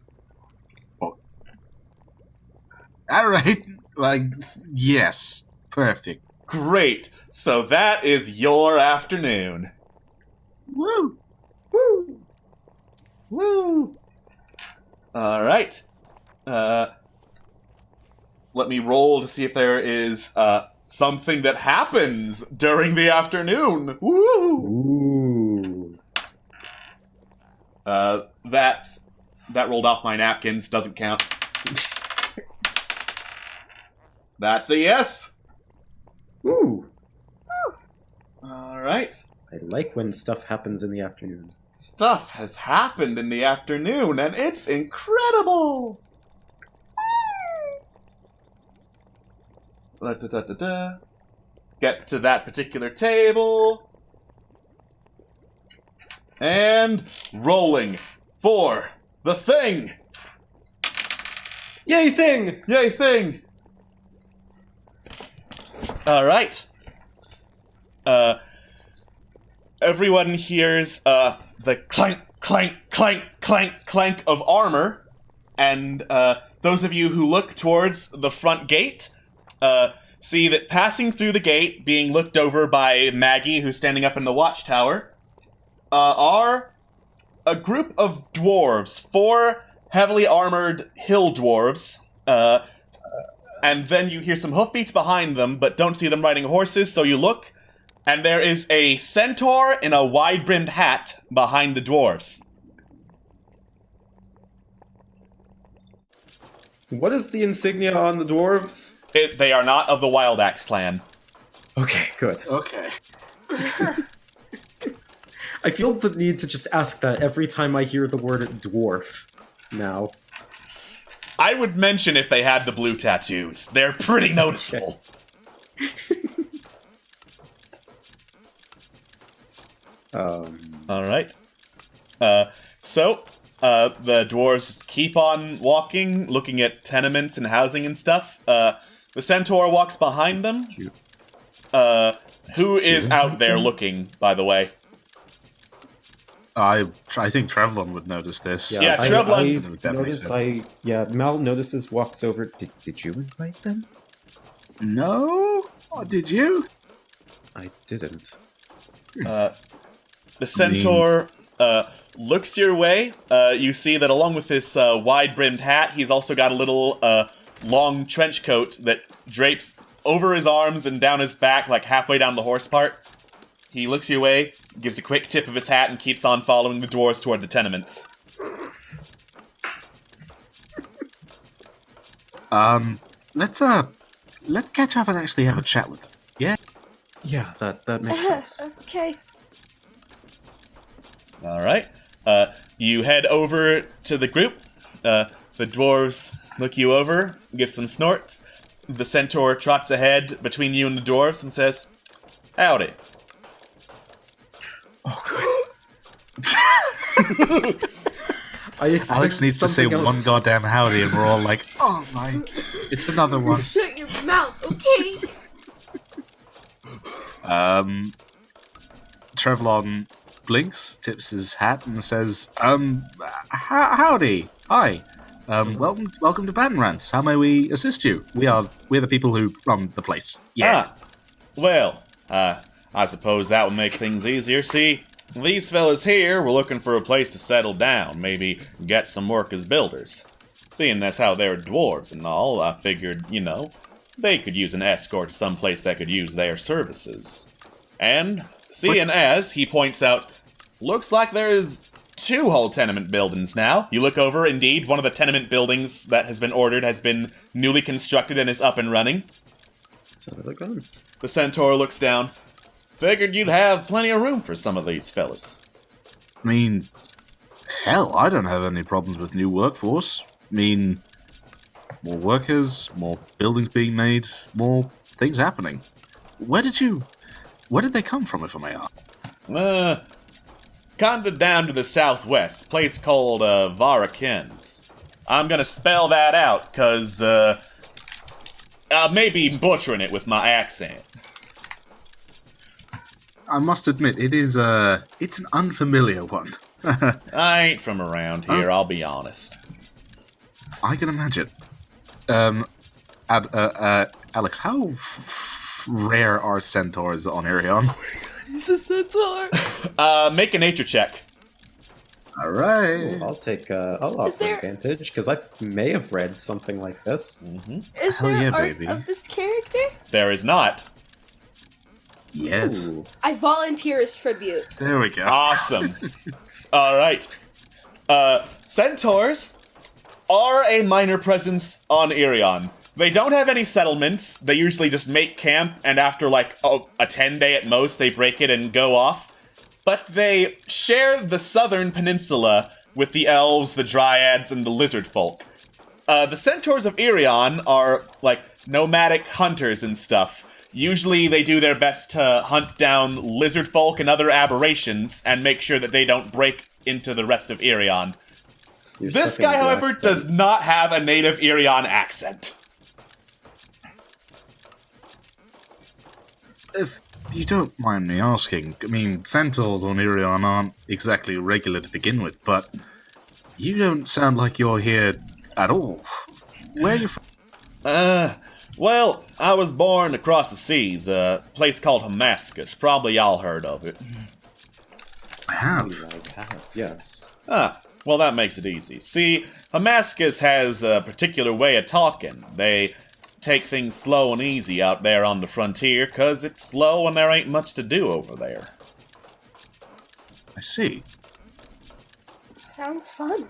Alright. Yes. Perfect. Great. So that is your afternoon. Woo! Woo! Woo! Alright. Let me roll to see if there is something that happens during the afternoon. Woo! Ooh. That rolled off my napkins, doesn't count. That's a yes. Ooh. Alright. I like when stuff happens in the afternoon. Stuff has happened in the afternoon, and it's incredible! Da-da-da-da-da. Get to that particular table. And rolling for the thing! Yay, thing! Yay, thing! Alright. Everyone hears the clank, clank, clank, clank, clank of armor, and those of you who look towards the front gate see that passing through the gate, being looked over by Maggie, who's standing up in the watchtower, are a group of dwarves, 4 heavily armored hill dwarves, and then you hear some hoofbeats behind them, but don't see them riding horses, so you look, and there is a centaur in a wide-brimmed hat behind the dwarves. What is the insignia on the dwarves? They are not of the Wild Axe clan. Okay, good. Okay. I feel the need to just ask that every time I hear the word dwarf now. I would mention if they had the blue tattoos. They're pretty noticeable. Alright. So, the dwarves keep on walking, looking at tenements and housing and stuff. The centaur walks behind them. Who is out there looking, by the way? I think Trevlon would notice this. Yeah, Trevlon. Mal notices, walks over. Did you invite them? No? Or did you? I didn't. The centaur looks your way. You see that along with this wide-brimmed hat, he's also got a little long trench coat that drapes over his arms and down his back, like halfway down the horse part. He looks your way, gives a quick tip of his hat, and keeps on following the dwarves toward the tenements. Let's catch up and actually have a chat with them. Yeah? Yeah, that makes sense. Okay. Alright. You head over to the group. The dwarves look you over, give some snorts. The centaur trots ahead between you and the dwarves and says, "Howdy." Oh, good. Alex needs to say something else. one goddamn howdy, and we're all like, oh my, it's another one. Shut your mouth, okay? Trevlon blinks, tips his hat, and says, howdy, hi. Welcome to Baton Rance. How may we assist you? We're the people who run the place. Yeah. Well, I suppose that would make things easier. See, these fellas here were looking for a place to settle down, maybe get some work as builders. Seeing as how they're dwarves and all, I figured, they could use an escort to some place that could use their services. And, seeing as, he points out, looks like there's 2 whole tenement buildings now. You look over, indeed, one of the tenement buildings that has been ordered has been newly constructed and is up and running. So they're gone. The centaur looks down. Figured you'd have plenty of room for some of these fellas. I mean, hell, I don't have any problems with new workforce. I mean, more workers, more buildings being made, more things happening. Where did they come from, if I may ask? Kinda down to the southwest, place called, Arcane. I'm gonna spell that out, cause, I may be butchering it with my accent. I must admit, it's an unfamiliar one. I ain't from around here, I'll be honest. I can imagine. Alex, how rare are centaurs on Ariane? He's a centaur. Make a nature check. All right. I'll offer advantage, because I may have read something like this. Mm-hmm. Is Hell there yeah, art baby. of this character? There is not. Yes. Ooh. I volunteer as tribute. There we go. Awesome. Alright. Centaurs are a minor presence on Ariane. They don't have any settlements. They usually just make camp, and after like a 10-day at most, they break it and go off. But they share the southern peninsula with the elves, the dryads, and the lizard folk. The centaurs of Ariane are like nomadic hunters and stuff. Usually they do their best to hunt down lizard folk and other aberrations and make sure that they don't break into the rest of Ariane. This guy, however, does not have a native Ariane accent. If you don't mind me asking, I mean, centaurs on Ariane aren't exactly regular to begin with, but you don't sound like you're here at all. Where are you from? Well, I was born across the seas, a place called Damascus. Probably y'all heard of it. I have. Yes. Well, that makes it easy. See, Damascus has a particular way of talking. They take things slow and easy out there on the frontier, 'cause it's slow and there ain't much to do over there. I see. Sounds fun.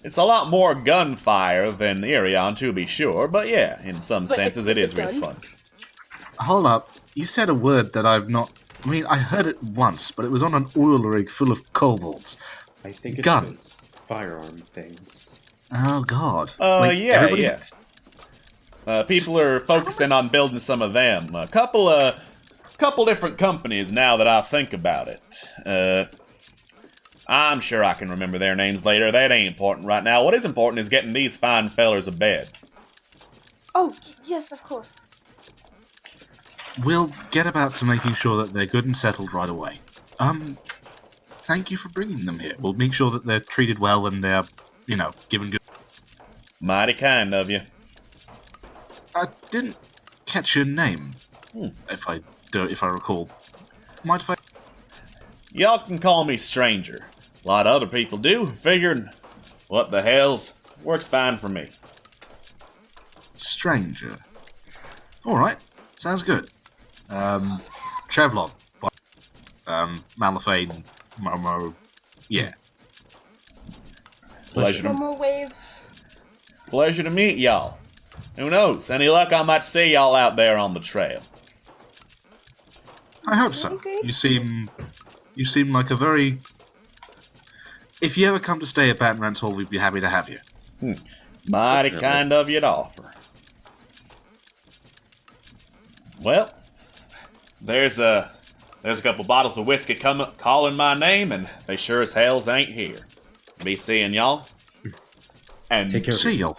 It's a lot more gunfire than Ariane, to be sure, but yeah, in some senses it is really fun. Hold up. You said a word that I've not... I mean, I heard it once, but it was on an oil rig full of kobolds. I think it's Gun. those firearm things. Oh, God. Yeah. everybody- People are focusing on building some of them. A couple different companies now that I think about it. I'm sure I can remember their names later. That ain't important right now. What is important is getting these fine fellers a bed. Oh, yes, of course. We'll get about to making sure that they're good and settled right away. Thank you for bringing them here. We'll make sure that they're treated well and they're, given good... Mighty kind of you. I didn't catch your name, if I recall. Mind if I... Y'all can call me Stranger. A lot of other people do. Figured, what the hell's, works fine for me. Stranger. Alright, sounds good. Trevlon. Malafane, Momo. Yeah. Pleasure No to, more waves. pleasure to meet y'all. Who knows? Any luck I might see y'all out there on the trail. I hope so. Maybe. You seem like a very... If you ever come to stay at Baton Rance Hall, we'd be happy to have you. Mighty kind of you to offer. Well, there's a couple bottles of whiskey calling my name, and they sure as hells ain't here. Be seeing y'all. And Take care. See y'all.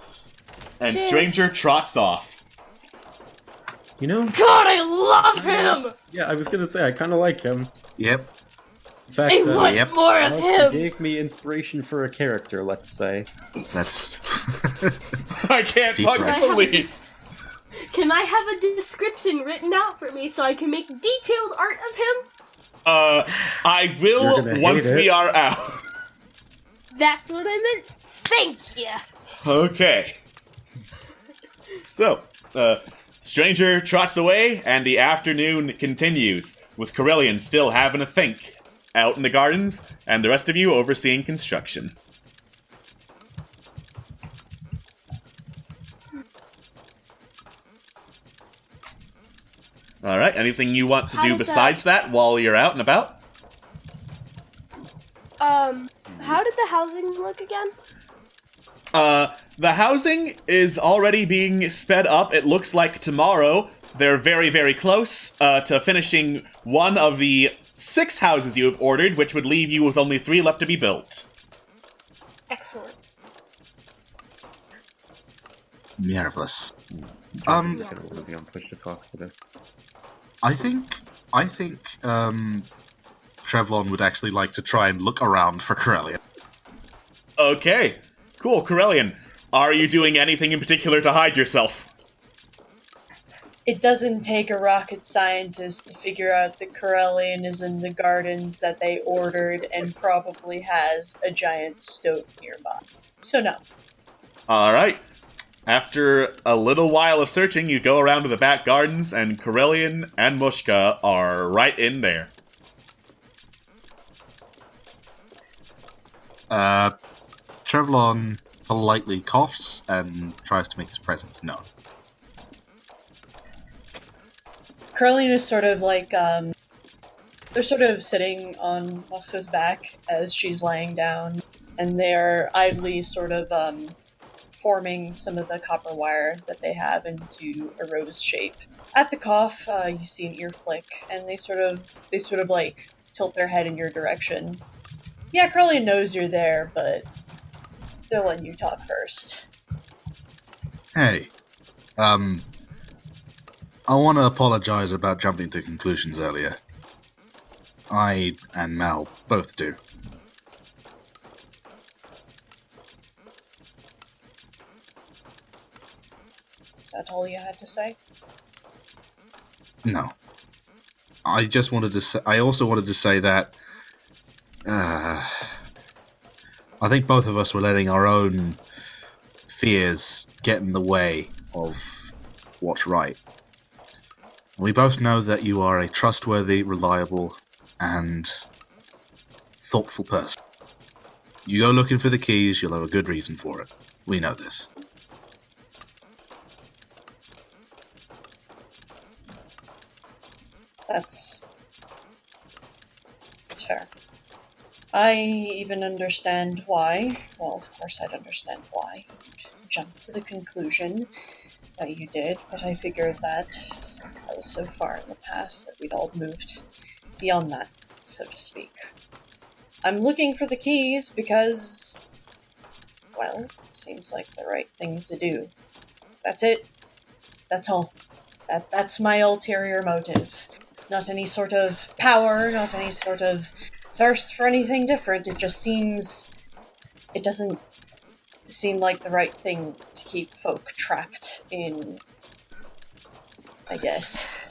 And Cheers. Stranger trots off. You know? God, I love him! Yeah, I was gonna say, I kind of like him. Yep. In fact, I want yep. more of Alex, you him! gave me inspiration for a character, let's say. That's... I can't Deep fucking breath. believe. Can I have a description written out for me so I can make detailed art of him? I You're will gonna once hate we it. are out. That's what I meant. Thank you. Okay. So, Stranger trots away, and the afternoon continues, with Corellian still having a think out in the gardens, and the rest of you overseeing construction. Alright, anything you want to How do did besides that while you're out and about? How did the housing look again? The housing is already being sped up. It looks like tomorrow they're very, very close to finishing one of the 6 houses you have ordered, which would leave you with only 3 left to be built. Excellent. Marvelous. I'm gonna be on push to talk for this. I think Trevlon would actually like to try and look around for Corellian. Okay, cool. Corellian, are you doing anything in particular to hide yourself? It doesn't take a rocket scientist to figure out that Corellian is in the gardens that they ordered and probably has a giant stove nearby. So no. Alright. After a little while of searching, you go around to the back gardens, and Corellian and Mushka are right in there. Trevlon politely coughs and tries to make his presence known. Corellian is sort of like, they're sort of sitting on Mushka's back as she's laying down, and they're idly sort of, forming some of the copper wire that they have into a rose shape. At the cough, you see an ear flick, and they sort of like tilt their head in your direction. Yeah, Corellian knows you're there, but they're letting you talk first. Hey, I want to apologize about jumping to conclusions earlier. I and Mal both do. Is that all you had to say? No. I just wanted to say, I also wanted to say that I think both of us were letting our own fears get in the way of what's right. We both know that you are a trustworthy, reliable, and thoughtful person. You go looking for the keys, you'll have a good reason for it. We know this. That's fair. I even understand why. Well, of course I'd understand why you'd jump to the conclusion that you did, but I figured that since that was so far in the past that we'd all moved beyond that, so to speak. I'm looking for the keys because, well, it seems like the right thing to do. That's it. That's all. That's my ulterior motive. Not any sort of power, not any sort of thirst for anything different. It just seems... It doesn't seem like the right thing to keep folk trapped in, I guess,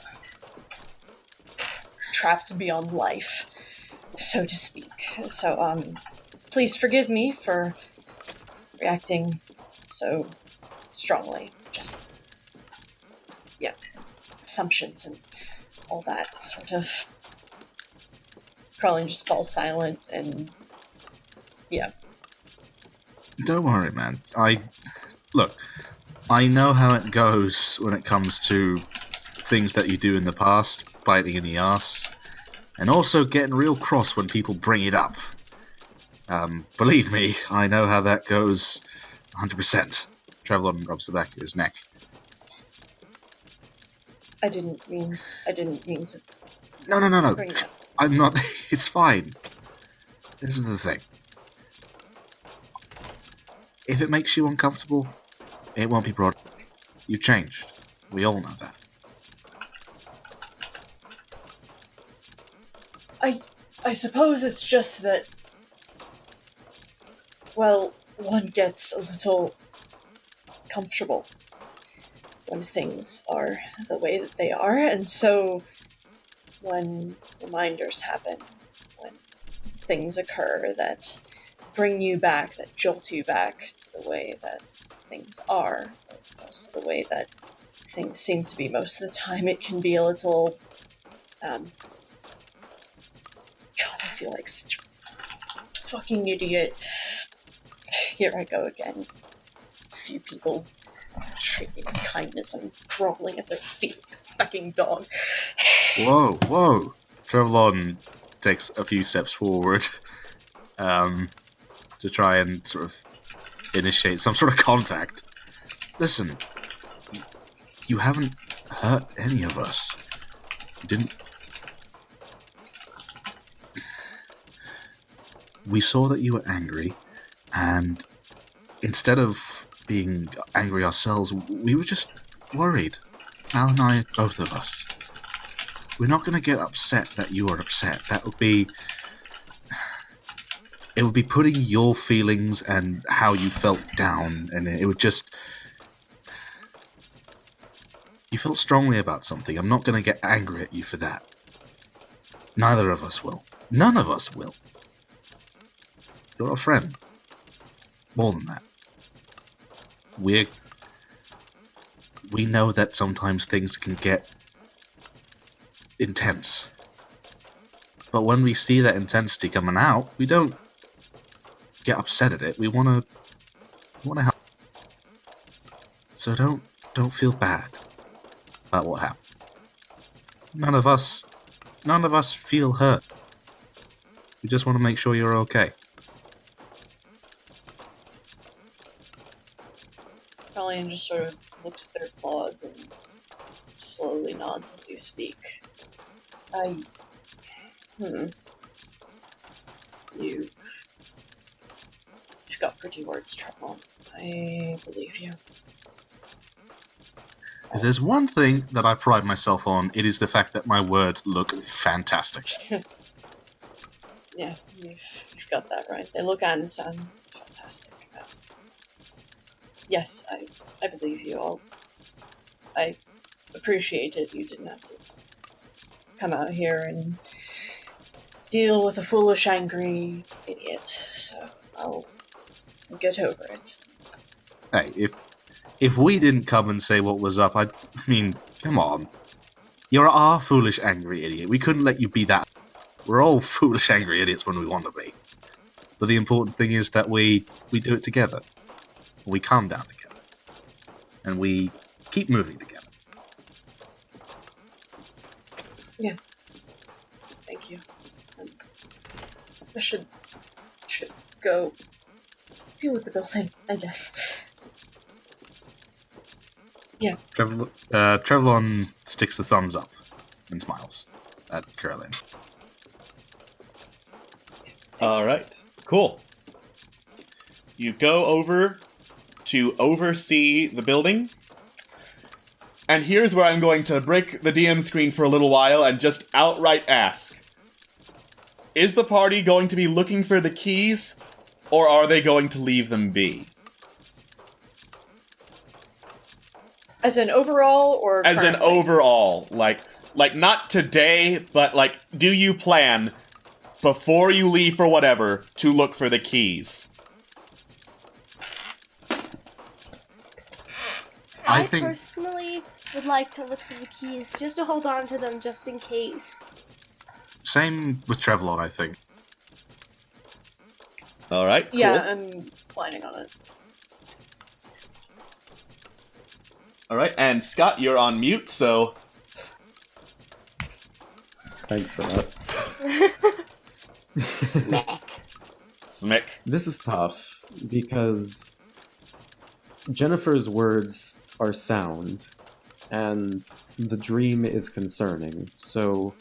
trapped beyond life, so to speak. So, please forgive me for reacting so strongly. Just, yeah, assumptions and all that sort of... Carlin just falls silent and, yeah. Don't worry, man. Look, I know how it goes when it comes to things that you do in the past, biting in the ass, and also getting real cross when people bring it up. Believe me, I know how that goes 100%. Trevlon rubs the back of his neck. I didn't mean to... No. bring it up. I'm not... It's fine. This is the thing. If it makes you uncomfortable, it won't be brought. You've changed. We all know that. I suppose it's just that, well, one gets a little comfortable when things are the way that they are, and so when reminders happen, when things occur that bring you back, that jolt you back to the way that things are, as opposed to the way that things seem to be most of the time, it can be a little, God, I feel like such a fucking idiot. Here I go again. A few people treat me with kindness and groveling at their feet like a fucking dog. Whoa. Trevlon takes a few steps forward to try and sort of initiate some sort of contact. Listen, you haven't hurt any of us. You didn't. We saw that you were angry, and instead of being angry ourselves, we were just worried. Al and I, both of us. We're not going to get upset that you are upset. That would be... It would be putting your feelings and how you felt down, and it would just... You felt strongly about something. I'm not going to get angry at you for that. Neither of us will. None of us will. You're a friend. More than that. We know that sometimes things can get intense. But when we see that intensity coming out, we don't get upset at it. We want to help. So don't feel bad about what happened. None of us feel hurt. We just want to make sure you're okay. Ariane just sort of looks at their claws and slowly nods as you speak. You've got pretty words, Trevlon. I believe you. If there's one thing that I pride myself on, it is the fact that my words look fantastic. Yeah, you've got that right. They look and sound fantastic. Yes, I believe you all. I appreciate it. You didn't have to come out here and deal with a foolish, angry idiot, so I'll get over it. Hey, if we didn't come and say what was up, I mean, come on. You're our foolish, angry idiot. We couldn't let you be that. We're all foolish, angry idiots when we want to be. But the important thing is that we do it together. We calm down together. And we keep moving together. Yeah. Thank you. I should go deal with the building, I guess. Yeah. Trevlon sticks the thumbs up and smiles at Caroline. Alright, cool. You go over to oversee the building. And here's where I'm going to break the DM screen for a little while and just outright ask. Is the party going to be looking for the keys, or are they going to leave them be? As in overall, or As in currently? overall. Like not today, but like, do you plan, before you leave for whatever, to look for the keys? I think- personally would like to look for the keys just to hold on to them just in case. Same with Trevlon, I think. Alright, cool. Yeah, I'm planning on it. Alright, and Scott, you're on mute, so... Thanks for that. Smick. This is tough because Jennifer's words are sound and the dream is concerning. So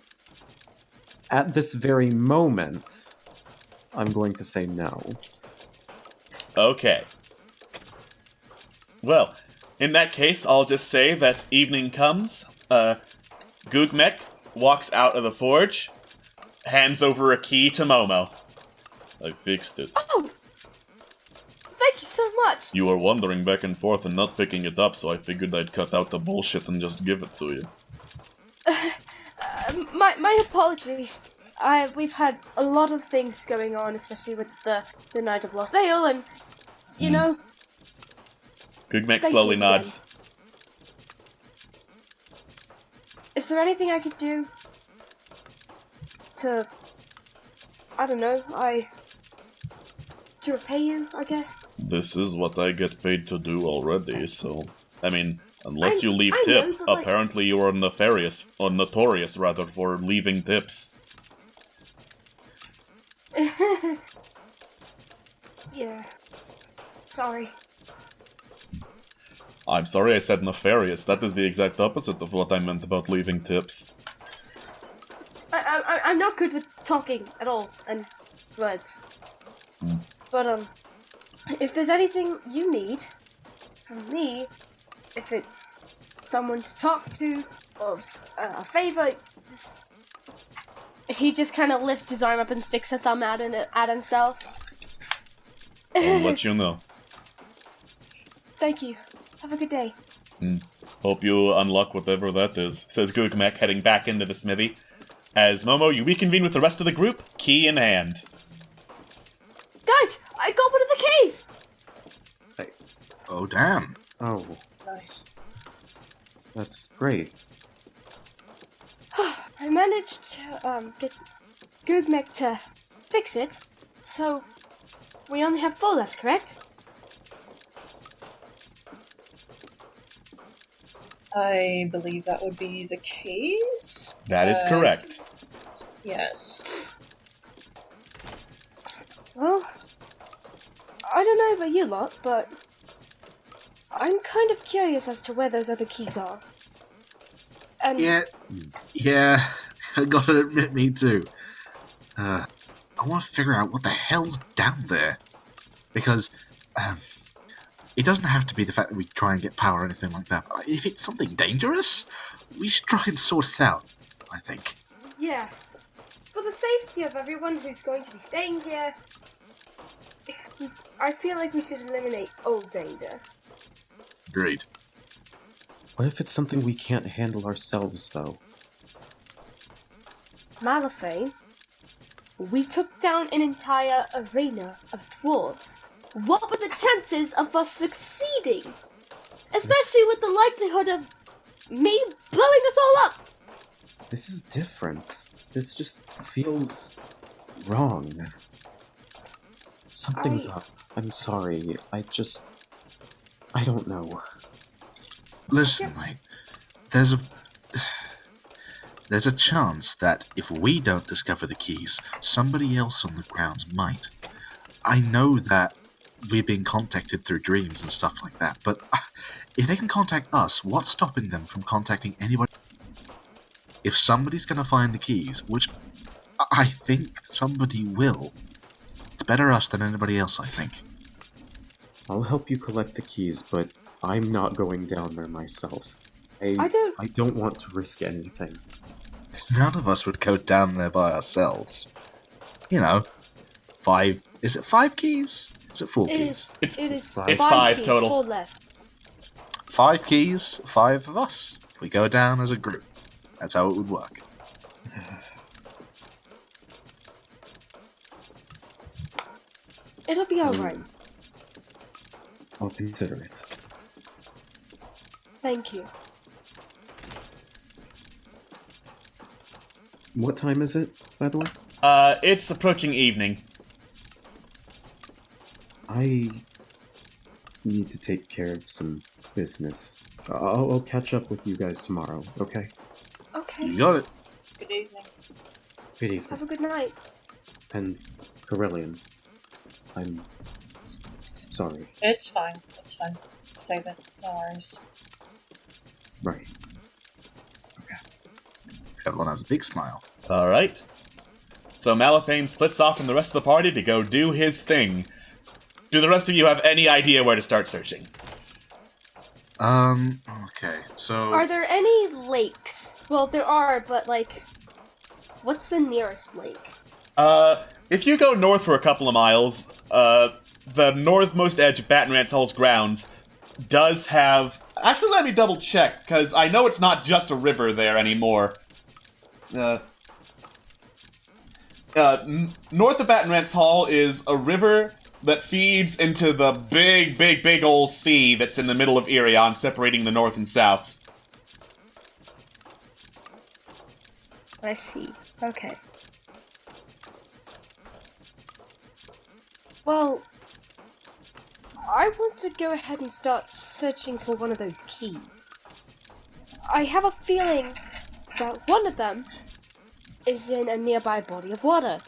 at this very moment, I'm going to say no. Okay. Well, in that case, I'll just say that evening comes, Gugmek walks out of the forge, hands over a key to Momo. I fixed it. Oh! Thank you so much. You were wandering back and forth and not picking it up, so I figured I'd cut out the bullshit and just give it to you. My apologies. We've had a lot of things going on, especially with the Night of Lost Ale, and you know. Gugmek Thank slowly you nods. Is there anything I could do to, I don't know, to repay you, I guess? This is what I get paid to do already, so... I mean, unless you leave I tip, know, but, like- apparently you are notorious rather, for leaving tips. Yeah. Sorry. I'm sorry I said nefarious, that is the exact opposite of what I meant about leaving tips. I'm not good with talking at all, and words. But, if there's anything you need from me, if it's someone to talk to, or a favor, he just kind of lifts his arm up and sticks a thumb out at himself. I'll let you know. Thank you. Have a good day. Hope you unlock whatever that is, says Gugmek, heading back into the smithy. As Momo, you reconvene with the rest of the group, key in hand. Guys, I got one of the keys! Oh, damn. Oh, Nice. that's great. I managed to get Gugmek to fix it, so we only have 4 left, correct? I believe that would be the case. That is correct. Yes. Well, I don't know about you lot, but I'm kind of curious as to where those other keys are. And Yeah, I gotta admit, me too. I want to figure out what the hell's down there. Because, it doesn't have to be the fact that we try and get power or anything like that. But if it's something dangerous, we should try and sort it out, I think. yeah, for the safety of everyone who's going to be staying here, I feel like we should eliminate all danger. Agreed. What if it's something we can't handle ourselves, though? Malifane, we took down an entire arena of dwarves. What were the chances of us succeeding? Especially with the likelihood of me blowing us all up! This is different. This just feels wrong. Something's up. I'm sorry. I don't know. Listen, mate. There's a chance that if we don't discover the keys, somebody else on the grounds might. I know that we're being contacted through dreams and stuff like that, but if they can contact us, what's stopping them from contacting anybody? If somebody's gonna find the keys, which I think somebody will, it's better us than anybody else, I think. I'll help you collect the keys, but I'm not going down there myself. I don't want to risk anything. None of us would go down there by ourselves. You know, 5... Is it 5 keys? Is it 4 keys? It is five. It's 5 keys, total. 4 left. 5 keys, 5 of us. We go down as a group. That's how it would work. It'll be alright. I'll consider it. Thank you. What time is it, by the way? It's approaching evening. I need to take care of some business. I'll catch up with you guys tomorrow, okay? Okay. You got it. Good evening. Good evening. Have a good night. And Corellian, I'm sorry. It's fine. It's fine. Save it. No worries. Right. Everyone has a big smile. Alright. So Malifane splits off from the rest of the party to go do his thing. Do the rest of you have any idea where to start searching? Okay, so... Are there any lakes? Well, there are, but like, what's the nearest lake? If you go north for a couple of miles, the northmost edge of Battenrance Hall's grounds does have... Actually, let me double check, because I know it's not just a river there anymore. North of Battenrance Hall is a river that feeds into the big old sea that's in the middle of Ariane, separating the north and south. I see. Okay. Well, I want to go ahead and start searching for one of those keys. I have a feeling that one of them is in a nearby body of water.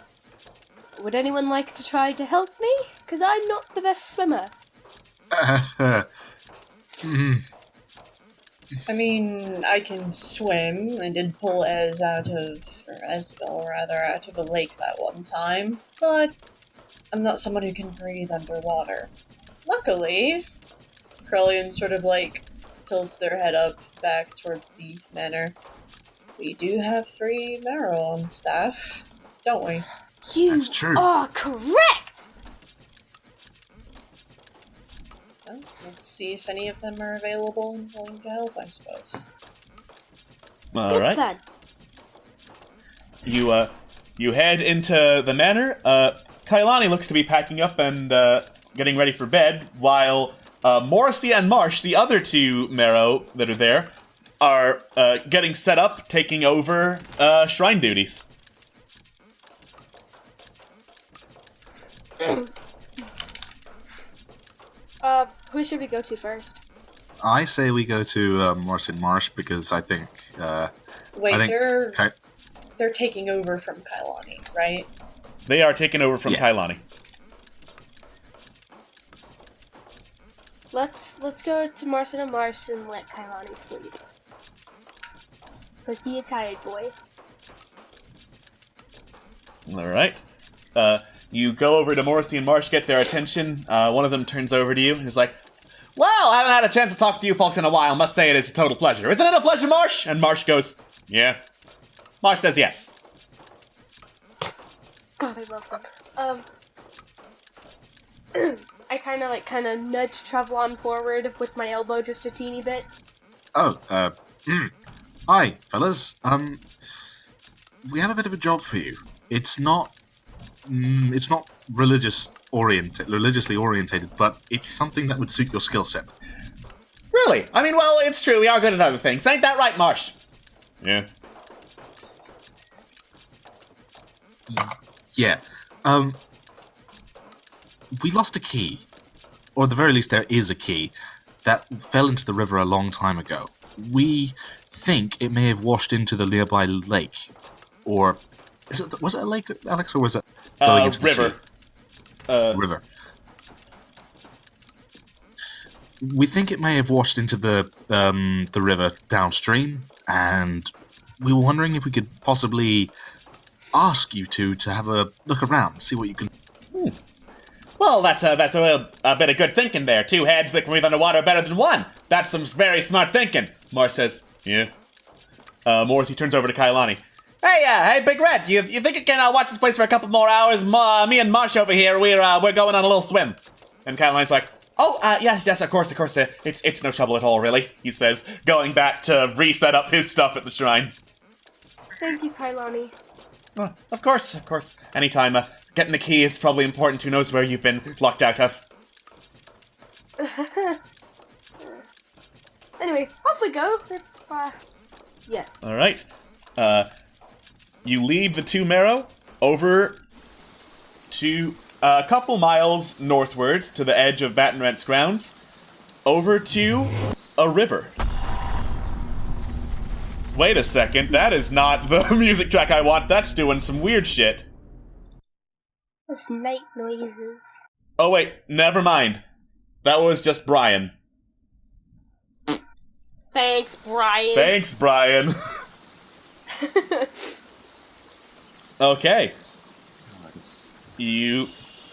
Would anyone like to try to help me? Because I'm not the best swimmer. I mean, I can swim. I did pull Esgal out of a lake that one time, but I'm not someone who can breathe underwater. Luckily, Krellian sort of like tilts their head up back towards the manor. We do have 3 Marrow on staff, don't we? You are correct! Well, let's see if any of them are available and willing to help, I suppose. Alright. Then. You head into the manor. Kailani looks to be packing up and getting ready for bed, while Morrissey and Marsh, the other 2 Marrow that are there, are getting set up, taking over shrine duties. Who should we go to first? I say we go to Morrison Marsh because I think. Wait, I think they're taking over from Kailani, right? They are taking over from Kailani. Let's go to Marson and Marsh and let Kailani sleep. Cause he a tired boy. Alright. You go over to Morrissey and Marsh, get their attention. One of them turns over to you and is like, "Well, I haven't had a chance to talk to you folks in a while. Must say it is a total pleasure. Isn't it a pleasure, Marsh?" And Marsh goes, "Yeah." Marsh says yes. God, I love them. I kind of nudge Trevlon forward with my elbow just a teeny bit. Hi, fellas. We have a bit of a job for you. It's not religiously orientated, but it's something that would suit your skill set. Really? I mean, well, it's true. We are good at other things. Ain't that right, Marsh? Yeah. Yeah. We lost a key, or at the very least there is a key, that fell into the river a long time ago. We think it may have washed into the nearby lake, or was it a lake, Alex, or was it going into the river? Sea? River. We think it may have washed into the river downstream, and we were wondering if we could possibly ask you to have a look around, see what you can. Well, that's a bit of good thinking there. 2 heads that can breathe underwater are better than 1. That's some very smart thinking. Marsh says, "Yeah." Morrissey turns over to Kailani. Hey, Big Red, you think you can watch this place for a couple more hours? Me and Marsh over here, we're going on a little swim. And Kailani's like, "Oh, yes, of course. It's no trouble at all, really," he says, going back to reset up his stuff at the shrine. Thank you, Kailani. Of course. Anytime. Getting the key is probably important. Who knows where you've been locked out of? Anyway, off we go. Yes. All right. You lead the 2 Marrow over to a couple miles northwards to the edge of Battenrance grounds, over to a river. Wait a second, that is not the music track I want. That's doing some weird shit. It's night noises. Oh wait, never mind. That was just Brian. Thanks, Brian. Okay. You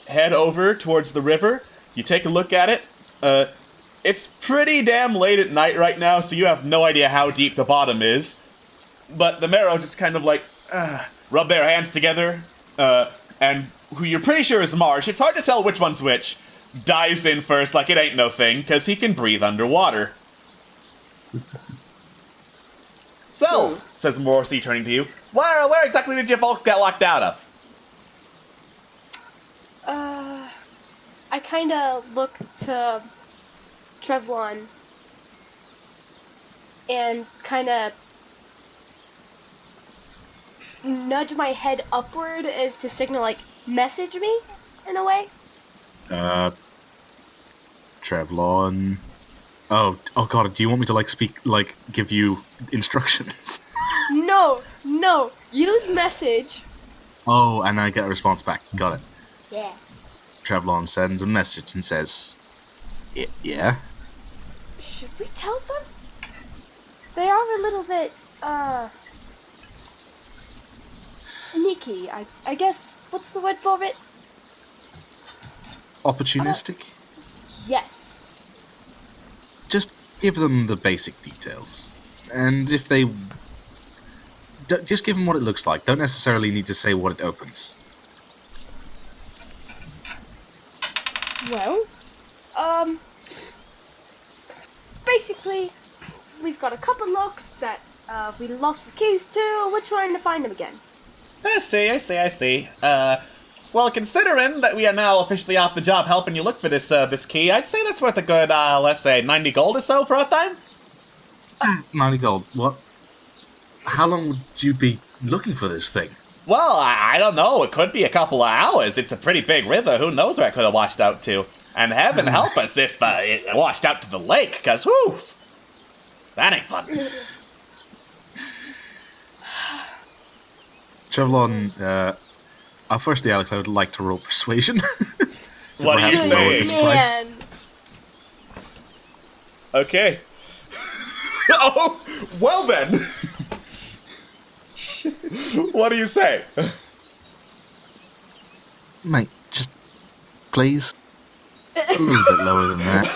head over towards the river. You take a look at it. It's pretty damn late at night right now, so you have no idea how deep the bottom is. But the Marrow just kind of like rub their hands together, and who you're pretty sure is Marsh. It's hard to tell which one's which. dives in first like it ain't no thing, because he can breathe underwater. So, says Morrissey, turning to you, where exactly did you folks get locked out of? I kind of look to Trevlon and kind of nudge my head upward as to signal, like, message me, in a way. Trevlon. Oh god, do you want me to, like, speak, like, give you instructions? No, use message. Oh, and I get a response back. Got it. Yeah. Trevlon sends a message and says, yeah? Should we tell them? They are a little bit, sneaky, I guess. What's the word for it? Opportunistic? Yes. Just give them the basic details. And if they... just give them what it looks like. Don't necessarily need to say what it opens. Well, basically, we've got a couple locks that, we lost the keys to. We're trying to find them again. I see. Well, considering that we are now officially off the job helping you look for this key, I'd say that's worth a good, let's say, 90 gold or so for our time? 90 gold. What? How long would you be looking for this thing? Well, I don't know. It could be a couple of hours. It's a pretty big river. Who knows where it could have washed out to? And heaven help us if it washed out to the lake, because, whew, that ain't fun. Trevlon, firstly, Alex, I would like to roll persuasion. What are you saying? Man. Okay. Oh, well then. What do you say? Mate, just please. A little bit lower than that.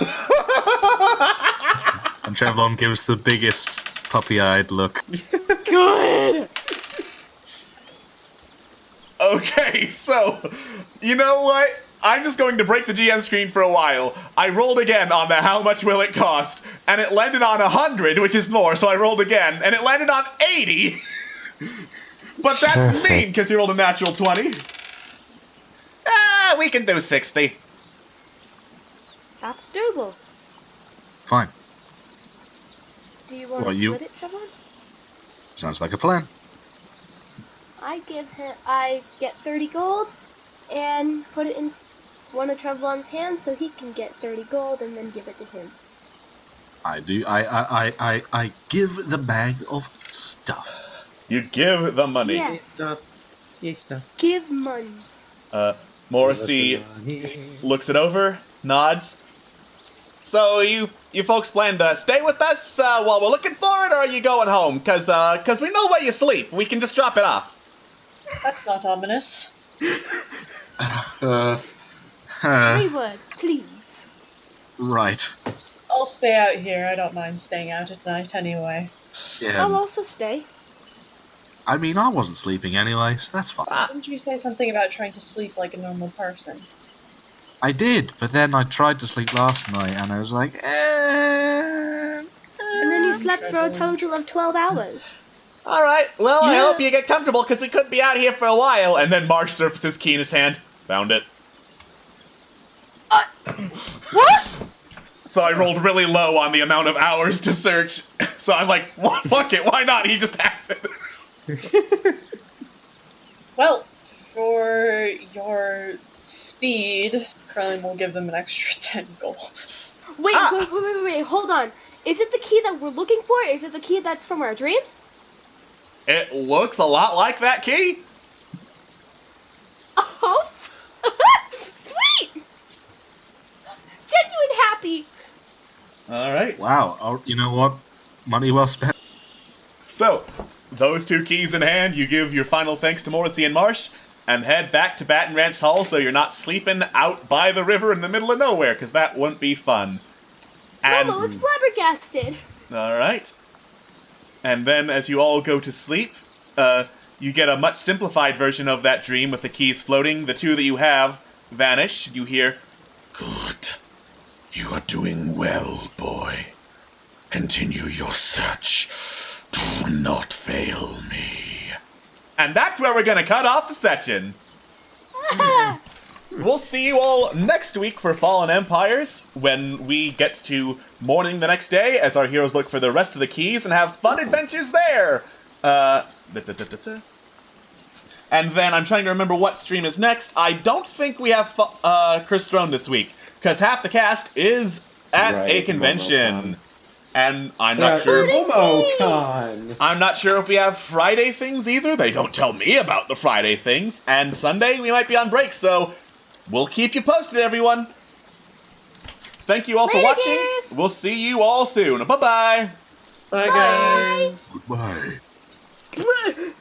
And Trevlon gives the biggest puppy-eyed look. Good. Okay, so, you know what? I'm just going to break the GM screen for a while. I rolled again on the how much will it cost, and it landed on 100, which is more, so I rolled again, and it landed on 80! But that's mean, because you rolled a natural 20. We can do 60. That's doable. Fine. Do you want to split it, Trevlon? Sounds like a plan. I get 30 gold and put it in one of Trevlon's hands so he can get 30 gold and then give it to him. I do. I give the bag of stuff. You give the money. Yes. Yay stuff. Give monies. Morrissey looks it over, nods. So you folks plan to stay with us while we're looking for it, or are you going home? Cause we know where you sleep. We can just drop it off. That's not ominous. Raywood, please. Right. I'll stay out here. I don't mind staying out at night anyway. Yeah. I'll also stay. I mean, I wasn't sleeping anyway, so that's fine. Didn't you say something about trying to sleep like a normal person? I did, but then I tried to sleep last night, and I was like, And then you slept for a total of 12 hours. Alright, well, I hope you get comfortable, because we could be out here for a while. And then Marsh surfaces key in his hand. Found it. What? So I rolled really low on the amount of hours to search. So I'm like, well, fuck it, why not? He just has it. Well, for your speed, Krillin will give them an extra 10 gold. Wait, hold on. Is it the key that we're looking for? Is it the key that's from our dreams? It looks a lot like that key. Oh, sweet! Genuine happy. Alright. wow, oh, you know what? Money well spent. So, those two keys in hand, you give your final thanks to Morrissey and Marsh, and head back to Baton Rance Hall so you're not sleeping out by the river in the middle of nowhere, because that wouldn't be fun. And Momo was flabbergasted. Alright. And then as you all go to sleep, you get a much simplified version of that dream with the keys floating. The two that you have vanish. You hear, Good. You are doing well, boy. Continue your search. Do not fail me. And that's where we're gonna cut off the session. We'll see you all next week for Fallen Empires, when we get to morning the next day as our heroes look for the rest of the keys and have fun adventures there. And then I'm trying to remember what stream is next. I don't think we have Chris Throne this week, because half the cast is at a convention. And I'm not sure. I'm not sure if we have Friday things either. They don't tell me about the Friday things. And Sunday we might be on break, so we'll keep you posted, everyone. Thank you all for watching. We'll see you all soon. Bye-bye. Bye, guys. Goodbye.